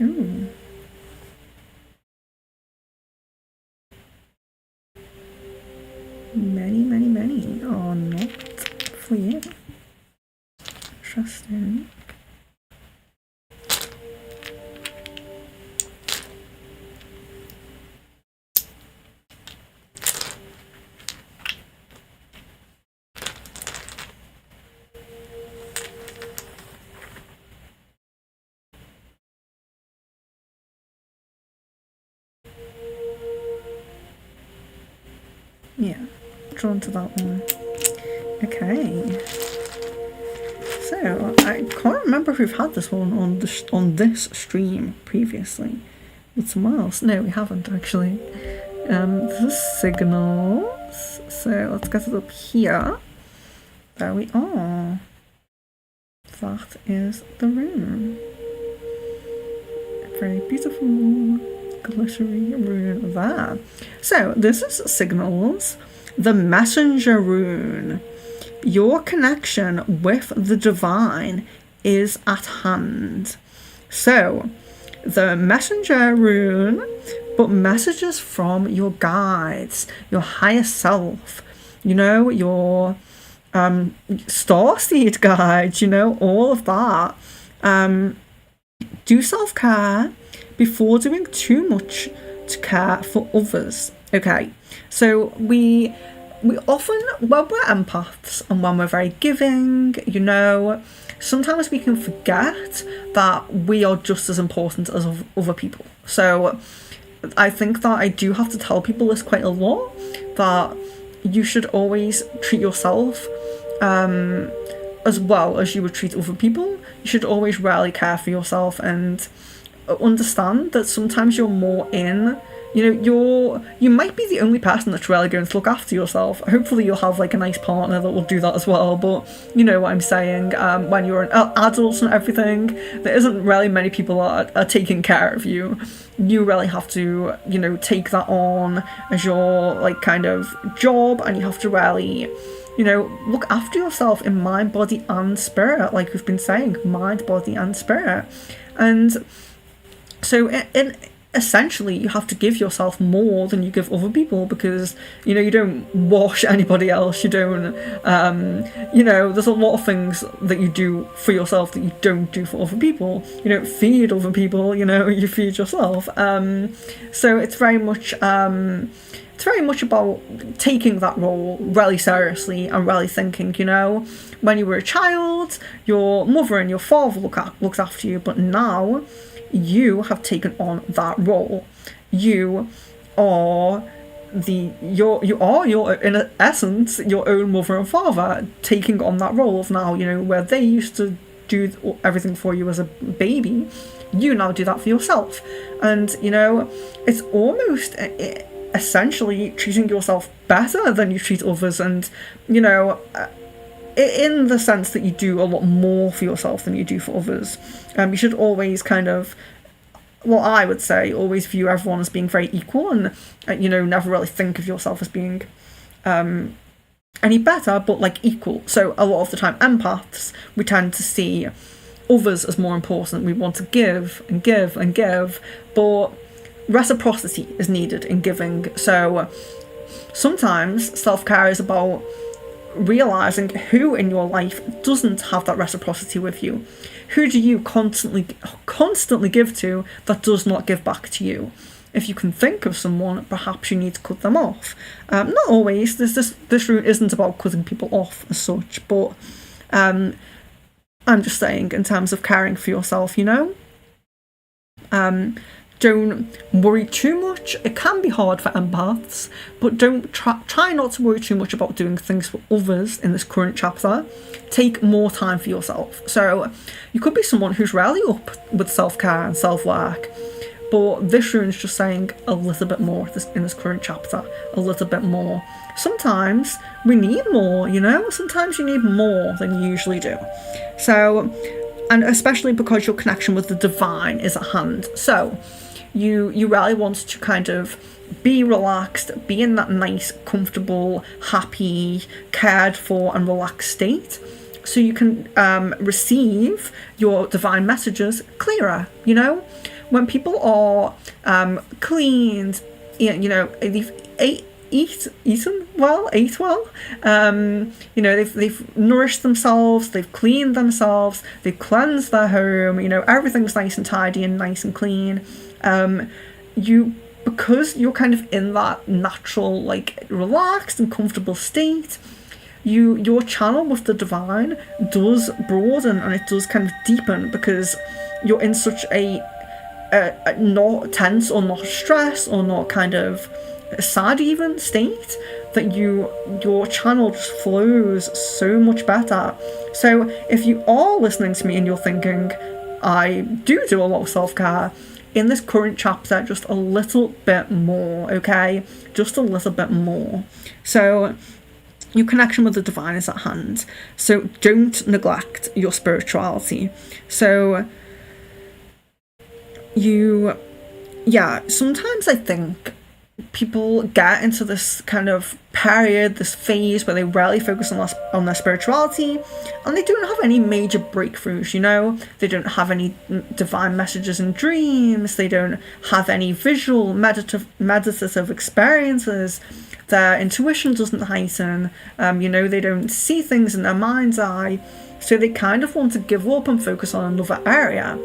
Ooh. Many are not for you. Interesting. Yeah, drawn to that one. Okay. So, I can't remember if we've had this one on this stream previously with someone else. No, we haven't actually. This is signals. So let's get it up here. There we are. That is the rune. Very beautiful, glittery rune there. So this is signals, the messenger rune. Your connection with the divine is at hand. So the messenger rune, but messages from your guides, your higher self, your starseed guides, all of that. Do self-care before doing too much to care for others. Okay, so we often, when we're empaths and when we're very giving, sometimes we can forget that we are just as important as other people. So I think that I do have to tell people this quite a lot, that you should always treat yourself as well as you would treat other people. You should always really care for yourself and understand that sometimes you're more in, you might be the only person that's really going to look after yourself. Hopefully you'll have like a nice partner that will do that as well, but you know what I'm saying, when you're an adult and everything, there isn't really many people that are taking care of you. You really have to, take that on as your like kind of job, and you have to really look after yourself in mind, body and spirit, like we've been saying, mind, body and spirit. And so in essentially you have to give yourself more than you give other people, because you don't wash anybody else, you don't there's a lot of things that you do for yourself that you don't do for other people. You don't feed other people, you feed yourself. So it's very much about taking that role really seriously and really thinking, when you were a child, your mother and your father looked after you, but now you have taken on that role. You are you're in essence your own mother and father, taking on that role of now, where they used to do everything for you as a baby, you now do that for yourself. And it's almost essentially treating yourself better than you treat others, and in the sense that you do a lot more for yourself than you do for others. You should always I would say always view everyone as being very equal, and never really think of yourself as being any better, but like equal. So a lot of the time, empaths, we tend to see others as more important. We want to give and give and give, but reciprocity is needed in giving. So sometimes self-care is about realising who in your life doesn't have that reciprocity with you. Who do you constantly give to that does not give back to you? If you can think of someone, perhaps you need to cut them off. Not always. This route isn't about cutting people off as such, but I'm just saying in terms of caring for yourself, don't worry too much. It can be hard for empaths, but don't try not to worry too much about doing things for others in this current chapter. Take more time for yourself. So you could be someone who's really up with self-care and self-work, but this rune's just saying a little bit more in this current chapter, a little bit more. Sometimes we need more, sometimes you need more than you usually do. So, and especially because your connection with the divine is at hand. So you really want to kind of be relaxed, be in that nice, comfortable, happy, cared for and relaxed state, so you can receive your divine messages clearer. When people are cleaned, they've eaten well, they've nourished themselves, they've cleaned themselves, they've cleansed their home, everything's nice and tidy and nice and clean. Because you're kind of in that natural, like, relaxed and comfortable state, your channel with the divine does broaden and it does kind of deepen, because you're in such a not tense or not stressed or not kind of sad even state, that your channel just flows so much better. So if you are listening to me and you're thinking, I do a lot of self-care, in this current chapter, just a little bit more, okay? Just a little bit more. So your connection with the divine is at hand. So don't neglect your spirituality. So sometimes I think people get into this kind of period, this phase where they really focus on their spirituality, and they don't have any major breakthroughs, you know? They don't have any divine messages in dreams, they don't have any visual meditative experiences, their intuition doesn't heighten, they don't see things in their mind's eye, so they kind of want to give up and focus on another area.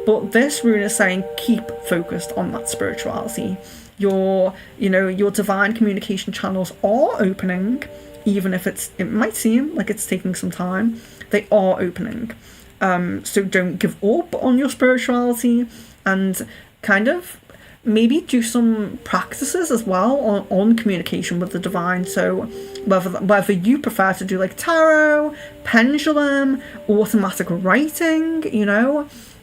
But this rune is saying keep focused on that spirituality. Your divine communication channels are opening, even if it might seem like it's taking some time. They are opening. So don't give up on your spirituality, and kind of maybe do some practices as well on communication with the divine. So whether you prefer to do like tarot, pendulum, automatic writing,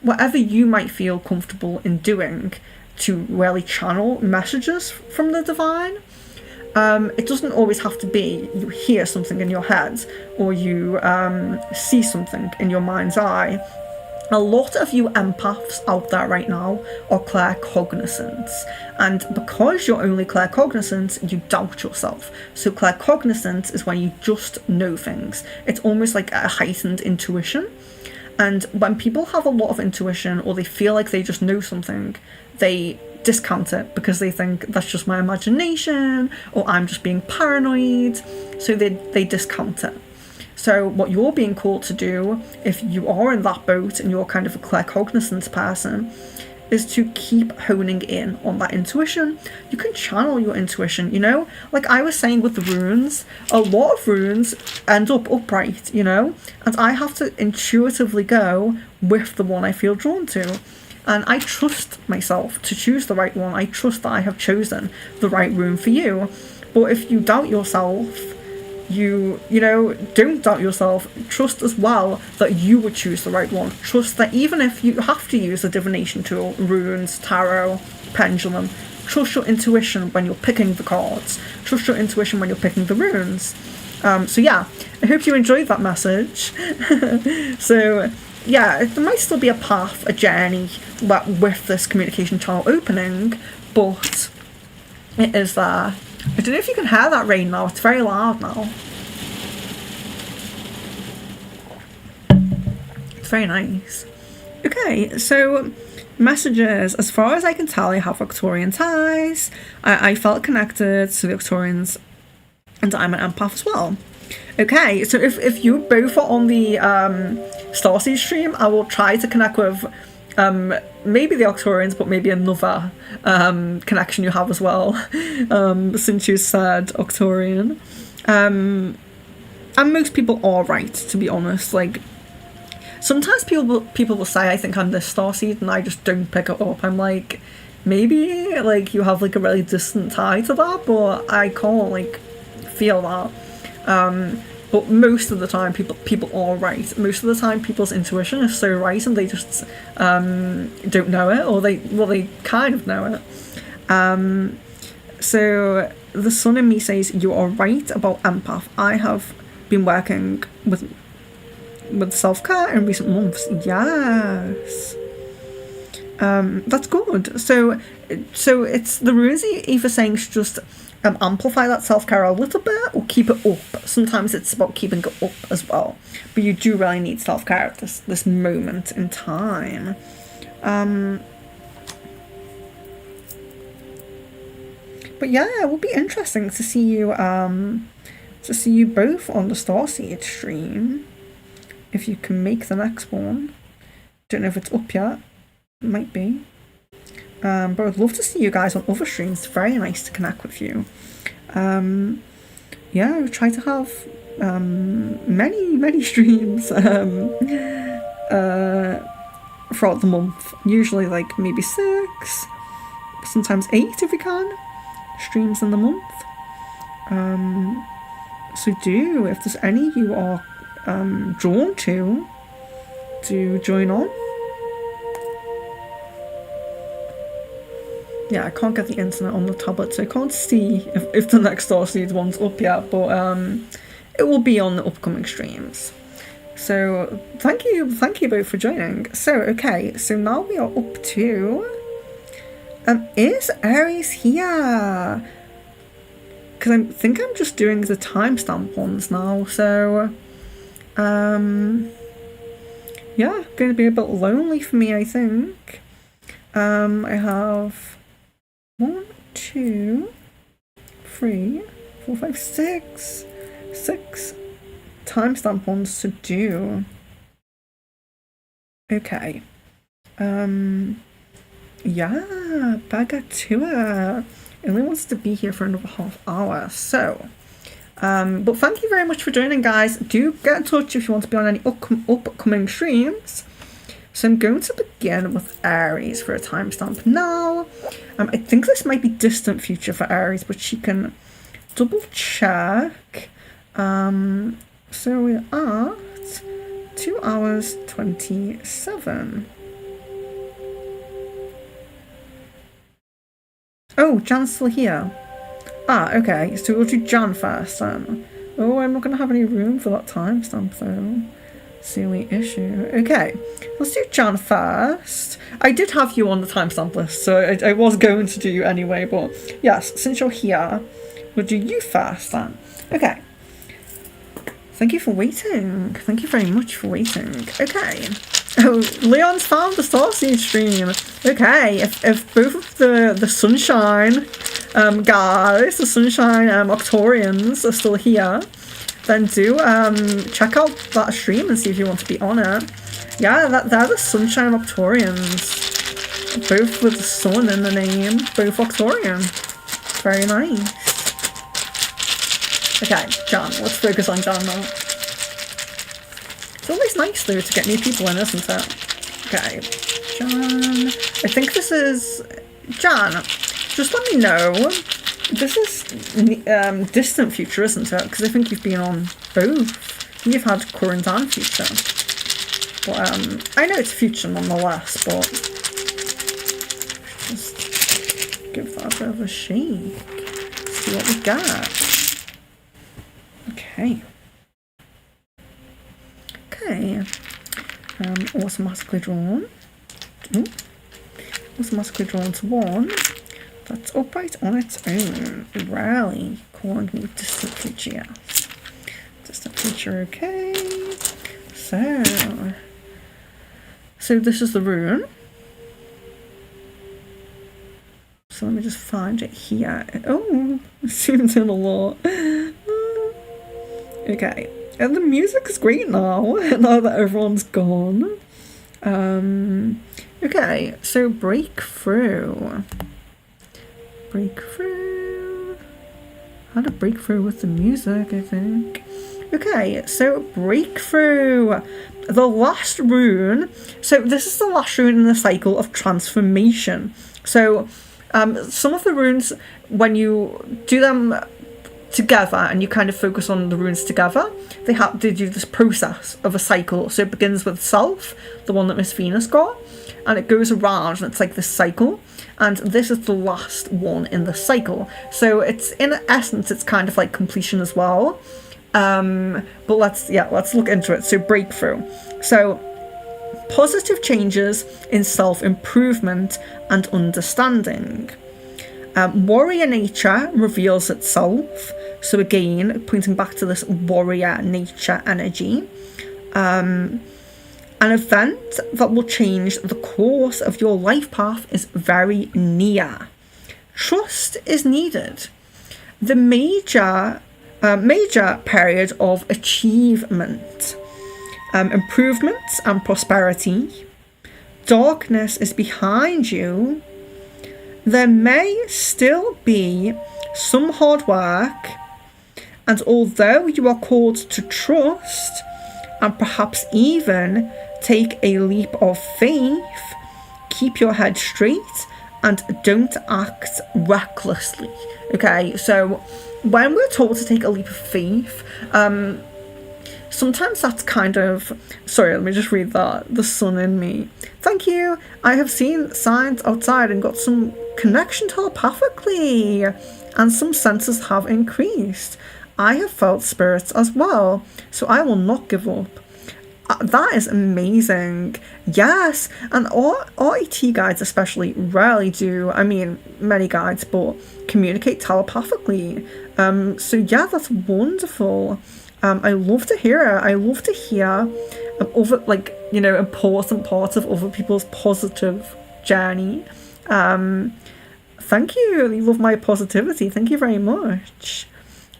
whatever you might feel comfortable in doing to really channel messages from the divine. It doesn't always have to be you hear something in your head or you see something in your mind's eye. A lot of you empaths out there right now are claircognizant, and because you're only claircognizant, you doubt yourself. So claircognizant is when you just know things. It's almost like a heightened intuition. And when people have a lot of intuition, or they feel like they just know something, they discount it because they think that's just my imagination, or I'm just being paranoid. So they discount it. So what you're being called to do, if you are in that boat and you're kind of a claircognizant person, is to keep honing in on that intuition. You can channel your intuition, like I was saying with the runes, a lot of runes end up upright, and I have to intuitively go with the one I feel drawn to, and I trust myself to choose the right one. I trust that I have chosen the right rune for you. But if you doubt yourself, don't doubt yourself. Trust as well that you would choose the right one. Trust that even if you have to use a divination tool, runes, tarot, pendulum, trust your intuition when you're picking the cards. Trust your intuition when you're picking the runes. I hope you enjoyed that message. So there might still be a path, a journey with this communication channel opening, but it is there. I don't know if you can hear that rain now. It's very loud now. It's very nice. Okay, so messages. As far as I can tell, I have Victorian ties. I felt connected to the Victorians, and I'm an empath as well. Okay, so if you both are on the Starseed stream, I will try to connect with maybe the Octorians, but maybe another connection you have as well, since you said Octorian. And most people are right, to be honest. Like, sometimes people will say I think I'm this Starseed, and I just don't pick it up. I'm like, maybe like you have like a really distant tie to that, but I can't like feel that. But most of the time, people are right. Most of the time, people's intuition is so right, and they just don't know it, or they kind of know it. So the sun in me says you are right about empath. I have been working with self-care in recent months. Yes, that's good. So it's the runes either saying just amplify that self-care a little bit or keep it up. Sometimes it's about keeping it up as well, but you do really need self-care at this moment in time. But it will be interesting to see you both on the Starseed stream, if you can make the next one. Don't know if it's up yet. It might be. But I'd love to see you guys on other streams. It's very nice to connect with you. We try to have many streams throughout the month. Usually like maybe 6, sometimes 8 if we can, streams in the month. So if there's any you are drawn to, do join on. Yeah, I can't get the internet on the tablet, so I can't see if the next Starseed one's up yet, but it will be on the upcoming streams. So thank you both for joining. So okay, so now we are up to is Aries here? Because I think I'm just doing the timestamp ones now, so yeah, going to be a bit lonely for me, I think. I have 1, 2, 3, 4, 5, 6 timestamp ones to do. Okay. Yeah, Bagatua only wants to be here for another half hour, so but thank you very much for joining, guys. Do get in touch if you want to be on any upcoming streams. So I'm going to begin with Aries for a timestamp now. I think this might be distant future for Aries, but she can double check. So we're at 2 hours 27. Oh, Jan's still here. Ah, okay, so we'll do Jan first then. Oh, I'm not going to have any room for that timestamp though. Silly issue. Okay, let's do Jan first. I did have you on the timestamp list, so I was going to do you anyway, but yes, since you're here, we'll do you first then. Okay. Thank you for waiting. Thank you very much for waiting. Okay. Oh, Leon's found the Starseed stream. Okay, if both of the Sunshine guys, the Sunshine Octorians are still here, then do check out that stream and see if you want to be on it. Yeah, they're the Sunshine Octorians. Both with the sun in the name, both Octorian. Very nice. Okay, Jan, let's focus on Jan now. It's always nice though to get new people in, isn't it? Okay, Jan. I think this is Jan. Just let me know. This is distant future, isn't it? Because I think you've been on both. You've had current and future. But I know it's future nonetheless, but just give that a bit of a shake. See what we got. Okay. Okay. Automatically drawn. Ooh. Automatically drawn to 1. That's upright on its own. Rally. Calling me distant future, yes. Distant future, okay. So this is the rune. So let me just find it here. Oh, it zoomed in a lot. Okay, and the music is great now that everyone's gone. Okay, so breakthrough. Had a breakthrough with the music, I think. Okay, so breakthrough. The last rune. So this is the last rune in the cycle of transformation. So some of the runes, when you do them together and you kind of focus on the runes together, they do this process of a cycle. So it begins with self, the one that Miss Venus got, and it goes around and it's like this cycle, and this is the last one in the cycle. So it's, in essence, it's kind of like completion as well. But let's look into it. So breakthrough. So positive changes in self-improvement and understanding. Warrior nature reveals itself. So again, pointing back to this warrior nature energy. An event that will change the course of your life path is very near. Trust is needed. The major period of achievement, improvements and prosperity. Darkness is behind you. There may still be some hard work, and although you are called to trust and perhaps even take a leap of faith, keep your head straight and don't act recklessly. Okay, so when we're told to take a leap of faith, sometimes that's kind of... Sorry, let me just read that. The sun in me. Thank you. I have seen signs outside and got some connection telepathically, and some senses have increased. I have felt spirits as well, so I will not give up. That is amazing. Yes, and RET guides especially rarely do. I mean, many guides, but communicate telepathically. So yeah, that's wonderful. I love to hear it. I love to hear other, like, you know, important parts of other people's positive journey. Thank you. You love my positivity. Thank you very much.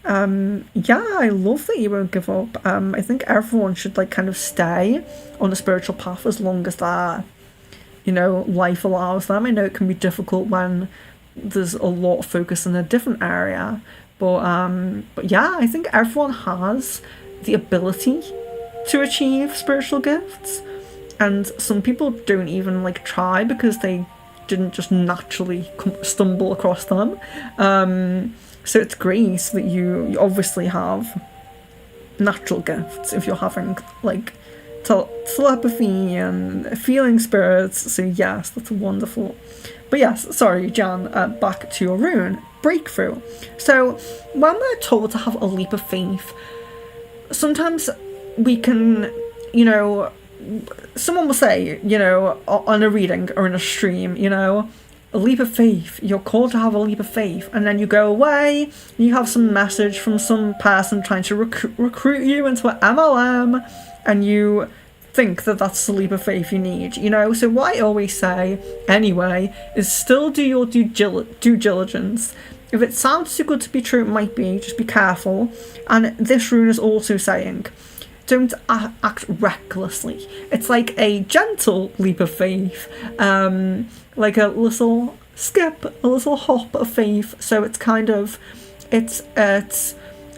Yeah, I love that you won't give up. I think everyone should, like, kind of stay on the spiritual path as long as that, you know, life allows them. I know it can be difficult when there's a lot of focus in a different area, but yeah, I think everyone has the ability to achieve spiritual gifts, and some people don't even, like, try because they didn't just naturally stumble across them. So it's great that you obviously have natural gifts if you're having, like, telepathy and feeling spirits. So yes, that's wonderful. But yes, sorry, Jan, back to your rune. Breakthrough. So when we're told to have a leap of faith, sometimes we can, you know, someone will say, you know, on a reading or in a stream, you know, a leap of faith, you're called to have a leap of faith, and then you go away, and you have some message from some person trying to recruit you into an MLM, and you think that that's the leap of faith you need, you know? So what I always say, anyway, is still do your due diligence. If it sounds too good to be true, it might be, just be careful. And this rune is also saying, don't act recklessly. It's like a gentle leap of faith, like a little skip, a little hop of faith. So it's kind of, it's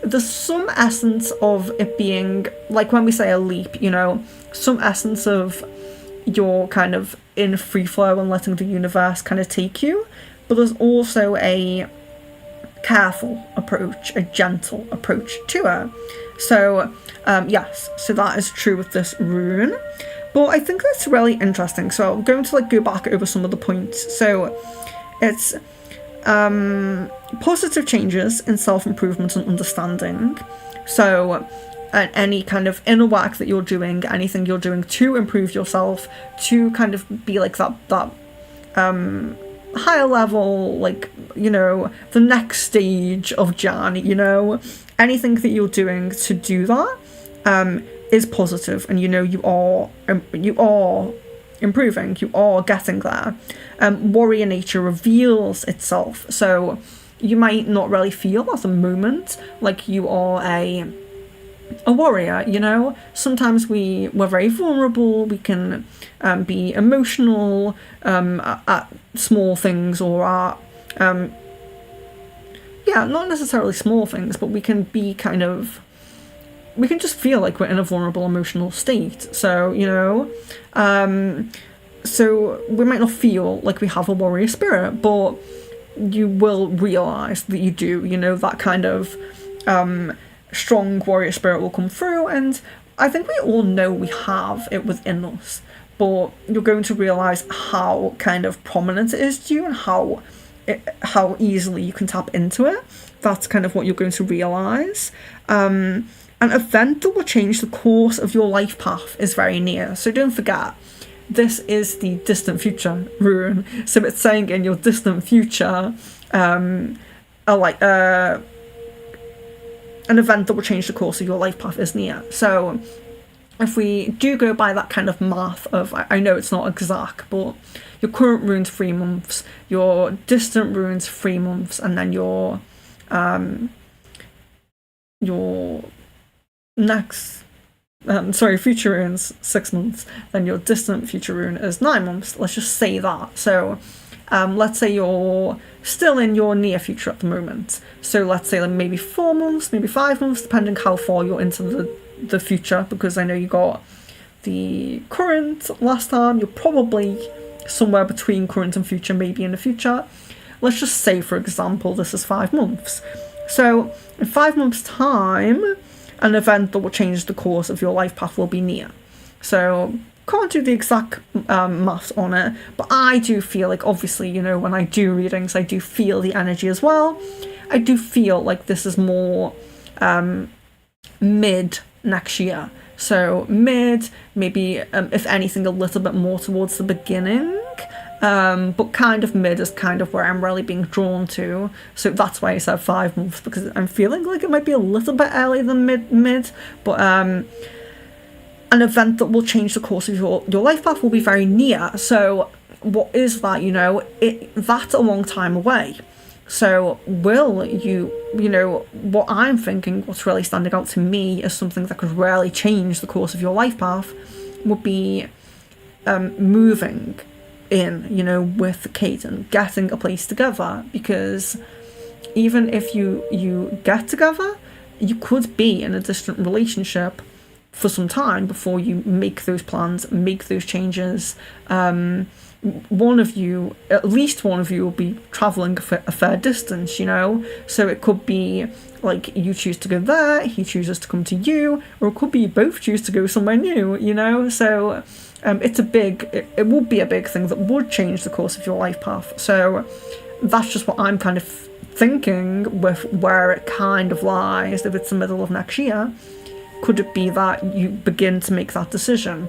there's some essence of it being, like when we say a leap, you know, some essence of you're kind of in free flow and letting the universe kind of take you. But there's also a careful approach, a gentle approach to it. So yes, so that is true with this rune. But I think that's really interesting. So I'm going to, like, go back over some of the points. So it's positive changes in self-improvement and understanding. So any kind of inner work that you're doing, anything you're doing to improve yourself, to kind of be like that higher level, like, you know, the next stage of journey, you know, anything that you're doing to do that is positive, and you know you are improving, you are getting there. Warrior nature reveals itself, so you might not really feel at the moment like you are a warrior, you know. Sometimes we're very vulnerable, we can be emotional at small things, or at yeah, not necessarily small things, but we can be kind of, we can just feel like we're in a vulnerable emotional state. So, you know, so we might not feel like we have a warrior spirit, but you will realise that you do, you know, that kind of strong warrior spirit will come through, and I think we all know we have it within us, but you're going to realise how kind of prominent it is to you, and how easily you can tap into it. That's kind of what you're going to realise. An event that will change the course of your life path is very near. So don't forget, this is the distant future rune. So it's saying in your distant future, an event that will change the course of your life path is near. So if we do go by that kind of math of, I know it's not exact, but your current rune's 3 months, your distant rune's 3 months, and then your next future rune's 6 months, then your distant future rune is 9 months. Let's just say that. So let's say you're still in your near future at the moment, so let's say like maybe 4 months, maybe 5 months, depending how far you're into the future, because I know you got the current last time. You're probably somewhere between current and future, maybe in the future. Let's just say, for example, this is 5 months. So in 5 months' time, an event that will change the course of your life path will be near. So can't do the exact maths on it, but I do feel like, obviously, you know, when I do readings, I do feel the energy as well. I do feel like this is more mid next year. So mid, maybe if anything a little bit more towards the beginning, but kind of mid is kind of where I'm really being drawn to. So that's why I said 5 months, because I'm feeling like it might be a little bit earlier than mid, but an event that will change the course of your life path will be very near. So what is that? You know, that's a long time away. So will you know, what I'm thinking, what's really standing out to me as something that could really change the course of your life path would be moving in, you know, with Caden, getting a place together, because even if you get together, you could be in a distant relationship for some time before you make those plans, make those changes. One of you, at least one of you, will be travelling a fair distance, you know? So it could be like you choose to go there, he chooses to come to you, or it could be you both choose to go somewhere new, you know? So it would be a big thing that would change the course of your life path. So that's just what I'm kind of thinking with where it kind of lies. If it's the middle of next year, could it be that you begin to make that decision?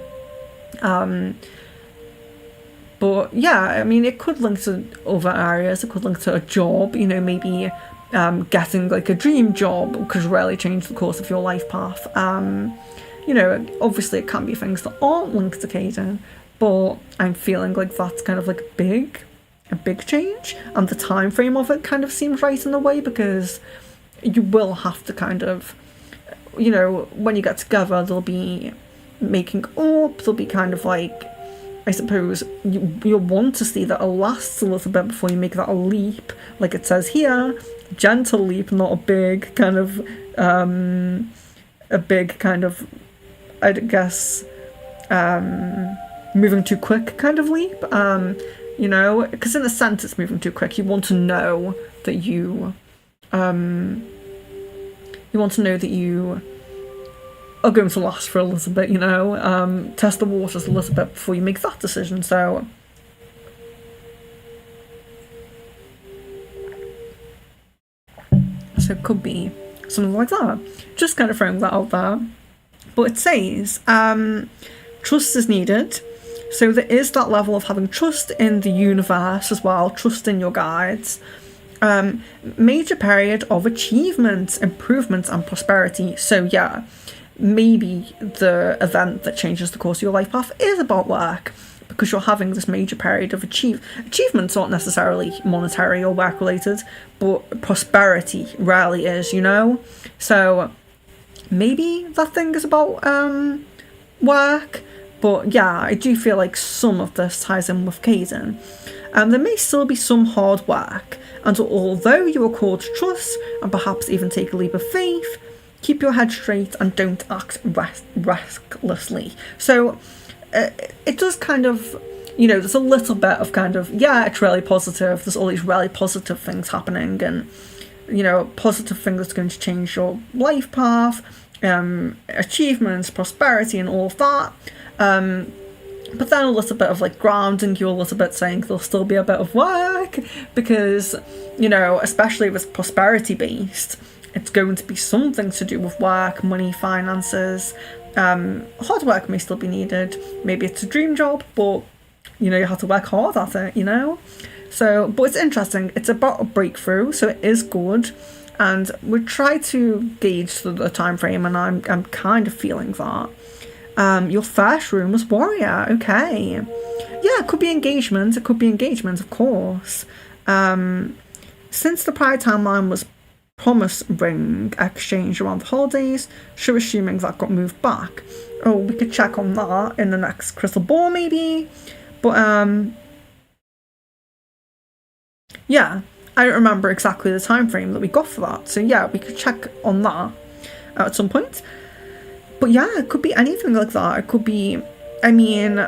But yeah, I mean, it could link to other areas. It could link to a job, you know, maybe getting like a dream job could really change the course of your life path. You know, obviously it can be things that aren't linked to Caden, but I'm feeling like that's kind of like a big change, and the time frame of it kind of seems right in a way, because you will have to kind of, you know, when you get together, there'll be making up, there'll be kind of like, I suppose, you'll want to see that it lasts a little bit before you make that a leap, like it says here, gentle leap, not a big kind of, I guess, moving too quick kind of leap, you know, because in a sense it's moving too quick. You want to know that you are going to last for a little bit, you know, test the waters a little bit before you make that decision. So it could be something like that. Just kind of throwing that out there. But it says trust is needed. So there is that level of having trust in the universe as well, trust in your guides. Major period of achievements, improvements and prosperity. So yeah, maybe the event that changes the course of your life path is about work, because you're having this major period of achievements, aren't necessarily monetary or work related, but prosperity rarely is, you know? So maybe that thing is about work, but yeah, I do feel like some of this ties in with Caden. There may still be some hard work, and although you are called to trust and perhaps even take a leap of faith, keep your head straight and don't act recklessly. So it does kind of, you know, there's a little bit of kind of, yeah, it's really positive, there's all these really positive things happening, and, you know, positive thing that's going to change your life path, achievements, prosperity and all of that. But then a little bit of like grounding you a little bit, saying there'll still be a bit of work, because, you know, especially if it's prosperity based, it's going to be something to do with work, money, finances. Hard work may still be needed. Maybe it's a dream job, but, you know, you have to work hard at it, you know? So, but it's interesting. It's about a breakthrough, so it is good. And we try to gauge the time frame, and I'm kind of feeling that. Your first rune was warrior. Okay. Yeah, it could be engagement. It could be engagement, of course. Since the prior timeline was promise ring exchange around the holidays, so assuming that got moved back. Oh, we could check on that in the next crystal ball maybe. But yeah, I don't remember exactly the time frame that we got for that. So yeah, we could check on that at some point. But yeah, it could be anything like that. It could be, I mean,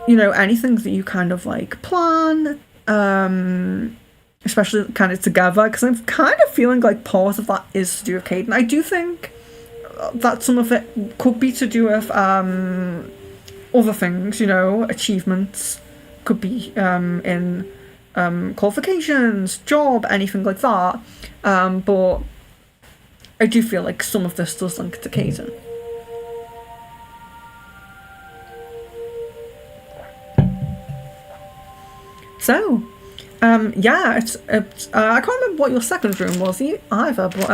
you know, anything that you kind of like plan. especially kind of together, because I'm kind of feeling like part of that is to do with Caden. I do think that some of it could be to do with other things, you know, achievements, could be in qualifications, job, anything like that. But I do feel like some of this does link to Caden. So, yeah, it's I can't remember what your second rune was either, but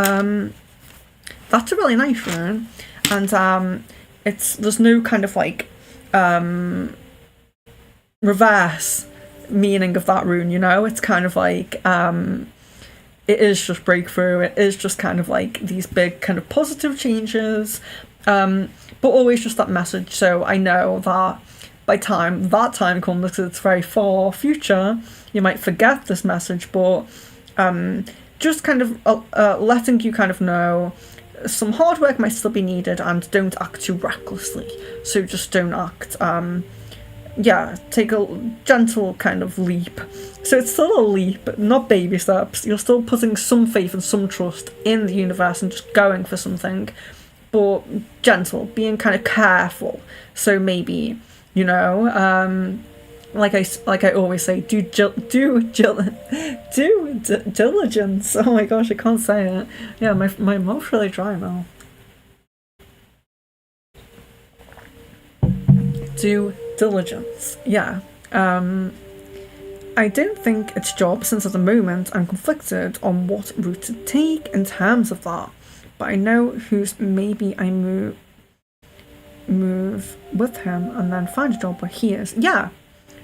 that's a really nice rune, and there's no kind of like reverse meaning of that rune, you know. It's kind of like it is just breakthrough. It is just kind of like these big kind of positive changes, but always just that message. So I know that by time that time comes, because it's very far future, you might forget this message, but just kind of letting you kind of know some hard work might still be needed, and don't act too recklessly. So just don't act, take a gentle kind of leap. So it's still a leap, not baby steps. You're still putting some faith and some trust in the universe and just going for something, but gentle, being kind of careful. So maybe, you know, like I always say, do diligence. Oh my gosh, I can't say it. Yeah, my mouth's really dry now. Due diligence. Yeah. I don't think it's job, since at the moment I'm conflicted on what route to take in terms of that. But I know who's maybe I move with him and then find a job where he is. Yeah,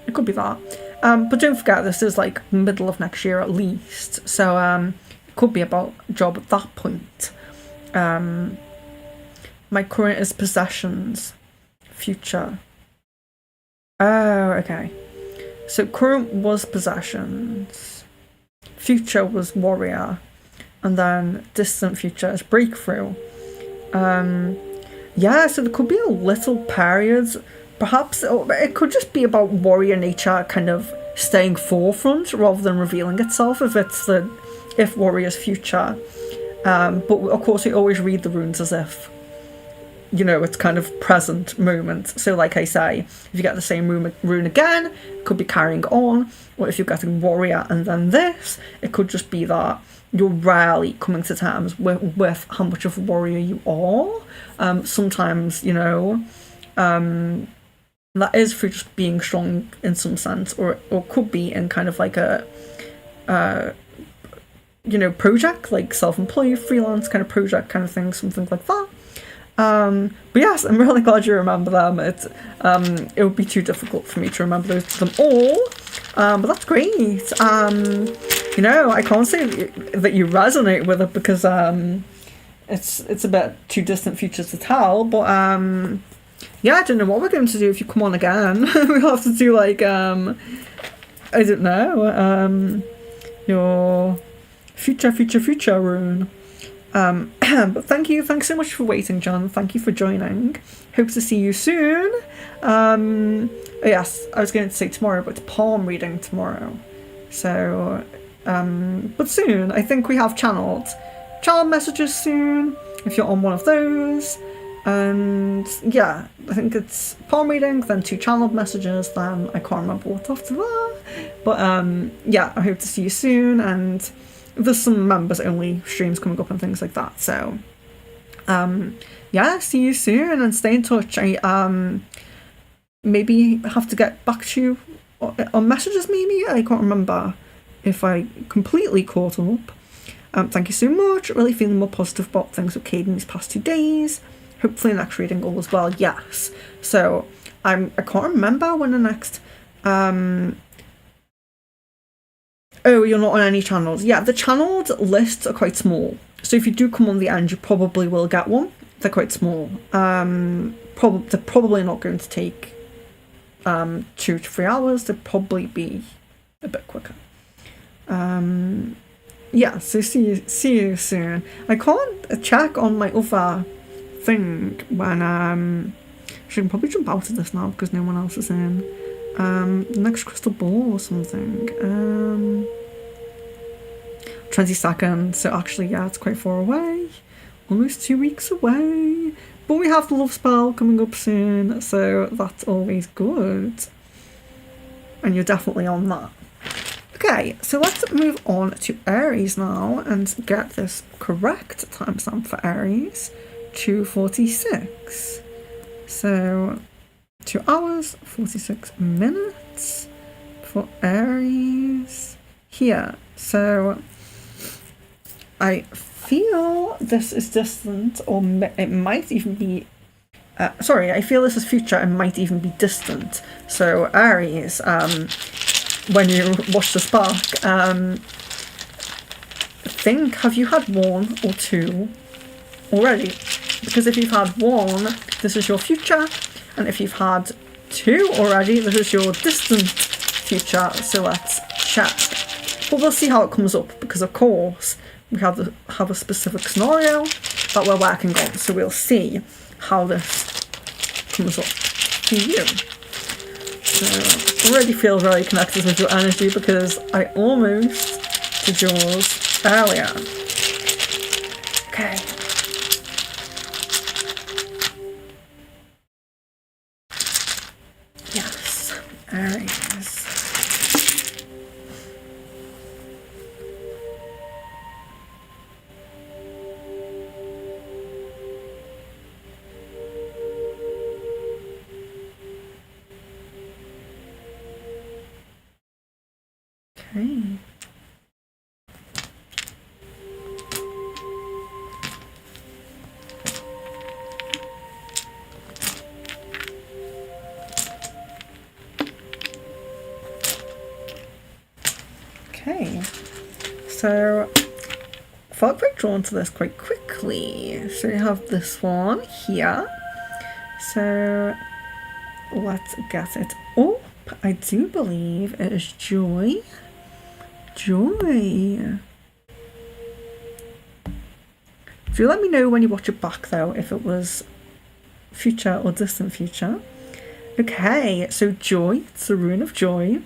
it could be that. But don't forget, this is like middle of next year at least. So it could be about job at that point. My current is possessions. Future. Oh, okay. So current was possessions. Future was warrior. And then distant future is breakthrough. Yeah, so there could be a little periods. Perhaps it could just be about warrior nature kind of staying forefront rather than revealing itself if warrior's future. But of course we always read the runes as if, you know, it's kind of present moment. So like I say, if you get the same rune again, it could be carrying on. Or if you're getting warrior and then this, it could just be that you're rarely coming to terms with how much of a warrior you are. Sometimes, you know, that is through just being strong in some sense, or could be in kind of like a you know, project, like self-employed, freelance kind of project kind of thing, something like that. But yes, I'm really glad you remember them. It would be too difficult for me to remember them all. But that's great. You know, I can't say that you resonate with it because it's a bit too distant future to tell. But yeah, I don't know what we're going to do if you come on again. We'll have to do like I don't know, your future rune. But thanks so much for waiting, John. Thank you for joining. Hope to see you soon. Yes, I was going to say tomorrow, but it's palm reading tomorrow. So, but soon. I think we have channeled messages soon, if you're on one of those. And yeah, I think it's palm reading, then 2 channeled messages, then I can't remember what after that. But yeah, I hope to see you soon, and there's some members only streams coming up and things like that. So yeah, see you soon and stay in touch. I maybe have to get back to you on messages, maybe. I can't remember if I completely caught up. Thank you so much. Really feeling more positive about things with Caden these past 2 days. Hopefully next reading all as well. Yes. So I can't remember when the next oh, you're not on any channels. Yeah, the channeled lists are quite small. So if you do come on the end, you probably will get one. They're quite small. They're probably not going to take 2 to 3 hours. They'll probably be a bit quicker. Yeah, so see you soon. I can't check on my other thing when I should probably jump out of this now because no one else is in. Next crystal ball or something. 22nd. So actually, yeah, it's quite far away. Almost 2 weeks away. But we have the love spell coming up soon, so that's always good. And you're definitely on that. Okay, so let's move on to Aries now and get this correct timestamp for Aries. 2:46. So 2 hours, 46 minutes for Aries here. So I feel this is distant, or it might even be I feel this is future and might even be distant. So Aries, when you watch the spark, think, have you had 1 or 2 already? Because if you've had 1, this is your future, and if you've had 2 already, this is your distant future. So let's check. But we'll see how it comes up, because of course we have a specific scenario that we're working on. So we'll see how this comes up for you. So I already feel very connected with your energy because I almost did yours earlier. Okay. Yes, Aries. Okay. Okay, so I felt quite drawn to this quite quickly. So we have this one here. So let's get it up. I do believe it is Joy. Joy. Do let me know when you watch it back though, if it was future or distant future. Okay, so Joy, it's the rune of joy.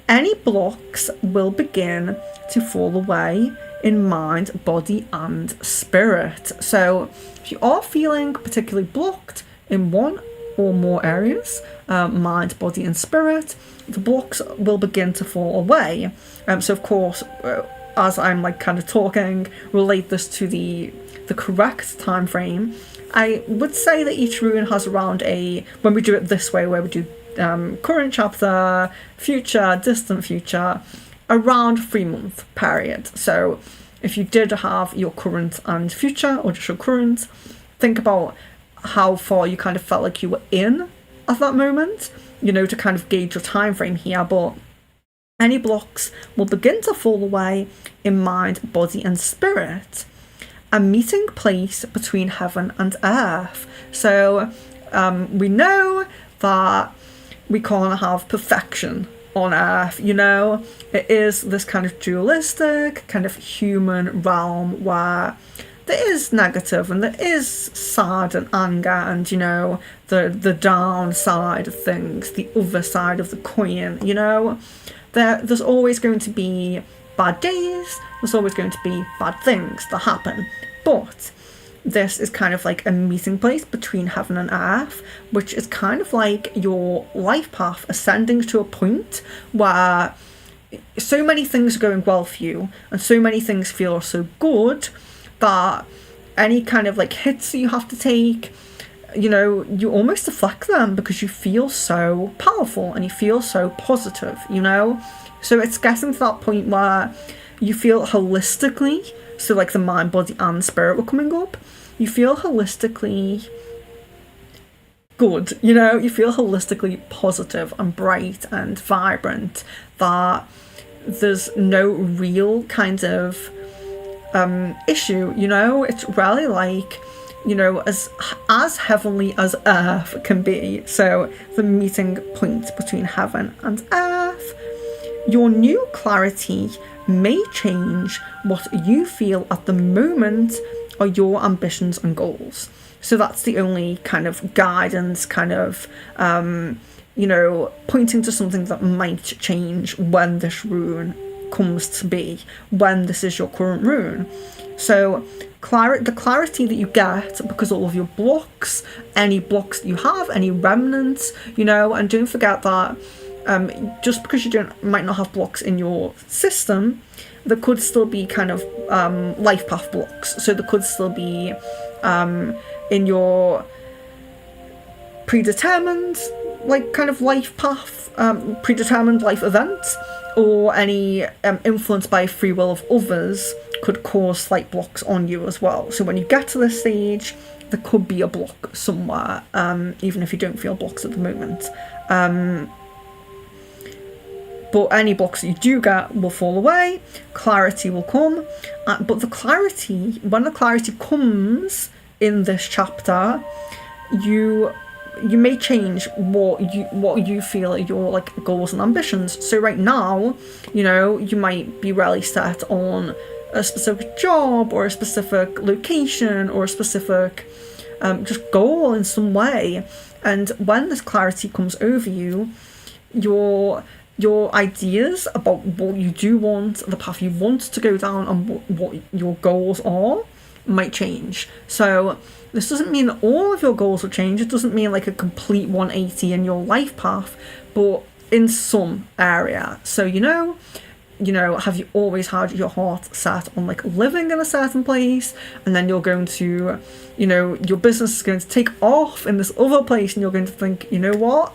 Any blocks will begin to fall away in mind, body and spirit. So if you are feeling particularly blocked in one or more areas, mind, body and spirit, the blocks will begin to fall away. So of course, as I'm like kind of talking, relate this to the correct time frame. I would say that each rune has around when we do it this way, where we do current chapter, future, distant future, around 3-month period. So if you did have your current and future, or just your current, think about how far you kind of felt like you were in at that moment, to kind of gauge your time frame here. But any blocks will begin to fall away in mind, body and spirit. A meeting place between heaven and earth. So we know that we can't have perfection on earth, it is this kind of dualistic kind of human realm where there is negative and there is sad and anger and the downside of things, the other side of the coin. There's always going to be bad days, there's always going to be bad things that happen, but this is kind of like a meeting place between heaven and earth, which is kind of like your life path ascending to a point where so many things are going well for you and so many things feel so good that any kind of like hits that you have to take, you almost deflect them because you feel so powerful and you feel so positive, So it's getting to that point where you feel holistically, so like the mind, body and spirit were coming up, you feel holistically good, you feel holistically positive and bright and vibrant, that there's no real kind of issue, it's really like, as heavenly as earth can be. So the meeting point between heaven and earth. Your new clarity may change what you feel at the moment are your ambitions and goals. So that's the only kind of guidance, kind of, pointing to something that might change when this rune comes to be when this is your current rune. So the clarity that you get because all of your blocks, any blocks that you have, any remnants, you know, and don't forget that just because you might not have blocks in your system, there could still be kind of life path blocks. So there could still be in your predetermined like kind of life path, predetermined life events, or any influence by free will of others could cause slight blocks on you as well. So when you get to this stage, there could be a block somewhere, even if you don't feel blocks at the moment. But any blocks that you do get will fall away, clarity will come, but the clarity, when the clarity comes in this chapter, you may change what you feel are your like goals and ambitions. So right now, you know, you might be really set on a specific job or a specific location or a specific just goal in some way, and when this clarity comes over you, your ideas about what you do want, the path you want to go down, and what your goals are might change. So this doesn't mean all of your goals will change. It doesn't mean like a complete 180 in your life path, but in some area. So you know, have you always had your heart set on like living in a certain place, and then you're going to, you know, your business is going to take off in this other place, and you're going to think, you know what,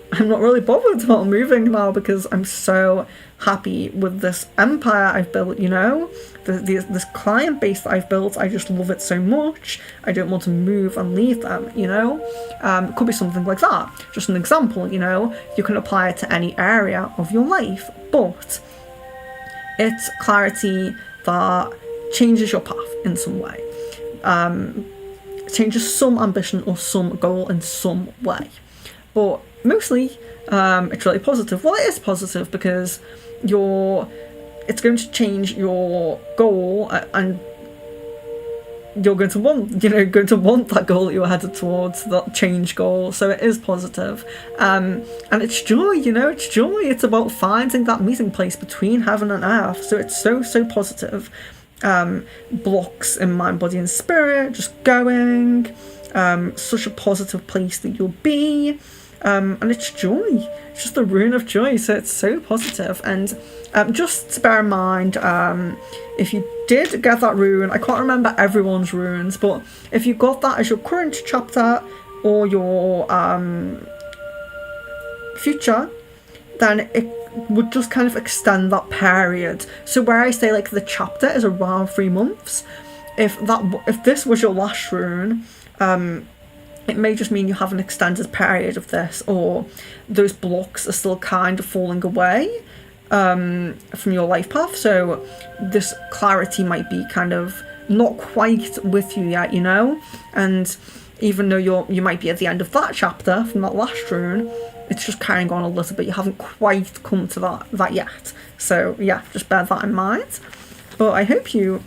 I'm not really bothered about moving now because I'm so happy with this empire I've built, you know, this client base that I've built. I just love it so much. I don't want to move and leave them, you know. It could be something like that. Just an example, you know. You can apply it to any area of your life, but it's clarity that changes your path in some way. Changes some ambition or some goal in some way. But mostly, it's really positive. Well, it is positive because it's going to change your goal, and you're going to want that goal that you're headed towards, that change goal. So it is positive. And it's joy, you know, it's joy. It's about finding that meeting place between heaven and earth. So it's so positive. Blocks in mind, body and spirit, just going. Such a positive place that you'll be. And it's joy. It's just the rune of joy, so it's so positive. And just to bear in mind, if you did get that rune, I can't remember everyone's runes, but if you got that as your current chapter or your future, then it would just kind of extend that period. So where I say like the chapter is around 3 months, if this was your last rune, it may just mean you have an extended period of this, or those blocks are still kind of falling away from your life path. So this clarity might be kind of not quite with you yet, you know. And even though you might be at the end of that chapter from that last rune, it's just carrying on a little bit. You haven't quite come to that yet. So yeah, just bear that in mind. But I hope you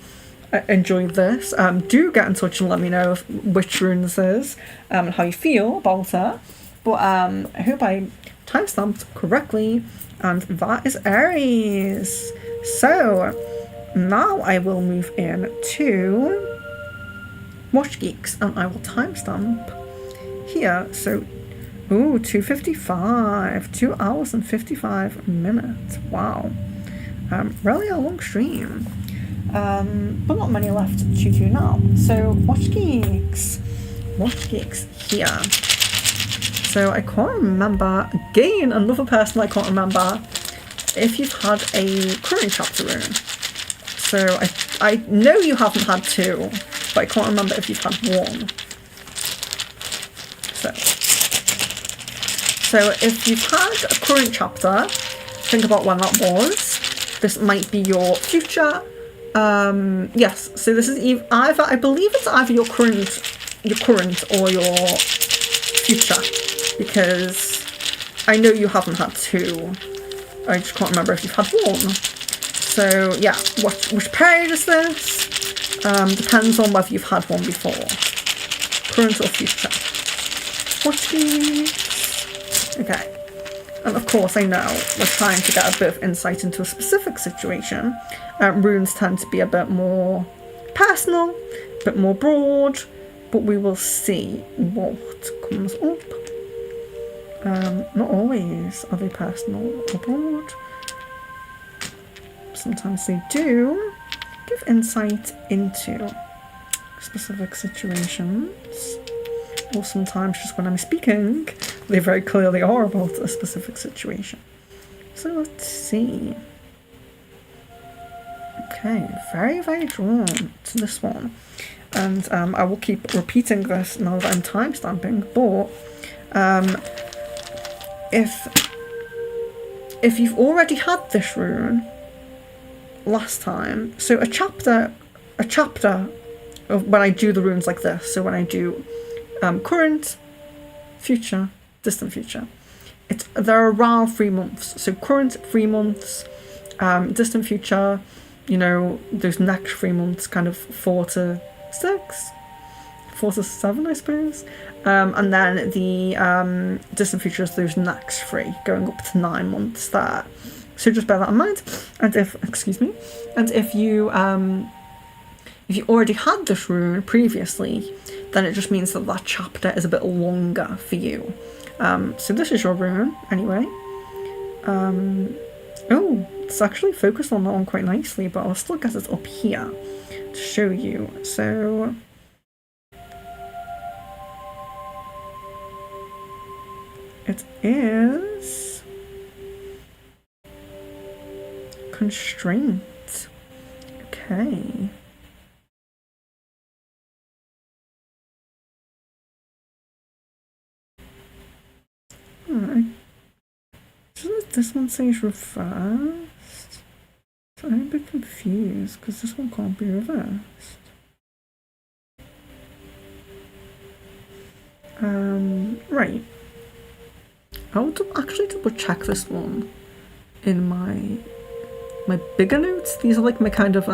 enjoyed this. Do get in touch and let me know which rune this is and how you feel about it. But I hope I timestamped correctly, and that is Aries. So now I will move in to Watch Geeks, and I will timestamp here. So 2:55, 2 hours and 55 minutes. Wow. Really a long stream. But not many left to do now. So Watch Geeks here. So I can't remember, again, another person I can't remember if you've had a current chapter rune. So I know you haven't had 2, but I can't remember if you've had 1. So if you've had a current chapter, think about when that was. This might be your future. Yes, so this is either, I believe it's either your current or your future, because I know you haven't had 2. I just can't remember if you've had 1. So yeah, which period is this? Depends on whether you've had 1 before. Current or future. Watch these. Okay. And of course, I know we're trying to get a bit of insight into a specific situation. Runes tend to be a bit more personal, a bit more broad, but we will see what comes up. Not always are they personal or broad. Sometimes they do give insight into specific situations, or sometimes just when I'm speaking, they very clearly are about a specific situation. So let's see. Okay, very, very drawn to this one. And I will keep repeating this now that I'm timestamping, but if you've already had this rune last time, so a chapter of when I do the runes like this, so when I do current, future, distant future, they're around 3 months. So current 3 months, distant future, you know, those next 3 months, kind of 4 to 6, 4 to 7, I suppose. And then the distant future is those next 3, going up to 9 months there. So just bear that in mind. And if you already had this rune previously, then it just means that that chapter is a bit longer for you. So this is your rune, anyway. Oh, it's actually focused on that one quite nicely, but I'll still get it up here to show you. So it is constraint. Okay. Doesn't this one say it's reversed? So I'm a bit confused because this one can't be reversed. Right. I'll actually double check this one in my bigger notes. These are like my kind of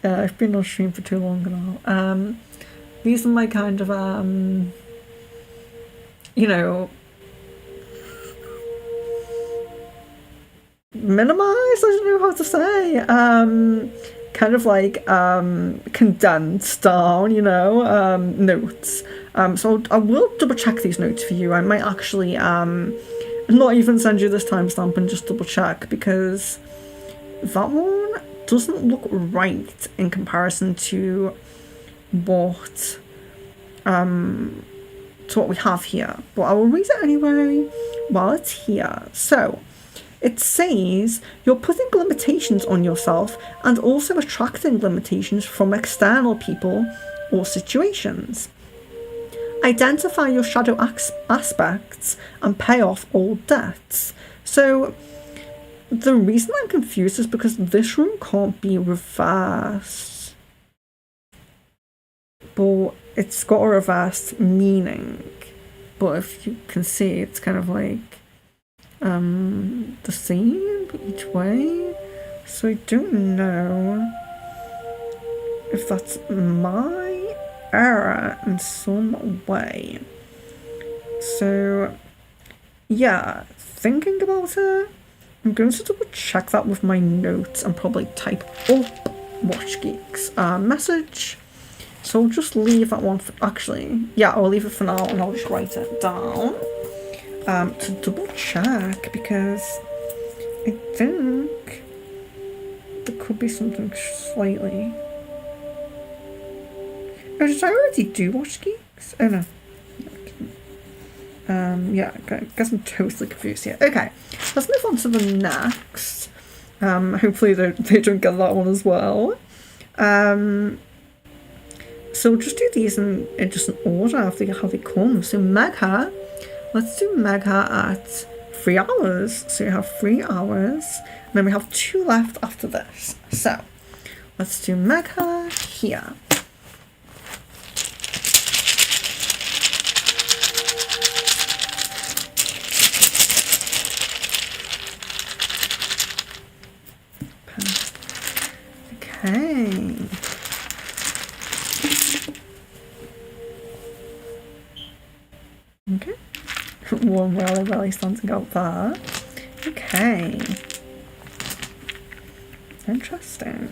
yeah, I've been on stream for too long now. These are my kind of you know, minimized, I don't know how to say, kind of like condensed down, you know, notes. So I will double check these notes for you. I might actually not even send you this timestamp and just double check, because that one doesn't look right in comparison to what we have here. But I will read it anyway while it's here. So it says you're putting limitations on yourself and also attracting limitations from external people or situations. Identify your shadow aspects and pay off old debts. So the reason I'm confused is because this rune can't be reversed, but it's got a reversed meaning. But if you can see, it's kind of like the same each way. So I don't know if that's my error in some way. So yeah, thinking about it, I'm going to double check that with my notes and probably type up Watch Geeks message. So I'll just leave that one for, actually, yeah, I'll leave it for now and I'll just write it down to double check, because I think there could be something slightly. Oh, did I already do Watch Geeks? Oh no. Yeah, I guess I'm totally confused here. Okay, let's move on to the next. Hopefully they don't get that one as well. So we'll just do these in just an order after how they come. So Megha, let's do Megha at 3 hours. So you have 3 hours, and then we have 2 left after this. So let's do Megha here. Okay. one really standing out there. Okay. Interesting.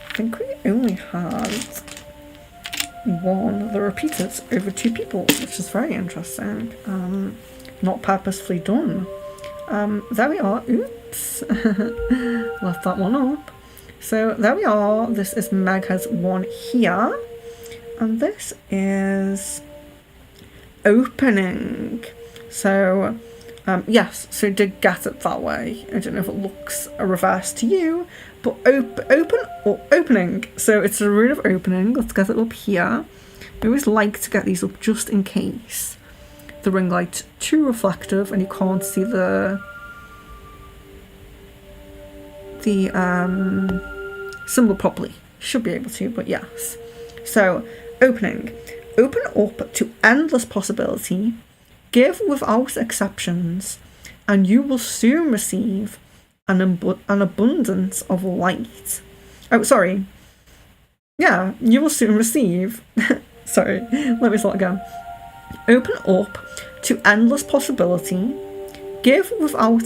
I think we only had one that repeated over 2 people, which is very interesting. Not purposefully done. There we are. Oops. Left that one up. So there we are. This is Megha's one here. And this is opening. So, yes, so did get it that way. I don't know if it looks a reverse to you, but open or opening. So it's a rune of opening. Let's get it up here. I always like to get these up just in case the ring light's too reflective and you can't see the symbol properly. Should be able to, but yes. So, opening. Open up to endless possibility. Give without exceptions, and you will soon receive an abundance of light. Oh, sorry. Yeah, you will soon receive. Sorry, let me start again. Open up to endless possibility. Give without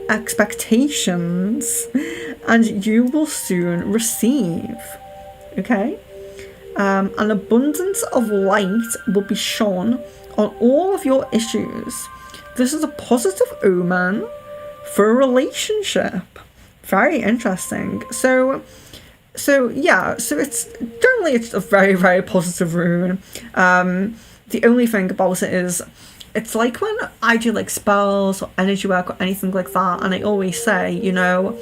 expectations, and you will soon receive. Okay? An abundance of light will be shone on all of your issues. This is a positive omen for a relationship. Very interesting. So yeah, so it's generally a very positive rune. The only thing about it is it's like when I do like spells or energy work or anything like that, and I always say, you know,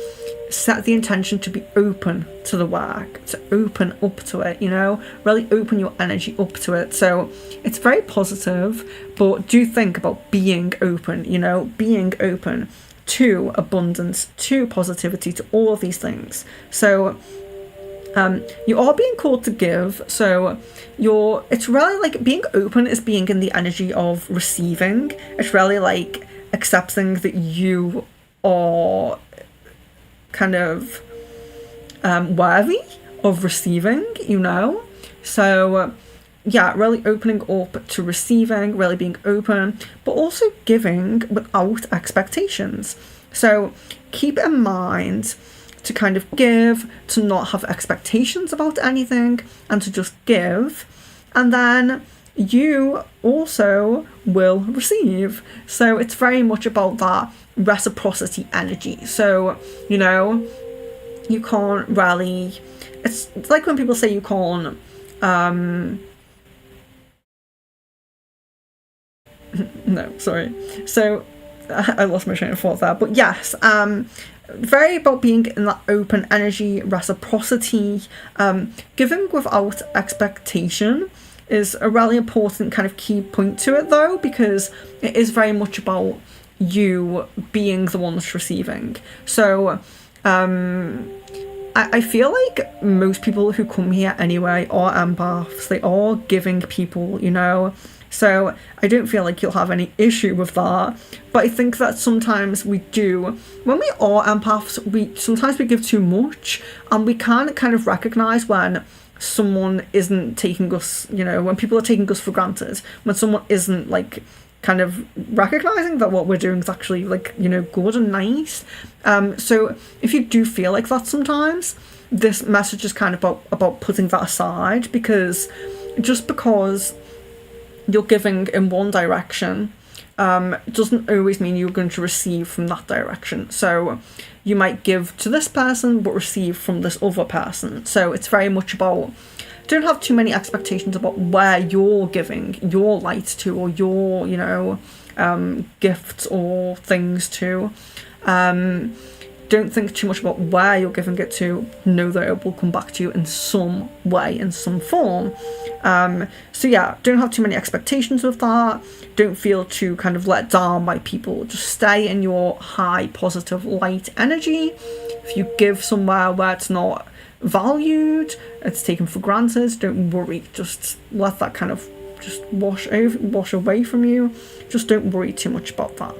set the intention to be open to the work, to open up to it, you know, really open your energy up to it. So it's very positive, but do think about being open, you know, being open to abundance, to positivity, to all of these things. So you are being called to give, so it's really like being open is being in the energy of receiving. It's really like accepting that you are kind of worthy of receiving, you know. So yeah, really opening up to receiving, really being open, but also giving without expectations. So keep in mind to kind of give, to not have expectations about anything, and to just give, and then you also will receive. So it's very much about that reciprocity energy. So, you know, you can't really, it's like when people say you can't no, sorry. So I lost my train of thought there, but yes, very about being in that open energy, reciprocity, giving without expectation is a really important kind of key point to it though, because it is very much about you being the one that's receiving. So I feel like most people who come here anyway are empaths, they are giving people, you know. So I don't feel like you'll have any issue with that. But I think that sometimes we do, when we are empaths, sometimes we give too much, and we can kind of recognise when someone isn't taking us, you know, when people are taking us for granted, when someone isn't like kind of recognising that what we're doing is actually like, you know, good and nice. So if you do feel like that sometimes, this message is kind of about putting that aside, because just because you're giving in one direction doesn't always mean you're going to receive from that direction. So you might give to this person but receive from this other person. So it's very much about, don't have too many expectations about where you're giving your light to, or your, you know, gifts or things to. Don't think too much about where you're giving it to. Know that it will come back to you in some way, in some form. So yeah, don't have too many expectations with that. Don't feel too kind of let down by people. Just stay in your high, positive, light energy. If you give somewhere where it's not valued, it's taken for granted, don't worry. Just let that kind of just wash away from you. Just don't worry too much about that.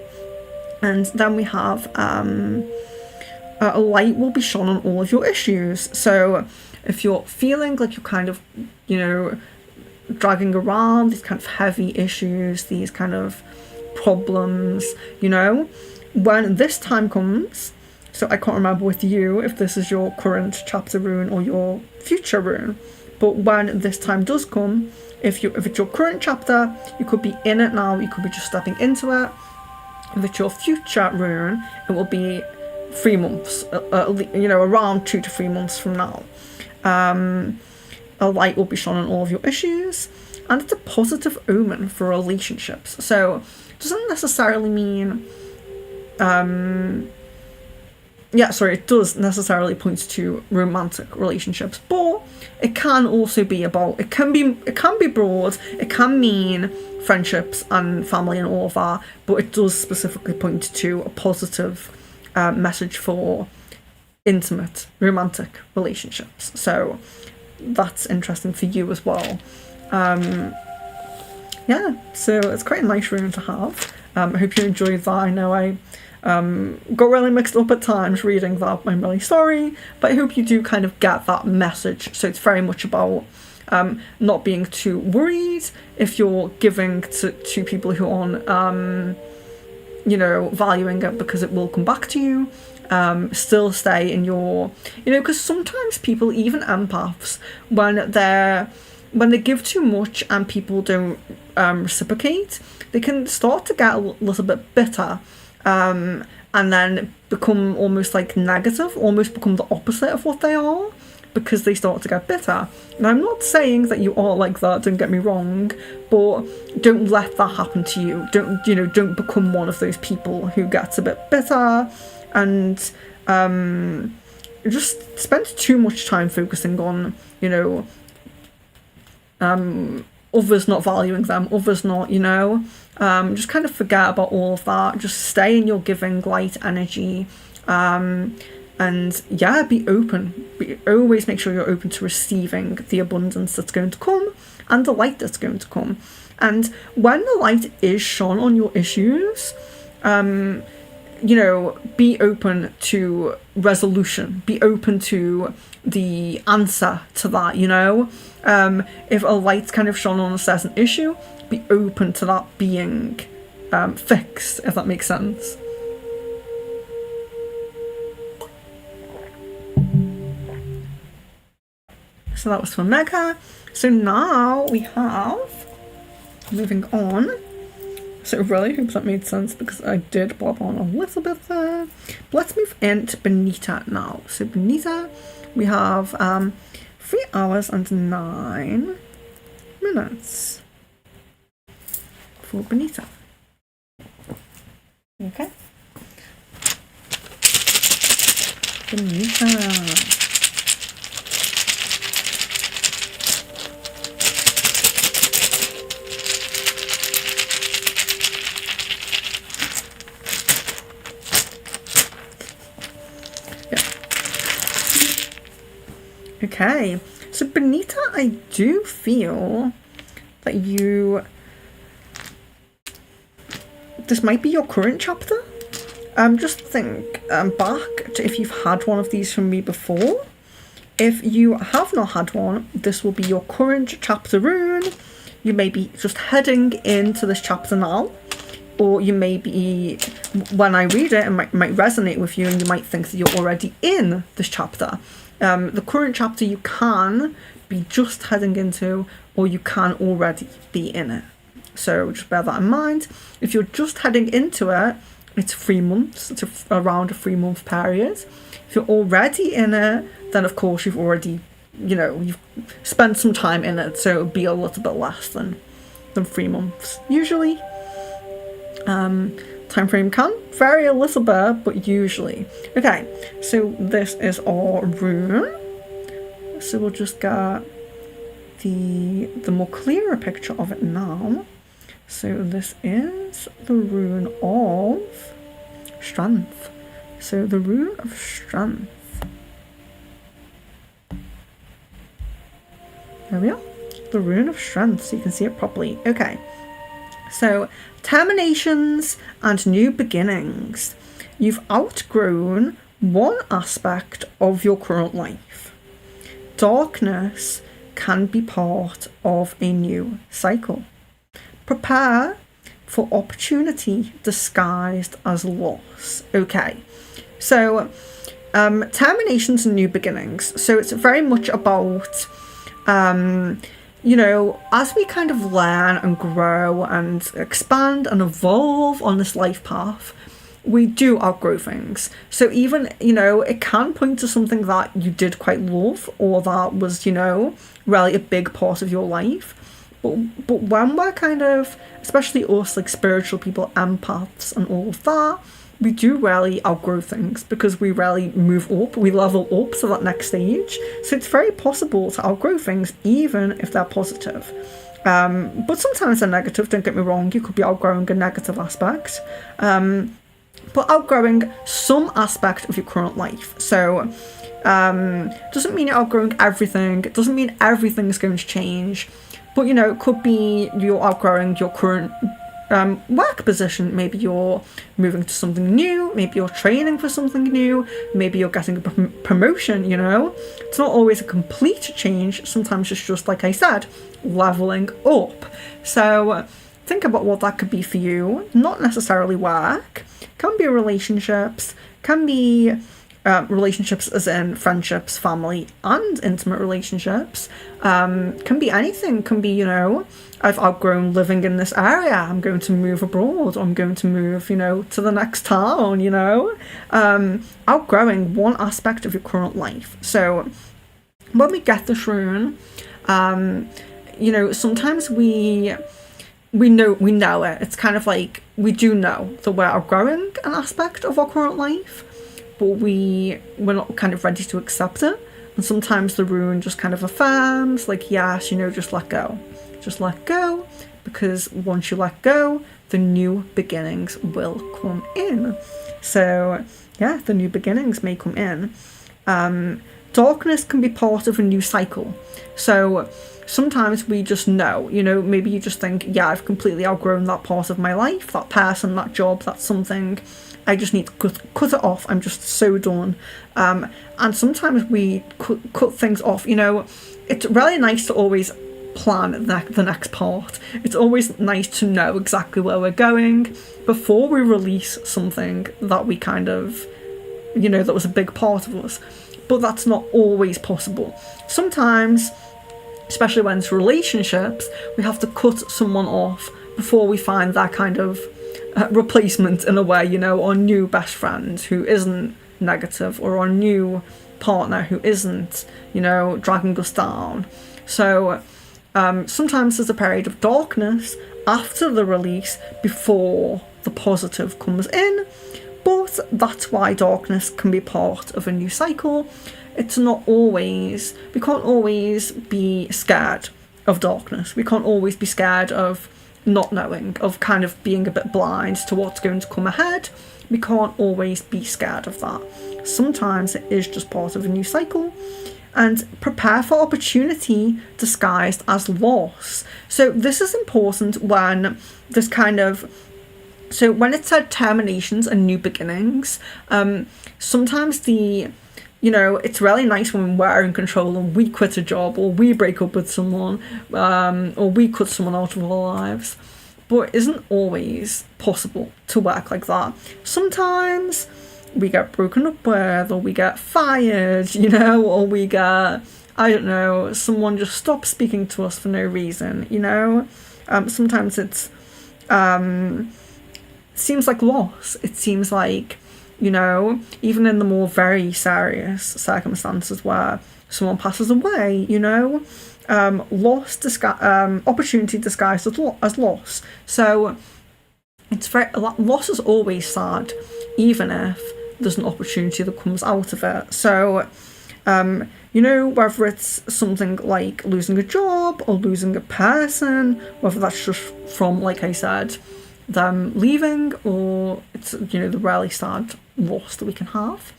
And then we have a light will be shone on all of your issues. So if you're feeling like you're kind of, you know, dragging around these kind of heavy issues, these kind of problems, you know. When this time comes, so I can't remember with you if this is your current chapter rune or your future rune, but when this time does come, if it's your current chapter, you could be in it now, you could be just stepping into it. If it's your future rune, it will be 3 months, you know, around 2 to 3 months from now. A light will be shone on all of your issues, and it's a positive omen for relationships. So it doesn't necessarily mean it does necessarily point to romantic relationships, but it can also be about, it can be broad, it can mean friendships and family and all of that, but it does specifically point to a positive message for intimate romantic relationships. So that's interesting for you as well. So it's quite a nice rune to have. I hope you enjoyed that. I know I got really mixed up at times reading that. I'm really sorry, but I hope you do kind of get that message. So it's very much about not being too worried if you're giving to people who aren't valuing it, because it will come back to you. Still stay in your, because sometimes people, even empaths, when they give too much and people don't reciprocate, they can start to get a little bit bitter, and then become almost like negative, almost become the opposite of what they are, because they start to get bitter. And I'm not saying that you are like that, don't get me wrong, but don't let that happen to you. Don't become one of those people who gets a bit bitter and just spend too much time focusing on, others not valuing them, others not, just kind of forget about all of that. Just stay in your giving light energy, and be open. Always make sure you're open to receiving the abundance that's going to come and the light that's going to come. And when the light is shone on your issues, be open to resolution, be open to the answer to that, if a light's kind of shone on a certain issue, be open to that being fixed, if that makes sense. So that was for Mega. So now we have, moving on. So I really hope that made sense, because I did bob on a little bit there. But let's move into Benita now. So Benita, we have 3 hours and 9 minutes for Benita. Okay. Benita. Okay, so Benita, I do feel that this might be your current chapter. Just think back to if you've had one of these from me before. If you have not had one, this will be your current chapter rune. You may be just heading into this chapter now, or you may be, when I read it, it might resonate with you, and you might think that you're already in this chapter. The current chapter you can be just heading into, or you can already be in it. So just bear that in mind. If you're just heading into it, it's 3 months. It's around a 3-month period. If you're already in it, then of course you've already, you've spent some time in it, so it'll be a little bit less than 3 months usually. Time frame can vary a little bit, but usually. Okay, so this is our rune. So we'll just get the more clearer picture of it now. So this is the rune of strength. So the rune of strength. There we are. The rune of strength, so you can see it properly. Okay. So, terminations and new beginnings. You've outgrown one aspect of your current life. Darkness can be part of a new cycle. Prepare for opportunity disguised as loss. Okay, so terminations and new beginnings. So it's very much about, you know, as we kind of learn and grow and expand and evolve on this life path, we do outgrow things. So even, you know, it can point to something that you did quite love or that was, you know, really a big part of your life. But when we're kind of, especially us, like spiritual people, empaths and all of that, we do really outgrow things because we really move up, we level up to that next stage. So it's very possible to outgrow things even if they're positive. But sometimes they're negative, don't get me wrong, you could be outgrowing a negative aspect. But outgrowing some aspect of your current life. So doesn't mean you're outgrowing everything, it doesn't mean everything's going to change. But, you know, it could be you're outgrowing your current work position. Maybe you're moving to something new, maybe you're training for something new, maybe you're getting a promotion, you know. It's not always a complete change, sometimes it's just, like I said, leveling up. So think about what that could be for you. Not necessarily work, can be relationships, can be relationships as in friendships, family and intimate relationships, can be anything, can be, you know, I've outgrown living in this area, I'm going to move abroad, or I'm going to move, you know, to the next town, you know, outgrowing one aspect of your current life. So when we get this rune, you know, sometimes we know it. It's kind of like we do know that we're outgrowing an aspect of our current life, but we're not kind of ready to accept it. And sometimes the rune just kind of affirms, like, yes, you know, just let go. Just let go, because once you let go, the new beginnings will come in. So, yeah, the new beginnings may come in. Darkness can be part of a new cycle. So sometimes we just know, you know, maybe you just think, yeah, I've completely outgrown that part of my life, that person, that job, that something. I just need to cut it off. I'm just so done. And sometimes we cut things off. You know, it's really nice to always plan the next part. It's always nice to know exactly where we're going before we release something that we kind of, you know, that was a big part of us. But that's not always possible. Sometimes, especially when it's relationships, we have to cut someone off before we find that kind of replacement, in a way, you know, our new best friend who isn't negative, or our new partner who isn't, you know, dragging us down. So sometimes there's a period of darkness after the release before the positive comes in, but that's why darkness can be part of a new cycle. It's not always, we can't always be scared of darkness. We can't always be scared of not knowing, of kind of being a bit blind to what's going to come ahead. We can't always be scared of that. Sometimes it is just part of a new cycle. And prepare for opportunity disguised as loss. So this is important when this kind of, so when it said terminations and new beginnings, sometimes you know, it's really nice when we're in control and we quit a job, or we break up with someone, or we cut someone out of our lives. But it isn't always possible to work like that. Sometimes we get broken up with, or we get fired, you know, or we get, I don't know, someone just stops speaking to us for no reason, you know. Sometimes it's seems like loss. It seems like, you know, even in the more very serious circumstances where someone passes away, you know, opportunity disguised as loss. So it's very, loss is always sad, even if there's an opportunity that comes out of it. So you know, whether it's something like losing a job or losing a person, whether that's just from, like I said, them leaving, or it's, you know, the really sad loss that we can have.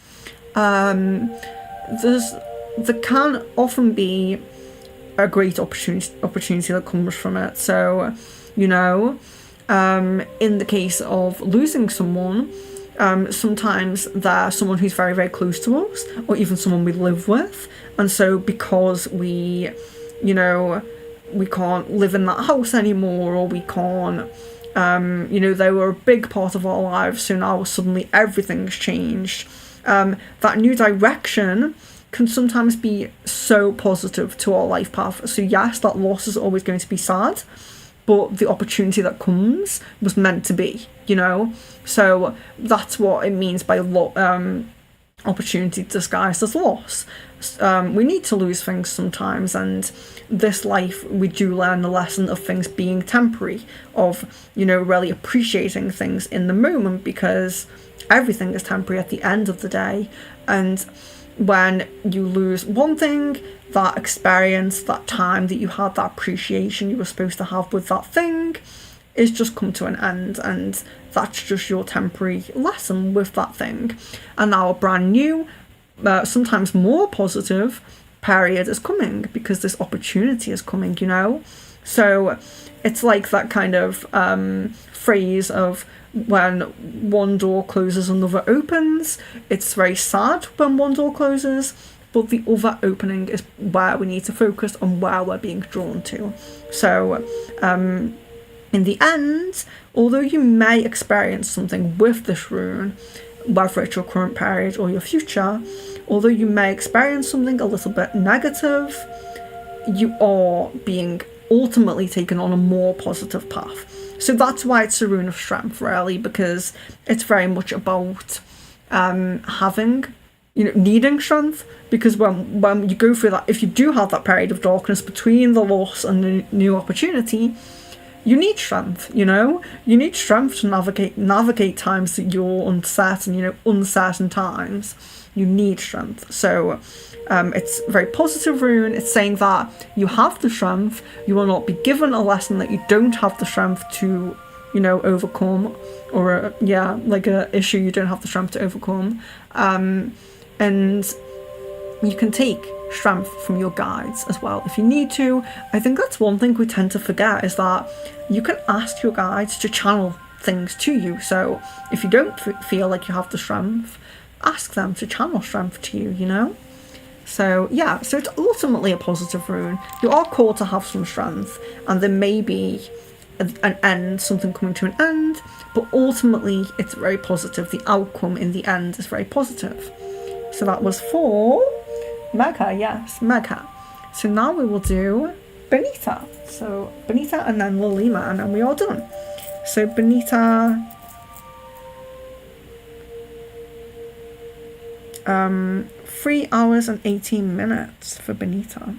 There can often be a great opportunity that comes from it. So, you know, in the case of losing someone, sometimes they're someone who's very, very close to us, or even someone we live with. And so because we, you know, we can't live in that house anymore, or we can't You know, they were a big part of our lives, so now suddenly everything's changed. That new direction can sometimes be so positive to our life path. So yes, that loss is always going to be sad, but the opportunity that comes was meant to be, you know? So that's what it means by opportunity disguised as loss. We need to lose things sometimes, and this life we do learn the lesson of things being temporary, of, you know, really appreciating things in the moment, because everything is temporary at the end of the day. And when you lose one thing, that experience, that time that you had, that appreciation you were supposed to have with that thing, is just come to an end, and that's just your temporary lesson with that thing. And now a brand new, sometimes more positive period is coming, because this opportunity is coming, you know? So it's like that kind of phrase of, when one door closes, another opens. It's very sad when one door closes, but the other opening is where we need to focus on, where we're being drawn to. So in the end, although you may experience something with this rune, whether it's your current period or your future, although you may experience something a little bit negative, you are being ultimately taken on a more positive path. So that's why it's a rune of strength, really, because it's very much about having, you know, needing strength. Because when you go through that, if you do have that period of darkness between the loss and the new opportunity, you need strength, you know? You need strength to navigate times that you're uncertain, you know, uncertain times. You need strength. So it's a very positive rune. It's saying that you have the strength. You will not be given a lesson that you don't have the strength to, you know, overcome, or like a issue you don't have the strength to overcome. And you can take strength from your guides as well if you need to. I think that's one thing we tend to forget, is that you can ask your guides to channel things to you. So if you don't feel like you have the strength, ask them to channel strength to you, you know? So yeah, so it's ultimately a positive rune. You are called to have some strength, and there may be an end, something coming to an end, but ultimately it's very positive. The outcome in the end is very positive. So that was for Mega, yes, Mega. So now we will do Benita. So Benita and then Lilima, and then we are done. So Benita, 3 hours and 18 minutes for Benita.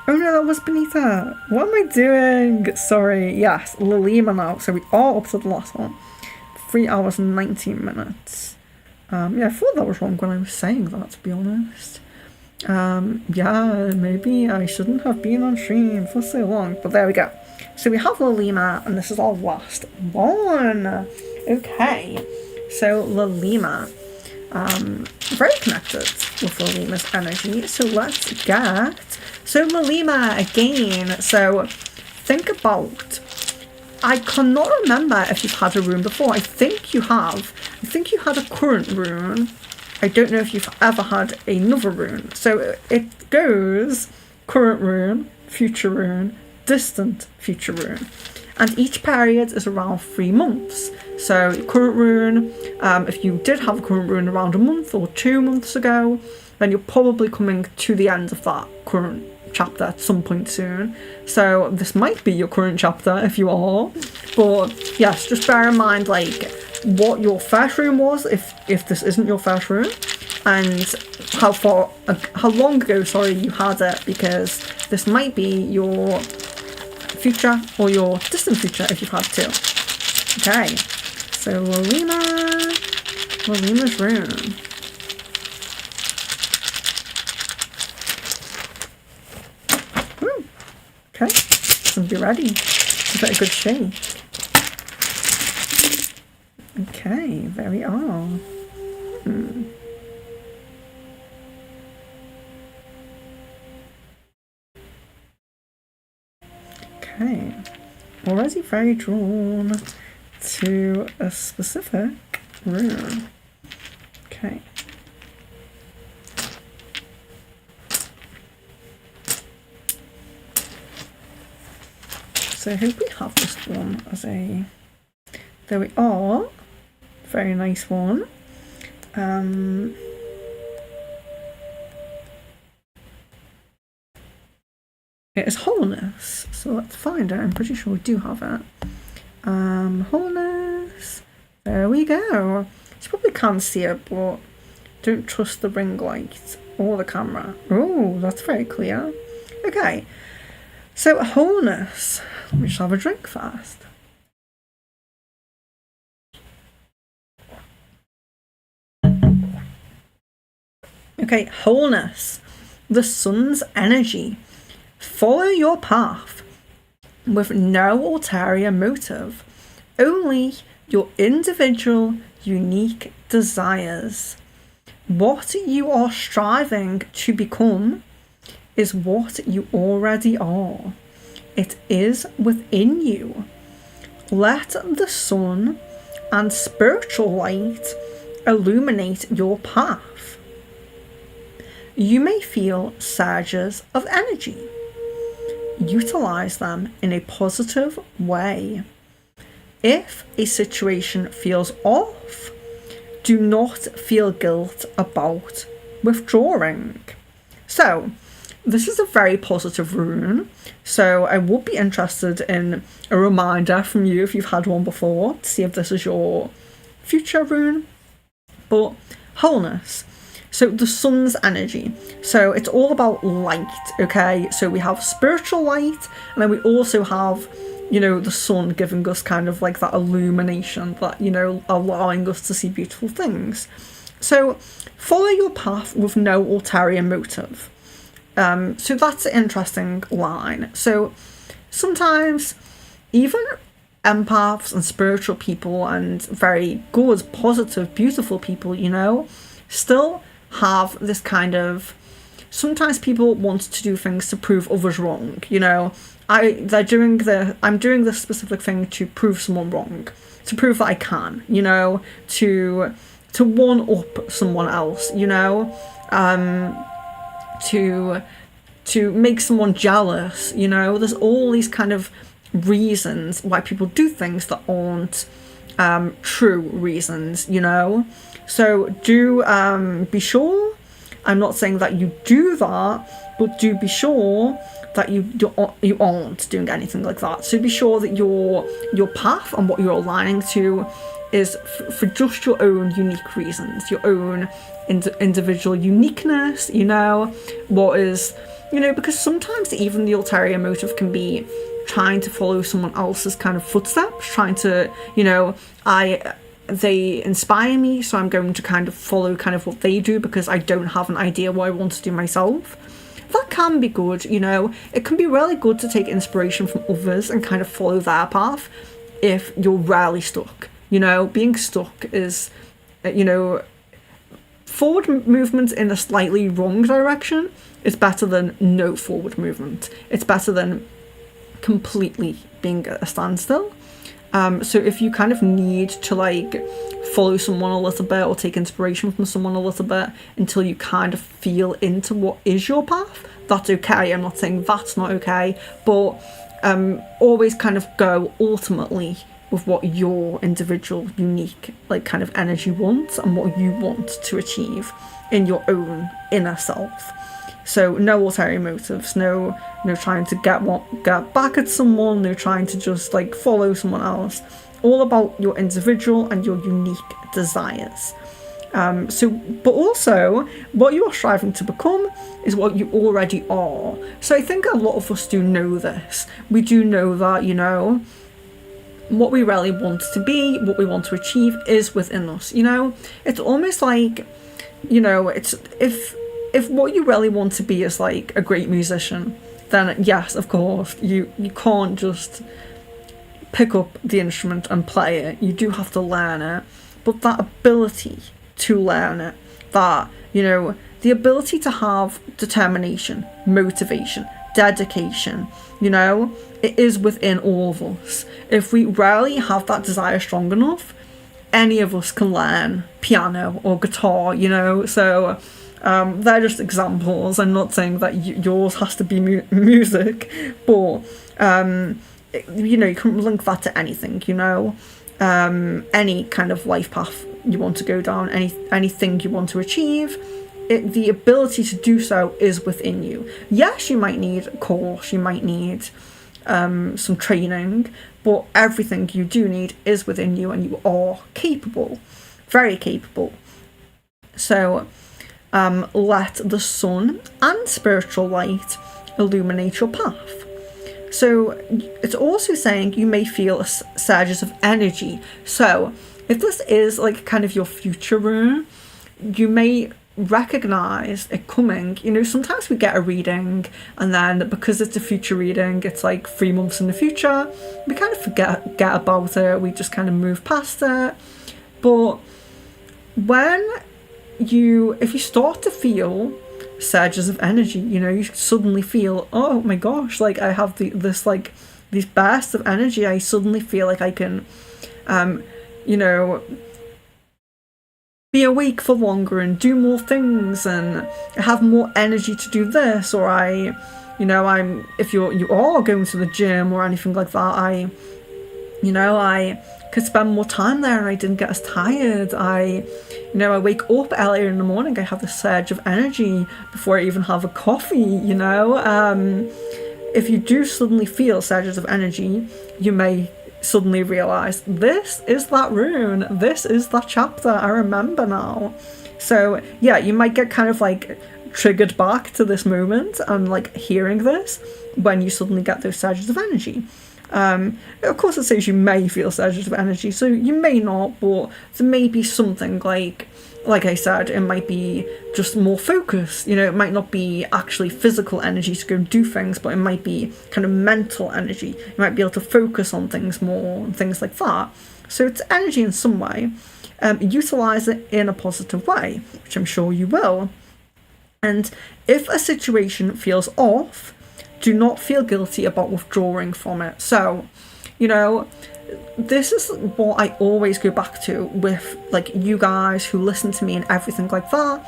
Oh no, that was Benita. What am I doing? Sorry. Yes, Lilima now. So we are up to the last one. 3 hours and 19 minutes. Yeah, I thought that was wrong when I was saying that, to be honest. Yeah, maybe I shouldn't have been on stream for so long, but there we go. So we have Lilima, and this is our last one. Okay, so Lilima. Very connected with Lilima's energy, so let's get... So Lilima again. So think about... I cannot remember if you've had a rune before. I think you have. I think you had a current rune. I don't know if you've ever had another rune. So it goes current rune, future rune, distant future rune. And each period is around 3 months. So current rune, if you did have a current rune around a month or 2 months ago, then you're probably coming to the end of that current chapter at some point soon. So this might be your current chapter if you are. But yes, just bear in mind like what your first rune was if this isn't your first rune, and how long ago you had it, because this might be your future or your distant future if you've had two. Okay, so Lilima's rune. Okay, so be ready. Give it a good shake. Okay, there we are. Okay, already very drawn to a specific rune. Okay. So I hope we have this one as a... There we are. Very nice one. It is wholeness, so let's find it. I'm pretty sure we do have it. Wholeness. There we go. You probably can't see it, but don't trust the ring light or the camera. Oh, that's very clear. Okay, so wholeness. Let me just have a drink first. Okay, wholeness. The sun's energy. Follow your path with no ulterior motive, only your individual, unique desires. What you are striving to become is what you already are. It is within you. Let the sun and spiritual light illuminate your path. You may feel surges of energy. Utilize them in a positive way. If a situation feels off, do not feel guilt about withdrawing. So, this is a very positive rune, so I would be interested in a reminder from you if you've had one before, to see if this is your future rune. But wholeness. So the sun's energy. So it's all about light, okay? So we have spiritual light, and then we also have, you know, the sun giving us kind of like that illumination, that, you know, allowing us to see beautiful things. So follow your path with no ulterior motive. So that's an interesting line. So sometimes even empaths and spiritual people and very good, positive, beautiful people, you know, still have this kind of, sometimes people want to do things to prove others wrong, you know. I'm doing this specific thing to prove someone wrong, to prove that I can, you know, to one up someone else, you know, to make someone jealous, you know. There's all these kind of reasons why people do things that aren't true reasons, you know. So do be sure, I'm not saying that you do that, but do be sure that you aren't doing anything like that. So be sure that your path and what you're aligning to is for just your own unique reasons, your own individual uniqueness, you know, what is, you know, because sometimes even the ulterior motive can be trying to follow someone else's kind of footsteps, trying to, you know, they inspire me, so I'm going to kind of follow kind of what they do because I don't have an idea what I want to do myself. That can be good, you know. It can be really good to take inspiration from others and kind of follow their path if you're rarely stuck. You know, being stuck is, you know, forward movement in a slightly wrong direction is better than no forward movement. It's better than completely being at a standstill. So if you kind of need to like follow someone a little bit or take inspiration from someone a little bit until you kind of feel into what is your path, that's okay. I'm not saying that's not okay, but always kind of go ultimately with what your individual unique like kind of energy wants and what you want to achieve in your own inner self. So no ulterior motives, no trying to get back at someone, no trying to just like follow someone else. All about your individual and your unique desires. But also what you are striving to become is what you already are. So I think a lot of us do know this. We do know that, you know, what we really want to be, what we want to achieve is within us, you know. It's almost like, you know, it's if what you really want to be is like a great musician, then yes, of course, you can't just pick up the instrument and play it. You do have to learn it. But that ability to learn it, that, you know, the ability to have determination, motivation, dedication, you know, it is within all of us. If we rarely have that desire strong enough, any of us can learn piano or guitar, you know. So they're just examples. I'm not saying that yours has to be music, but you can link that to anything, any kind of life path you want to go down, anything you want to achieve. The ability to do so is within you. Yes, you might need a course, you might need some training, but everything you do need is within you, and you are capable, very capable. So let the sun and spiritual light illuminate your path. So it's also saying you may feel surges of energy. So if this is like kind of your future rune, you may recognize it coming. Sometimes we get a reading, and then because it's a future reading, it's like 3 months in the future, we kind of forget about it, we just kind of move past it. But if you start to feel surges of energy, you suddenly feel, oh my gosh, like I have these bursts of energy, I suddenly feel like I can be awake for longer and do more things and have more energy to do this, or if you are going to the gym or anything like that, I could spend more time there and I didn't get as tired. I wake up earlier in the morning, I have this surge of energy before I even have a coffee, If you do suddenly feel surges of energy, you may suddenly realise, this is that rune, this is that chapter, I remember now. So yeah, you might get kind of like triggered back to this moment and like hearing this when you suddenly get those surges of energy. Of course it says you may feel surges of energy, so you may not, but there may be something like I said, it might be just more focus, it might not be actually physical energy to go and do things, but it might be kind of mental energy. You might be able to focus on things more and things like that. So it's energy in some way. Utilise it in a positive way, which I'm sure you will. And if a situation feels off, do not feel guilty about withdrawing from it. So, this is what I always go back to with like you guys who listen to me and everything like that.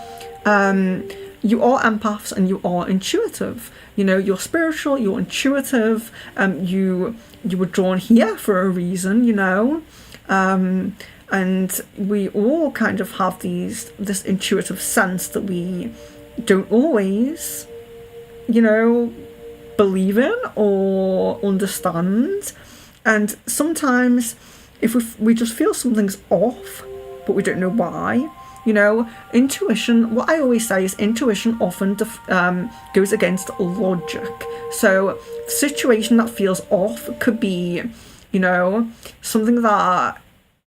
You are empaths and you are intuitive. You're spiritual, you're intuitive. You were drawn here for a reason, and we all kind of have this intuitive sense that we don't always, believe in or understand. And sometimes if we just feel something's off, but we don't know why, intuition, what I always say is intuition often goes against logic. So the situation that feels off could be, something that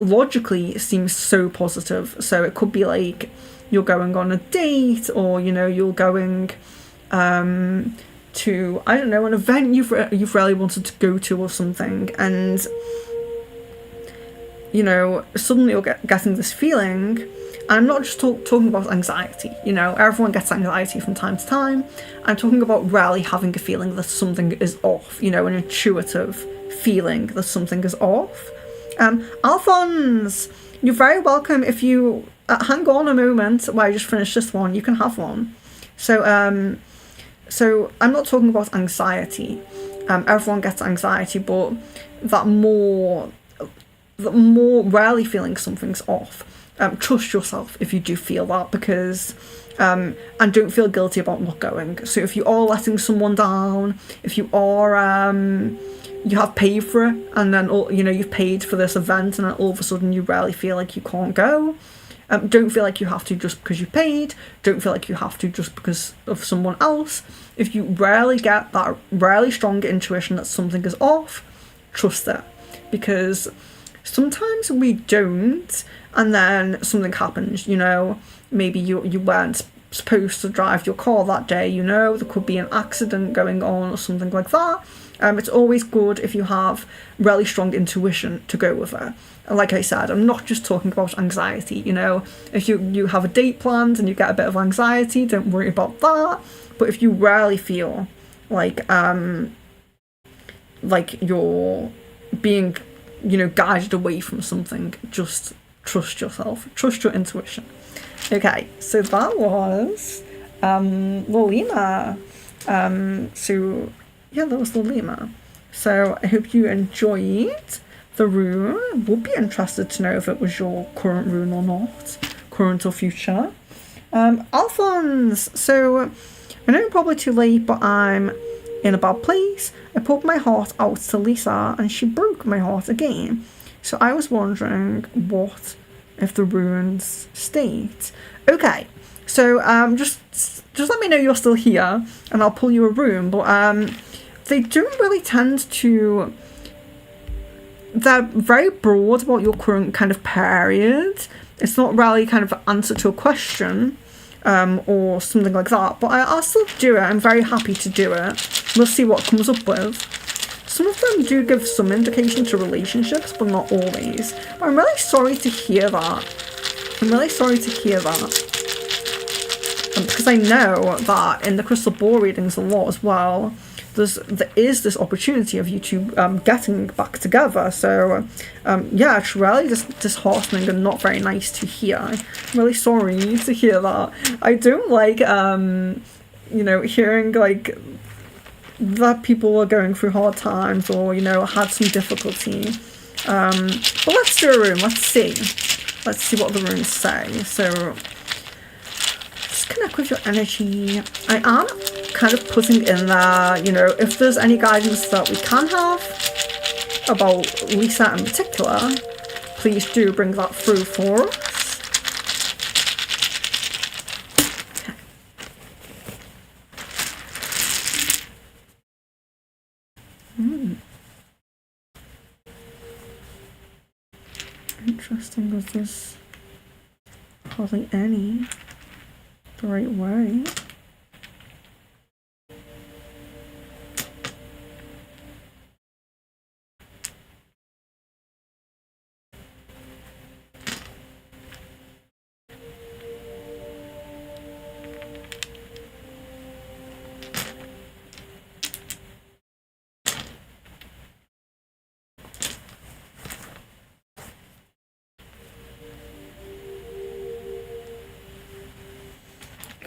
logically seems so positive. So it could be like you're going on a date, or, you're going to, I don't know, an event you've really wanted to go to or something, and suddenly you're getting this feeling. I'm not just talking about anxiety, everyone gets anxiety from time to time. I'm talking about really having a feeling that something is off, an intuitive feeling that something is off. Alphonse, you're very welcome. If you hang on a moment while I just finish this one, you can have one. So I'm not talking about anxiety. Everyone gets anxiety, but that more rarely feeling something's off. Trust yourself if you do feel that, because and don't feel guilty about not going. So if you are letting someone down, if you are you have paid for it, and then you've paid for this event, and then all of a sudden you really feel like you can't go. Don't feel like you have to just because you paid. Don't feel like you have to just because of someone else. If you rarely get that really strong intuition that something is off, trust it. Because sometimes we don't, and then something happens, maybe you weren't supposed to drive your car that day, there could be an accident going on or something like that. It's always good if you have really strong intuition to go with it. And like I said, I'm not just talking about anxiety, if you have a date planned and you get a bit of anxiety, don't worry about that. But if you really feel like you're being, guided away from something, just trust yourself, trust your intuition. Okay, so that was Lolima. That was Lolima. So I hope you enjoyed the rune. Would be interested to know if it was your current rune or not, current or future. Alphonse, so I know I'm probably too late, but I'm in a bad place. I poured my heart out to Lisa and she broke my heart again. So I was wondering what if the runes state. Okay, so just let me know you're still here and I'll pull you a rune, but they don't really tend to, they're very broad about your current kind of period. It's not really kind of an answer to a question or something like that, but I'll still do it. I'm very happy to do it. We'll see what comes up with. Some of them do give some indication to relationships, but not always. I'm really sorry to hear that. I'm really sorry to hear that. Because I know that in the crystal ball readings a lot as well, there is this opportunity of you two getting back together. So yeah, it's really just disheartening and not very nice to hear. I'm really sorry to hear that. I don't like you know, hearing like that people are going through hard times or, you know, had some difficulty. But let's do a rune. Let's see what the runes say. So just connect with your energy. I am kind of putting in there, you know, if there's any guidance that we can have about Lisa in particular, please do bring that through for us. Interesting, was this hardly any the right way?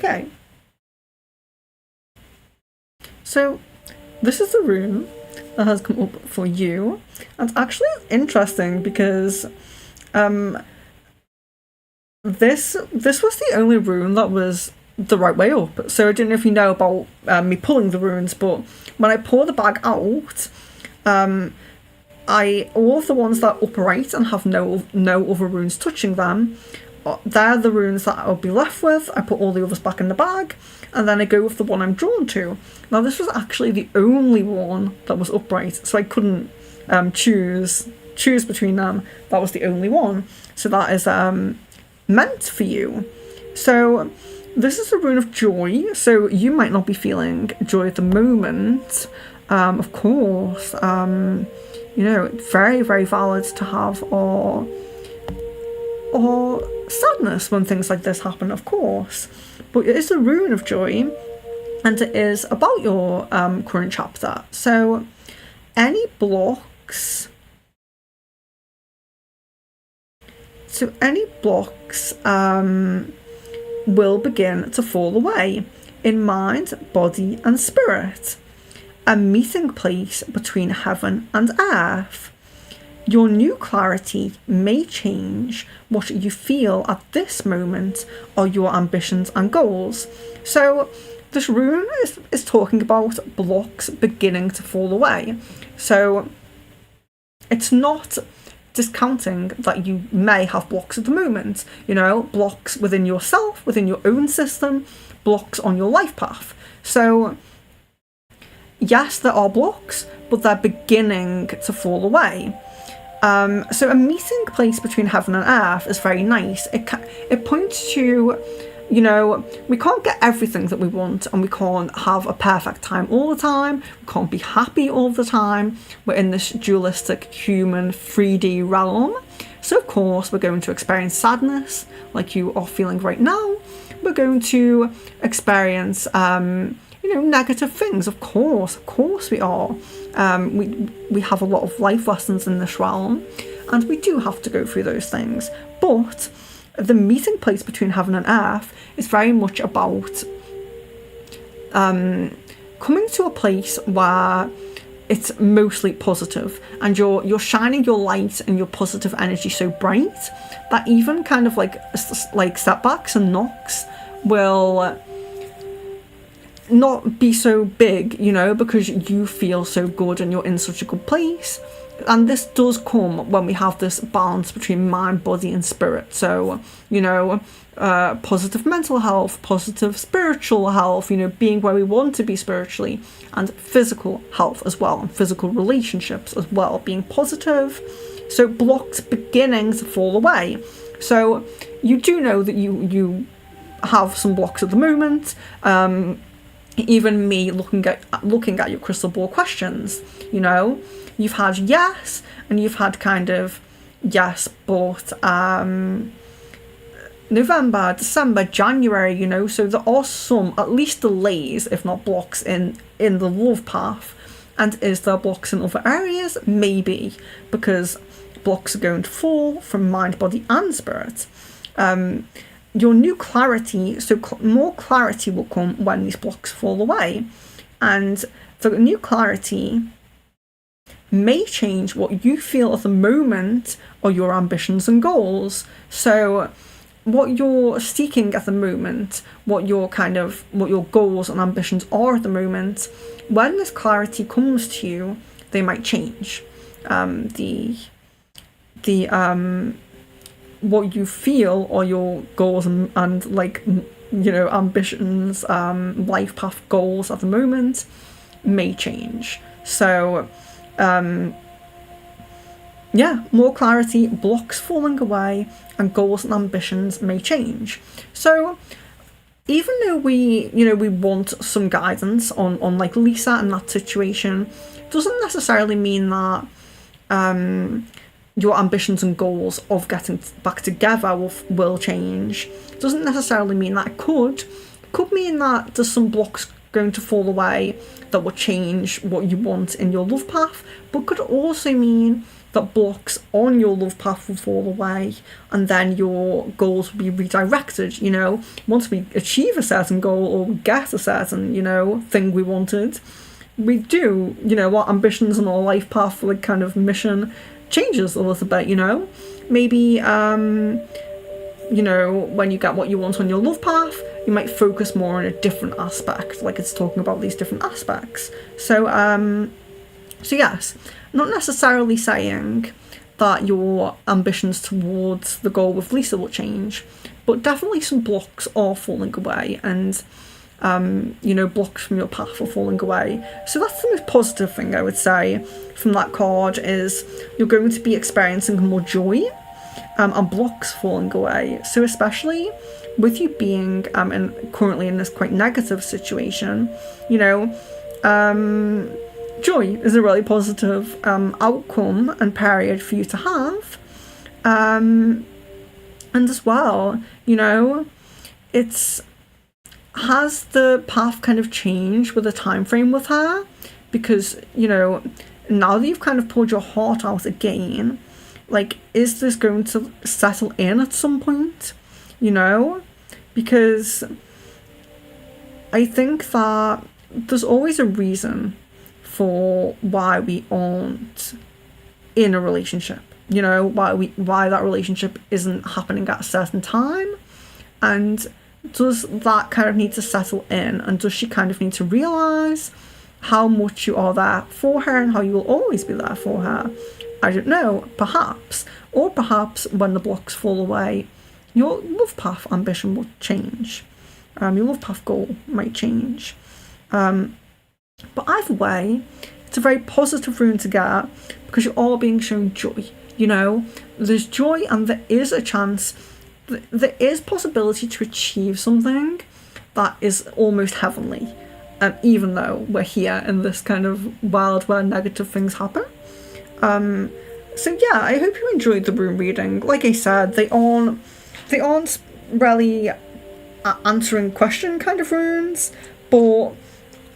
Okay, so this is the rune that has come up for you, and actually it's interesting because this was the only rune that was the right way up. So I don't know if you know about me pulling the runes, but when I pour the bag out, all of the ones that are upright and have no other runes touching them, they're the runes that I'll be left with. I put all the others back in the bag, and then I go with the one I'm drawn to. Now this was actually the only one that was upright, so I couldn't choose between them. That was the only one. So that is meant for you. So this is a rune of joy, so you might not be feeling joy at the moment. Of course, you know, very, very valid to have or sadness when things like this happen, of course. But it is a rune of joy, and it is about your current chapter. So any blocks will begin to fall away in mind, body and spirit. A meeting place between heaven and earth. Your new clarity may change what you feel at this moment or your ambitions and goals. So this rune is talking about blocks beginning to fall away. So it's not discounting that you may have blocks at the moment, you know, blocks within yourself, within your own system, blocks on your life path. So yes, there are blocks, but they're beginning to fall away. So a meeting place between heaven and earth is very nice. It points to, you know, we can't get everything that we want, and we can't have a perfect time all the time. We can't be happy all the time. We're in this dualistic human 3D realm. So of course we're going to experience sadness like you are feeling right now. We're going to experience you know, negative things. Of course we are. We have a lot of life lessons in this realm, and we do have to go through those things. But the meeting place between heaven and earth is very much about coming to a place where it's mostly positive, and you're shining your light and your positive energy so bright that even kind of like setbacks and knocks will not be so big, you know, because you feel so good and you're in such a good place. And this does come when we have this balance between mind, body and spirit. So, you know, positive mental health, positive spiritual health, you know, being where we want to be spiritually, and physical health as well, and physical relationships as well, being positive. So blocks beginning to fall away. So you do know that you have some blocks at the moment. Even me looking at your crystal ball questions, you know, you've had yes, and you've had kind of yes, but November, December, January, you know, so there are some at least delays, if not blocks, in the love path. And is there blocks in other areas? Maybe, because blocks are going to fall from mind, body and spirit. Your new clarity, so more clarity will come when these blocks fall away. And the new clarity may change what you feel at the moment or your ambitions and goals. So what you're seeking at the moment, what your goals and ambitions are at the moment, when this clarity comes to you, they might change. What you feel or your goals and like, you know, ambitions, life path goals at the moment may change. So more clarity, blocks falling away, and goals and ambitions may change. So even though we want some guidance on like Lisa and that situation, doesn't necessarily mean that your ambitions and goals of getting back together will change. Doesn't necessarily mean that. It could mean that there's some blocks going to fall away that will change what you want in your love path, but could also mean that blocks on your love path will fall away, and then your goals will be redirected. You know, once we achieve a certain goal or we get a certain, you know, thing we wanted, we do, you know, our ambitions and our life path, like kind of mission, changes a little bit, you know. Maybe you know, when you get what you want on your love path, you might focus more on a different aspect, like it's talking about these different aspects. So yes, not necessarily saying that your ambitions towards the goal with Lisa will change, but definitely some blocks are falling away, and you know, blocks from your path are falling away. So that's the most positive thing I would say from that card, is you're going to be experiencing more joy, and blocks falling away. So especially with you being currently in this quite negative situation, you know, joy is a really positive outcome and period for you to have. And as well, you know, has the path kind of changed with the time frame with her? Because, you know, now that you've kind of pulled your heart out again, like, is this going to settle in at some point? You know? Because I think that there's always a reason for why we aren't in a relationship. You know, why that relationship isn't happening at a certain time. And does that kind of need to settle in? And does she kind of need to realise how much you are there for her and how you will always be there for her? I don't know, perhaps. Or perhaps when the blocks fall away, your love path ambition will change. Your love path goal might change. But either way, it's a very positive rune to get, because you are being shown joy. You know, there's joy, and there is a chance, there is possibility to achieve something that is almost heavenly, even though we're here in this kind of world where negative things happen. So yeah, I hope you enjoyed the rune reading. Like I said, they aren't really answering question kind of runes, but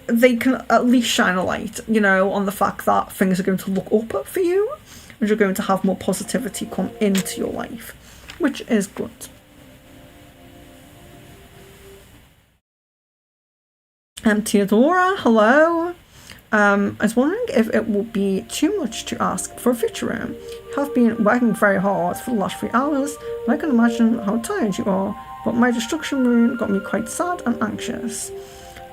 they can at least shine a light, you know, on the fact that things are going to look up for you, and you're going to have more positivity come into your life, which is good. Theodora, hello. I was wondering if it would be too much to ask for a future rune. You have been working very hard for the last 3 hours, and I can imagine how tired you are, but my destruction rune got me quite sad and anxious.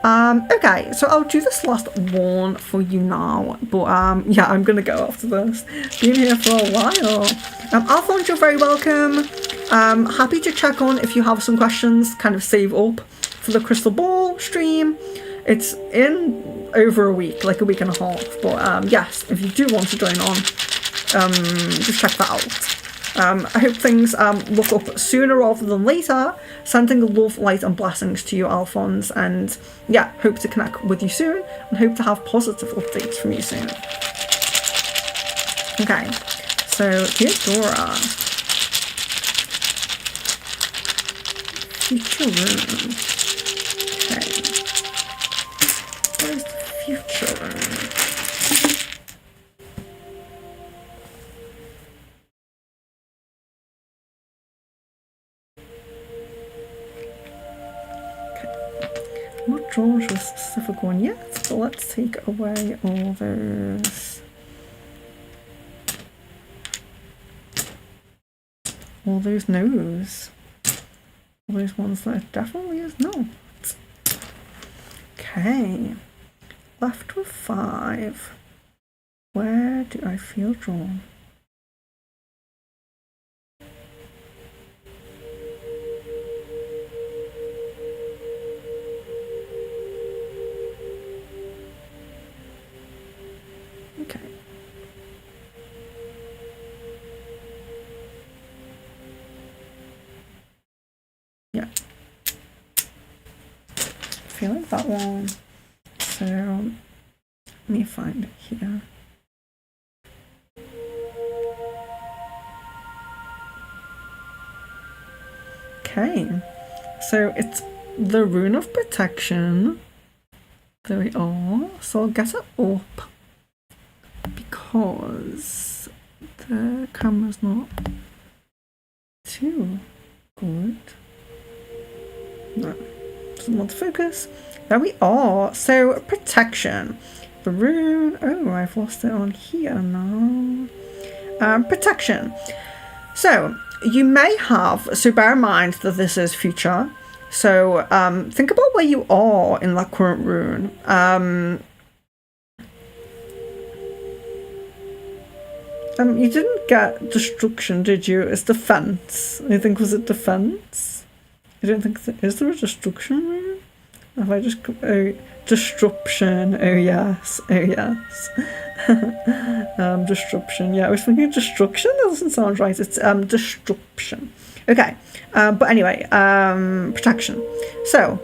Okay, so I'll do this last one for you now, but yeah, I'm gonna go after this. Been here for a while. Alphonse, you're very welcome. Happy to check on if you have some questions, kind of save up for the Crystal Ball stream. It's in over a week, like a week and a half, but yes, if you do want to join on, just check that out. I hope things look up sooner rather than later. Sending love, light and blessings to you, Alphonse, and yeah, hope to connect with you soon and hope to have positive updates from you soon. Okay, so Theodora. Future rune. Okay. Where's the future rune? I'm not drawn to a specific one yet, but let's take away all those no's. All those ones that definitely is not. Okay. Left with 5. Where do I feel drawn? Okay. Yeah. I feel like that one. So let me find it here. Okay. So it's the Rune of Protection. There we are. So I'll get it up because the camera's not too good. No, doesn't want to focus. There we are. So protection. The rune. Oh, I've lost it on here now. Protection. So you may have. So bear in mind that this is future. So think about where you are in that current rune. You didn't get destruction, did you? It's defense. I think, was it defense? I don't think is there a destruction rune? Have I just disruption? Oh yes, disruption. Yeah, I was thinking destruction. That doesn't sound right. It's disruption. Okay, but anyway, protection. So,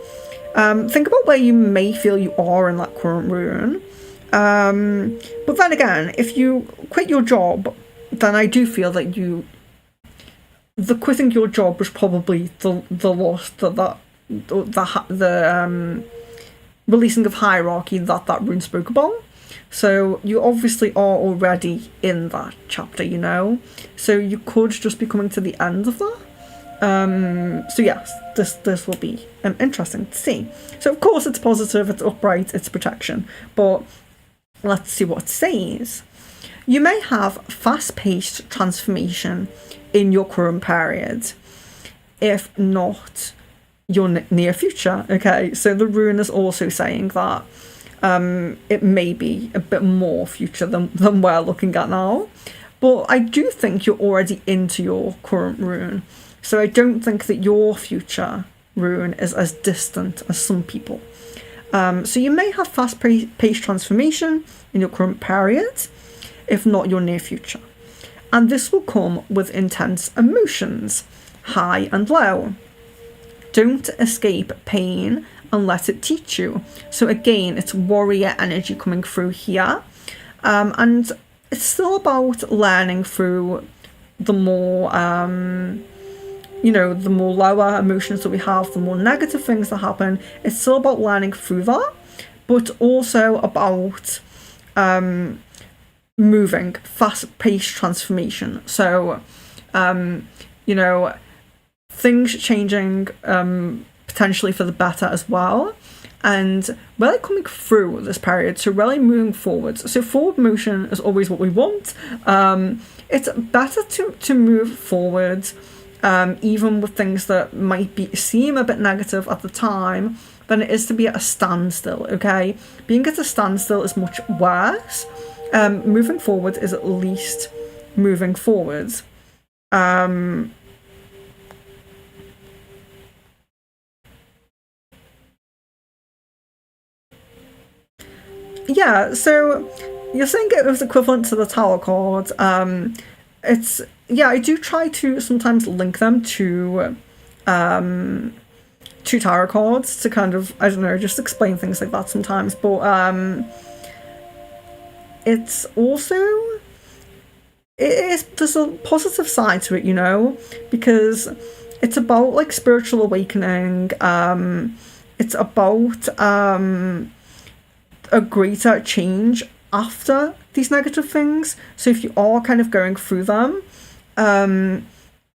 think about where you may feel you are in that current rune. But then again, if you quit your job, then I do feel that the quitting your job was probably the loss the releasing of hierarchy that rune spoke about. So you obviously are already in that chapter, you know. So you could just be coming to the end of that. So yes, this will be interesting to see. So of course it's positive, it's upright, it's protection, but let's see what it says. You may have fast-paced transformation in your current period, if not your near future. Okay, so the rune is also saying that it may be a bit more future than we're looking at now, but I do think you're already into your current rune, so I don't think that your future rune is as distant as some people. So you may have fast-paced transformation in your current period, if not your near future. And this will come with intense emotions, high and low. Don't escape pain and let it teach you. So again, it's warrior energy coming through here. And it's still about learning through the more, the more lower emotions that we have, the more negative things that happen. It's still about learning through that, but also about moving, fast-paced transformation. So, things changing potentially for the better as well. and really coming through this period, so really moving forwards. So forward motion is always what we want. It's better to move forward, even with things that might seem a bit negative at the time, than it is to be at a standstill, okay? Being at a standstill is much worse. Moving forward is at least moving forwards. Yeah, so you're saying it was equivalent to the Tower card. It's, yeah, I do try to sometimes link them to tarot cards to kind of, I don't know, just explain things like that sometimes. But it's also, there's a positive side to it, you know, because it's about like spiritual awakening. It's about a greater change after these negative things. So if you are kind of going through them,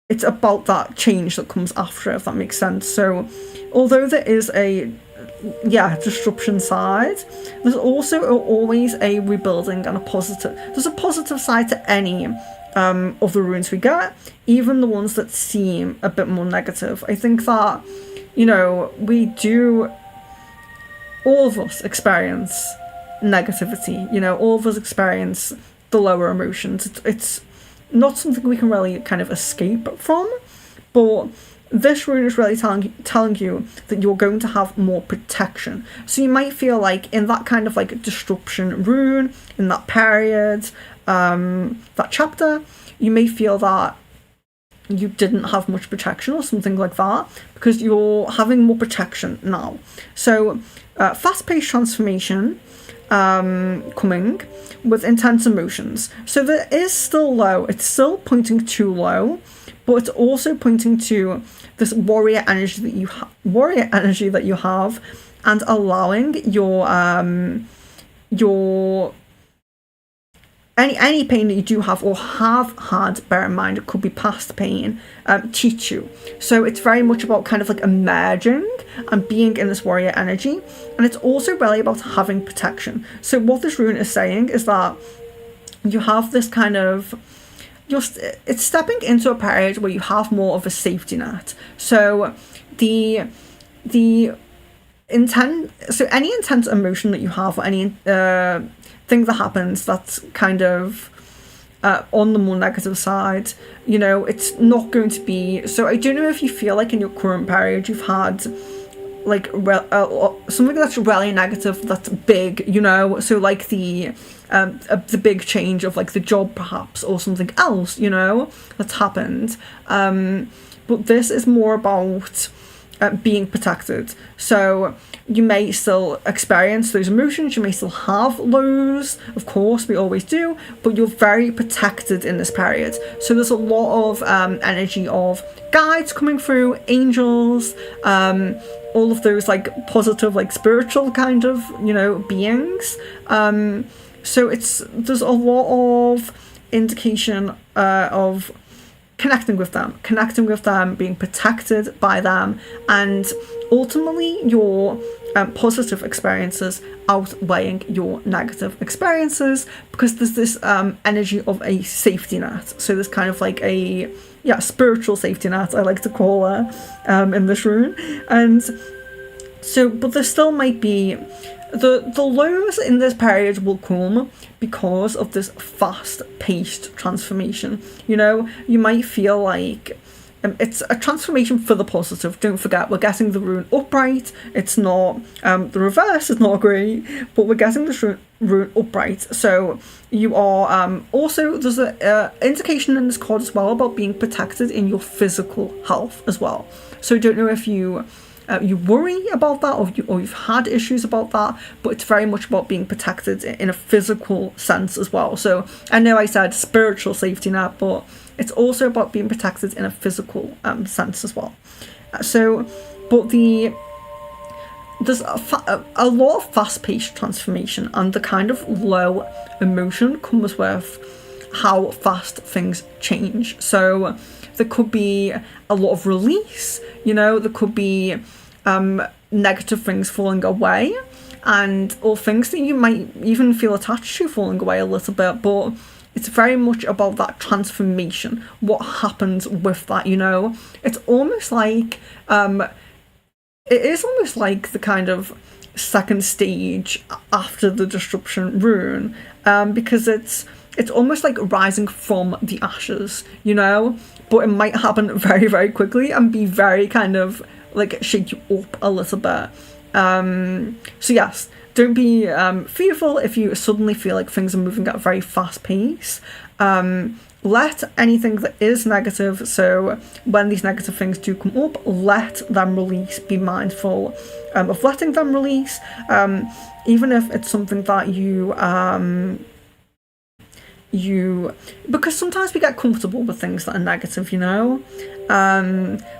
it's about that change that comes after, if that makes sense. So although there is a disruption side, there's also always a rebuilding and there's a positive side to any of the runes we get, even the ones that seem a bit more negative. I think that, you know, all of us experience negativity, you know, all of us experience the lower emotions. It's not something we can really kind of escape from, but this rune is really telling you that you're going to have more protection. So you might feel like in that kind of like disruption rune, in that period, that chapter, you may feel that you didn't have much protection or something like that, because you're having more protection now. So fast-paced transformation coming with intense emotions. So there is still low, it's still pointing to low, but it's also pointing to this warrior energy that you have, and allowing your any pain that you do have or have had, bear in mind, it could be past pain, teach you. So it's very much about kind of like emerging and being in this warrior energy, and it's also really about having protection. So what this rune is saying is that you have this kind of, it's stepping into a period where you have more of a safety net. So any intense emotion that you have, or any thing that happens that's kind of on the more negative side, you know, it's not going to be. So I don't know if you feel like in your current period you've had like something that's really negative, that's big, you know, so like the big change of like the job perhaps, or something else, you know, that's happened. But this is more about being protected. So you may still experience those emotions, you may still have lows, of course, we always do, but you're very protected in this period. So there's a lot of energy of guides coming through, angels, all of those like positive, like spiritual kind of, you know, beings. So there's a lot of indication of connecting with them, being protected by them, and ultimately your positive experiences outweighing your negative experiences, because there's this energy of a safety net. So there's kind of like a spiritual safety net, I like to call her, in this rune. And so, but there still might be the lows in this period will come because of this fast-paced transformation. You know, you might feel like it's a transformation for the positive. Don't forget, we're getting the rune upright. It's not the reverse is not great, but we're getting the rune upright. So you are also, there's an indication in this card as well about being protected in your physical health as well. So I don't know if you worry about that, or you've had issues about that, but it's very much about being protected in a physical sense as well. So I know I said spiritual safety net, but it's also about being protected in a physical sense as well. So, but there's a lot of fast-paced transformation, and the kind of low emotion comes with how fast things change. So there could be a lot of release, you know, there could be negative things falling away, or things that you might even feel attached to falling away a little bit, but it's very much about that transformation, what happens with that, It's almost like, it is almost like the kind of second stage after the disruption rune, because it's almost like rising from the ashes, but it might happen very, very quickly and be very kind of like shake you up a little bit. So yes, don't be fearful if you suddenly feel like things are moving at a very fast pace. Let anything that is negative, so when these negative things do come up, let them release. Be mindful of letting them release, even if it's something that because sometimes we get comfortable with things that are negative,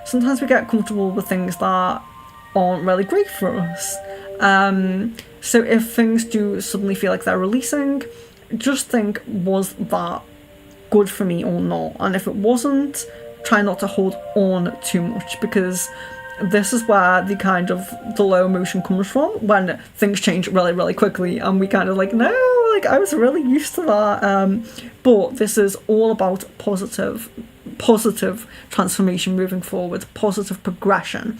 sometimes we get comfortable with things that aren't really great for us. So if things do suddenly feel like they're releasing, just think, was that good for me or not? And if it wasn't, try not to hold on too much, because this is where the low emotion comes from, when things change really, really quickly and we kind of like, no, like I was really used to that. But this is all about positive transformation moving forward, positive progression.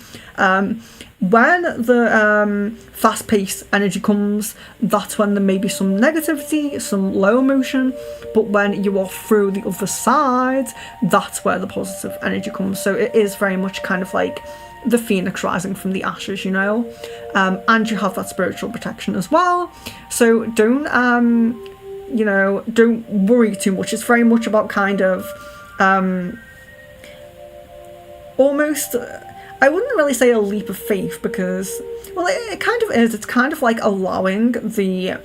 When the fast-paced energy comes, that's when there may be some negativity, some low emotion, but when you are through the other side, that's where the positive energy comes. So it is very much kind of like the phoenix rising from the ashes, and you have that spiritual protection as well. So don't worry too much. It's very much about kind of almost, I wouldn't really say a leap of faith, because, well, it kind of is. It's kind of like allowing the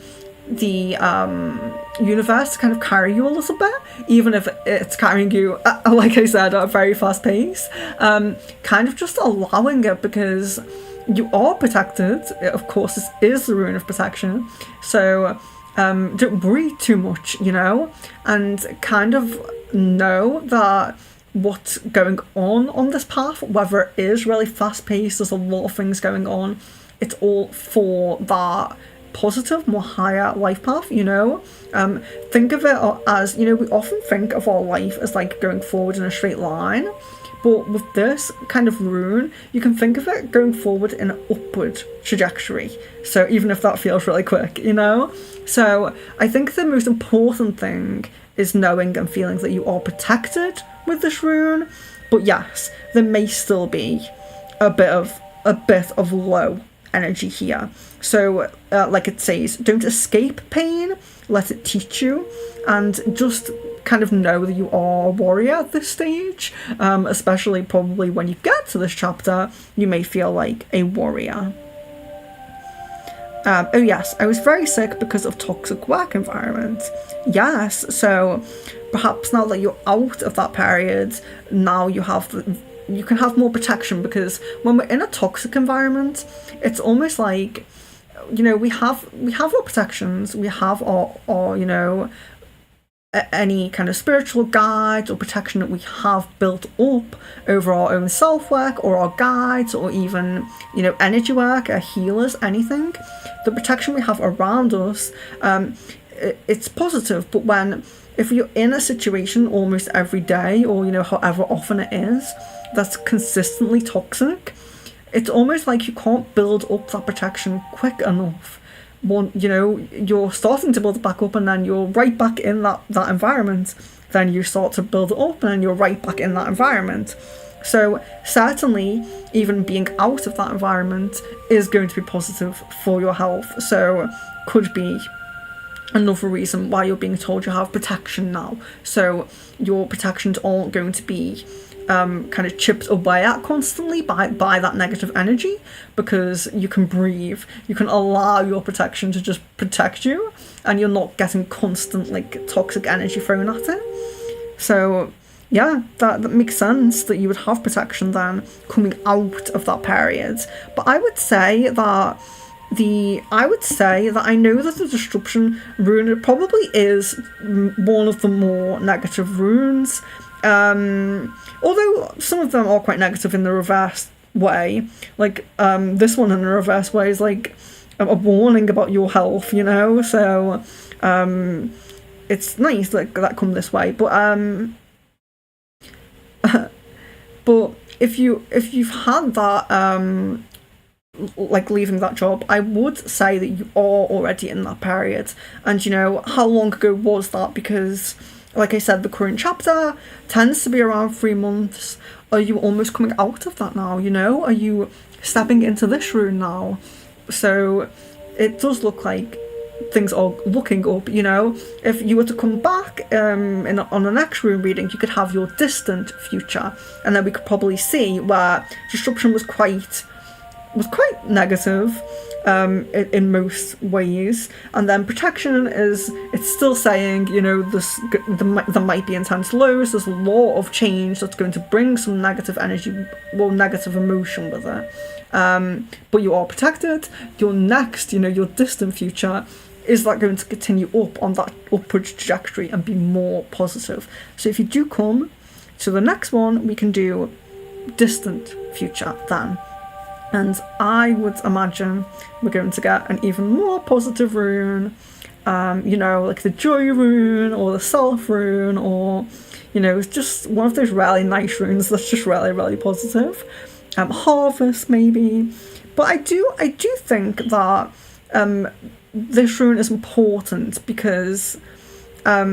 universe to kind of carry you a little bit, even if it's carrying you, like I said, at a very fast pace. Kind of just allowing it, because you are protected. Of course, this is the rune of protection. So don't worry too much, and kind of know that what's going on this path, whether it is really fast paced, there's a lot of things going on, it's all for that positive, more higher life path, think of it as, we often think of our life as like going forward in a straight line, but with this kind of rune, you can think of it going forward in an upward trajectory. So even if that feels really quick, so I think the most important thing is knowing and feeling that you are protected with this rune. But yes, there may still be a bit of low energy here. So like it says, don't escape pain, let it teach you, and just kind of know that you are a warrior at this stage, especially probably when you get to this chapter, you may feel like a warrior. Oh yes, I was very sick because of toxic work environment. Yes, so perhaps now that you're out of that period, now you can have more protection, because when we're in a toxic environment, it's almost like, we have our protections, we have our any kind of spiritual guides or protection that we have built up over our own self-work, or our guides, or even, energy work, healers, anything. The protection we have around us, it's positive, but if you're in a situation almost every day, or, however often it is, that's consistently toxic, it's almost like you can't build up that protection quick enough. You're starting to build it back up, and then you're right back in that environment. Then you start to build it up, and then you're right back in that environment. So certainly, even being out of that environment is going to be positive for your health. So could be another reason why you're being told you have protection now. So your protections aren't going to be kind of chipped away at constantly by that negative energy, because you can breathe, you can allow your protection to just protect you, and you're not getting constant like toxic energy thrown at it. So yeah, that makes sense that you would have protection then coming out of that period. But I would say that I know that the disruption rune probably is one of the more negative runes. Although some of them are quite negative in the reverse way. Like, this one in a reverse way is like a warning about your health, you know? So, it's nice like that come this way. But, but if you've had that, like leaving that job, I would say that you are already in that period. And you know, how long ago was that? Because like I said, the current chapter tends to be around 3 months. Are you almost coming out of that now, you know? Are you stepping into this rune now? So it does look like things are looking up, you know? If you were to come back on the next rune reading, you could have your distant future. And then we could probably see where disruption was quite negative in most ways, and then protection is, it's still saying, you know, there might be intense lows, there's a lot of change that's going to bring some negative energy, well, negative emotion with it, but you are protected. Your next, you know, your distant future, is that going to continue up on that upward trajectory and be more positive? So if you do come to the next one, we can do distant future then. And I would imagine we're going to get an even more positive rune, you know, like the joy rune or the self rune, or, you know, it's just one of those really nice runes that's just really, really positive. Harvest maybe. But I do think that this rune is important because a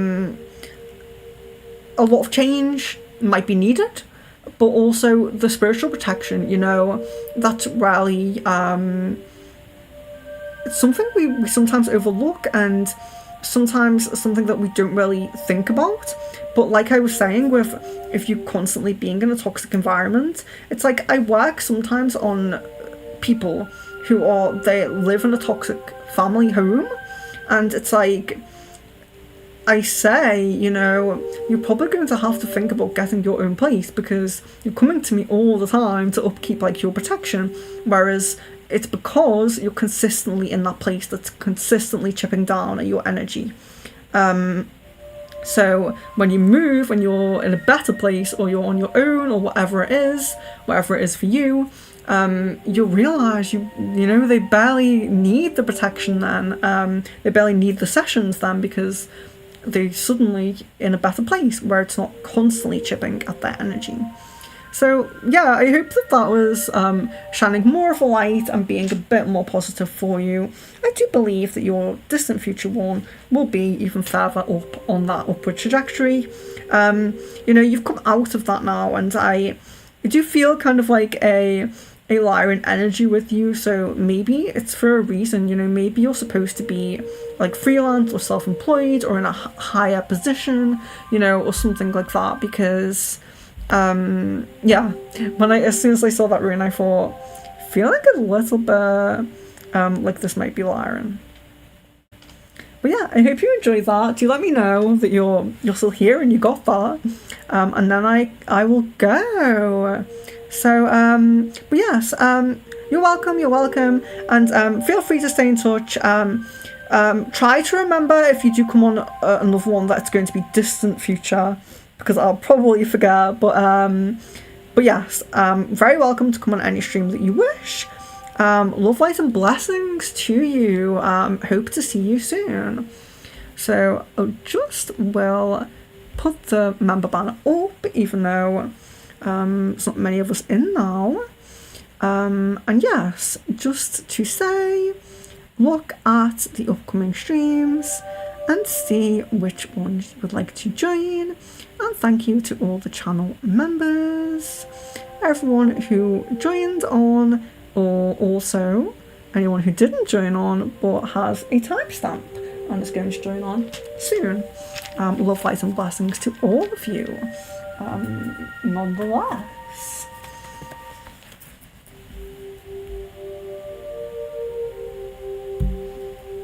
lot of change might be needed. But also the spiritual protection, you know, that's really it's something we sometimes overlook, and sometimes something that we don't really think about. But like I was saying, with if you're constantly being in a toxic environment, it's like I work sometimes on people who they live in a toxic family home, and it's like, I say, you know, you're probably going to have to think about getting your own place, because you're coming to me all the time to upkeep like your protection, whereas it's because you're consistently in that place that's consistently chipping down at your energy. So when you move, when you're in a better place, or you're on your own, or whatever it is for you, you'll realise you know, they barely need the protection then. They barely need the sessions then, because they're suddenly in a better place where it's not constantly chipping at their energy. So yeah, I hope that was shining more of a light and being a bit more positive for you. I do believe that your distant future one will be even further up on that upward trajectory. You know, you've come out of that now, and I do feel kind of like a Lyran energy with you, so maybe it's for a reason, you know, maybe you're supposed to be like freelance or self-employed or in a higher position, you know, or something like that, because yeah, as soon as I saw that rune, I thought, feeling a little bit like this might be Lyran. But yeah, I hope you enjoyed that. Do let me know that you're still here and you got that, and then I will go. So, but yes, you're welcome, and feel free to stay in touch. Try to remember, if you do come on another one, that it's going to be distant future, because I'll probably forget. But yes, very welcome to come on any stream that you wish. Love, light, and blessings to you. Hope to see you soon. So I just will put the member banner up, even though there's not many of us in now. And yes, just to say, look at the upcoming streams and see which ones you would like to join. And thank you to all the channel members, everyone who joined on, or also anyone who didn't join on but has a timestamp and is going to join on soon. Love, light, and blessings to all of you, nonetheless.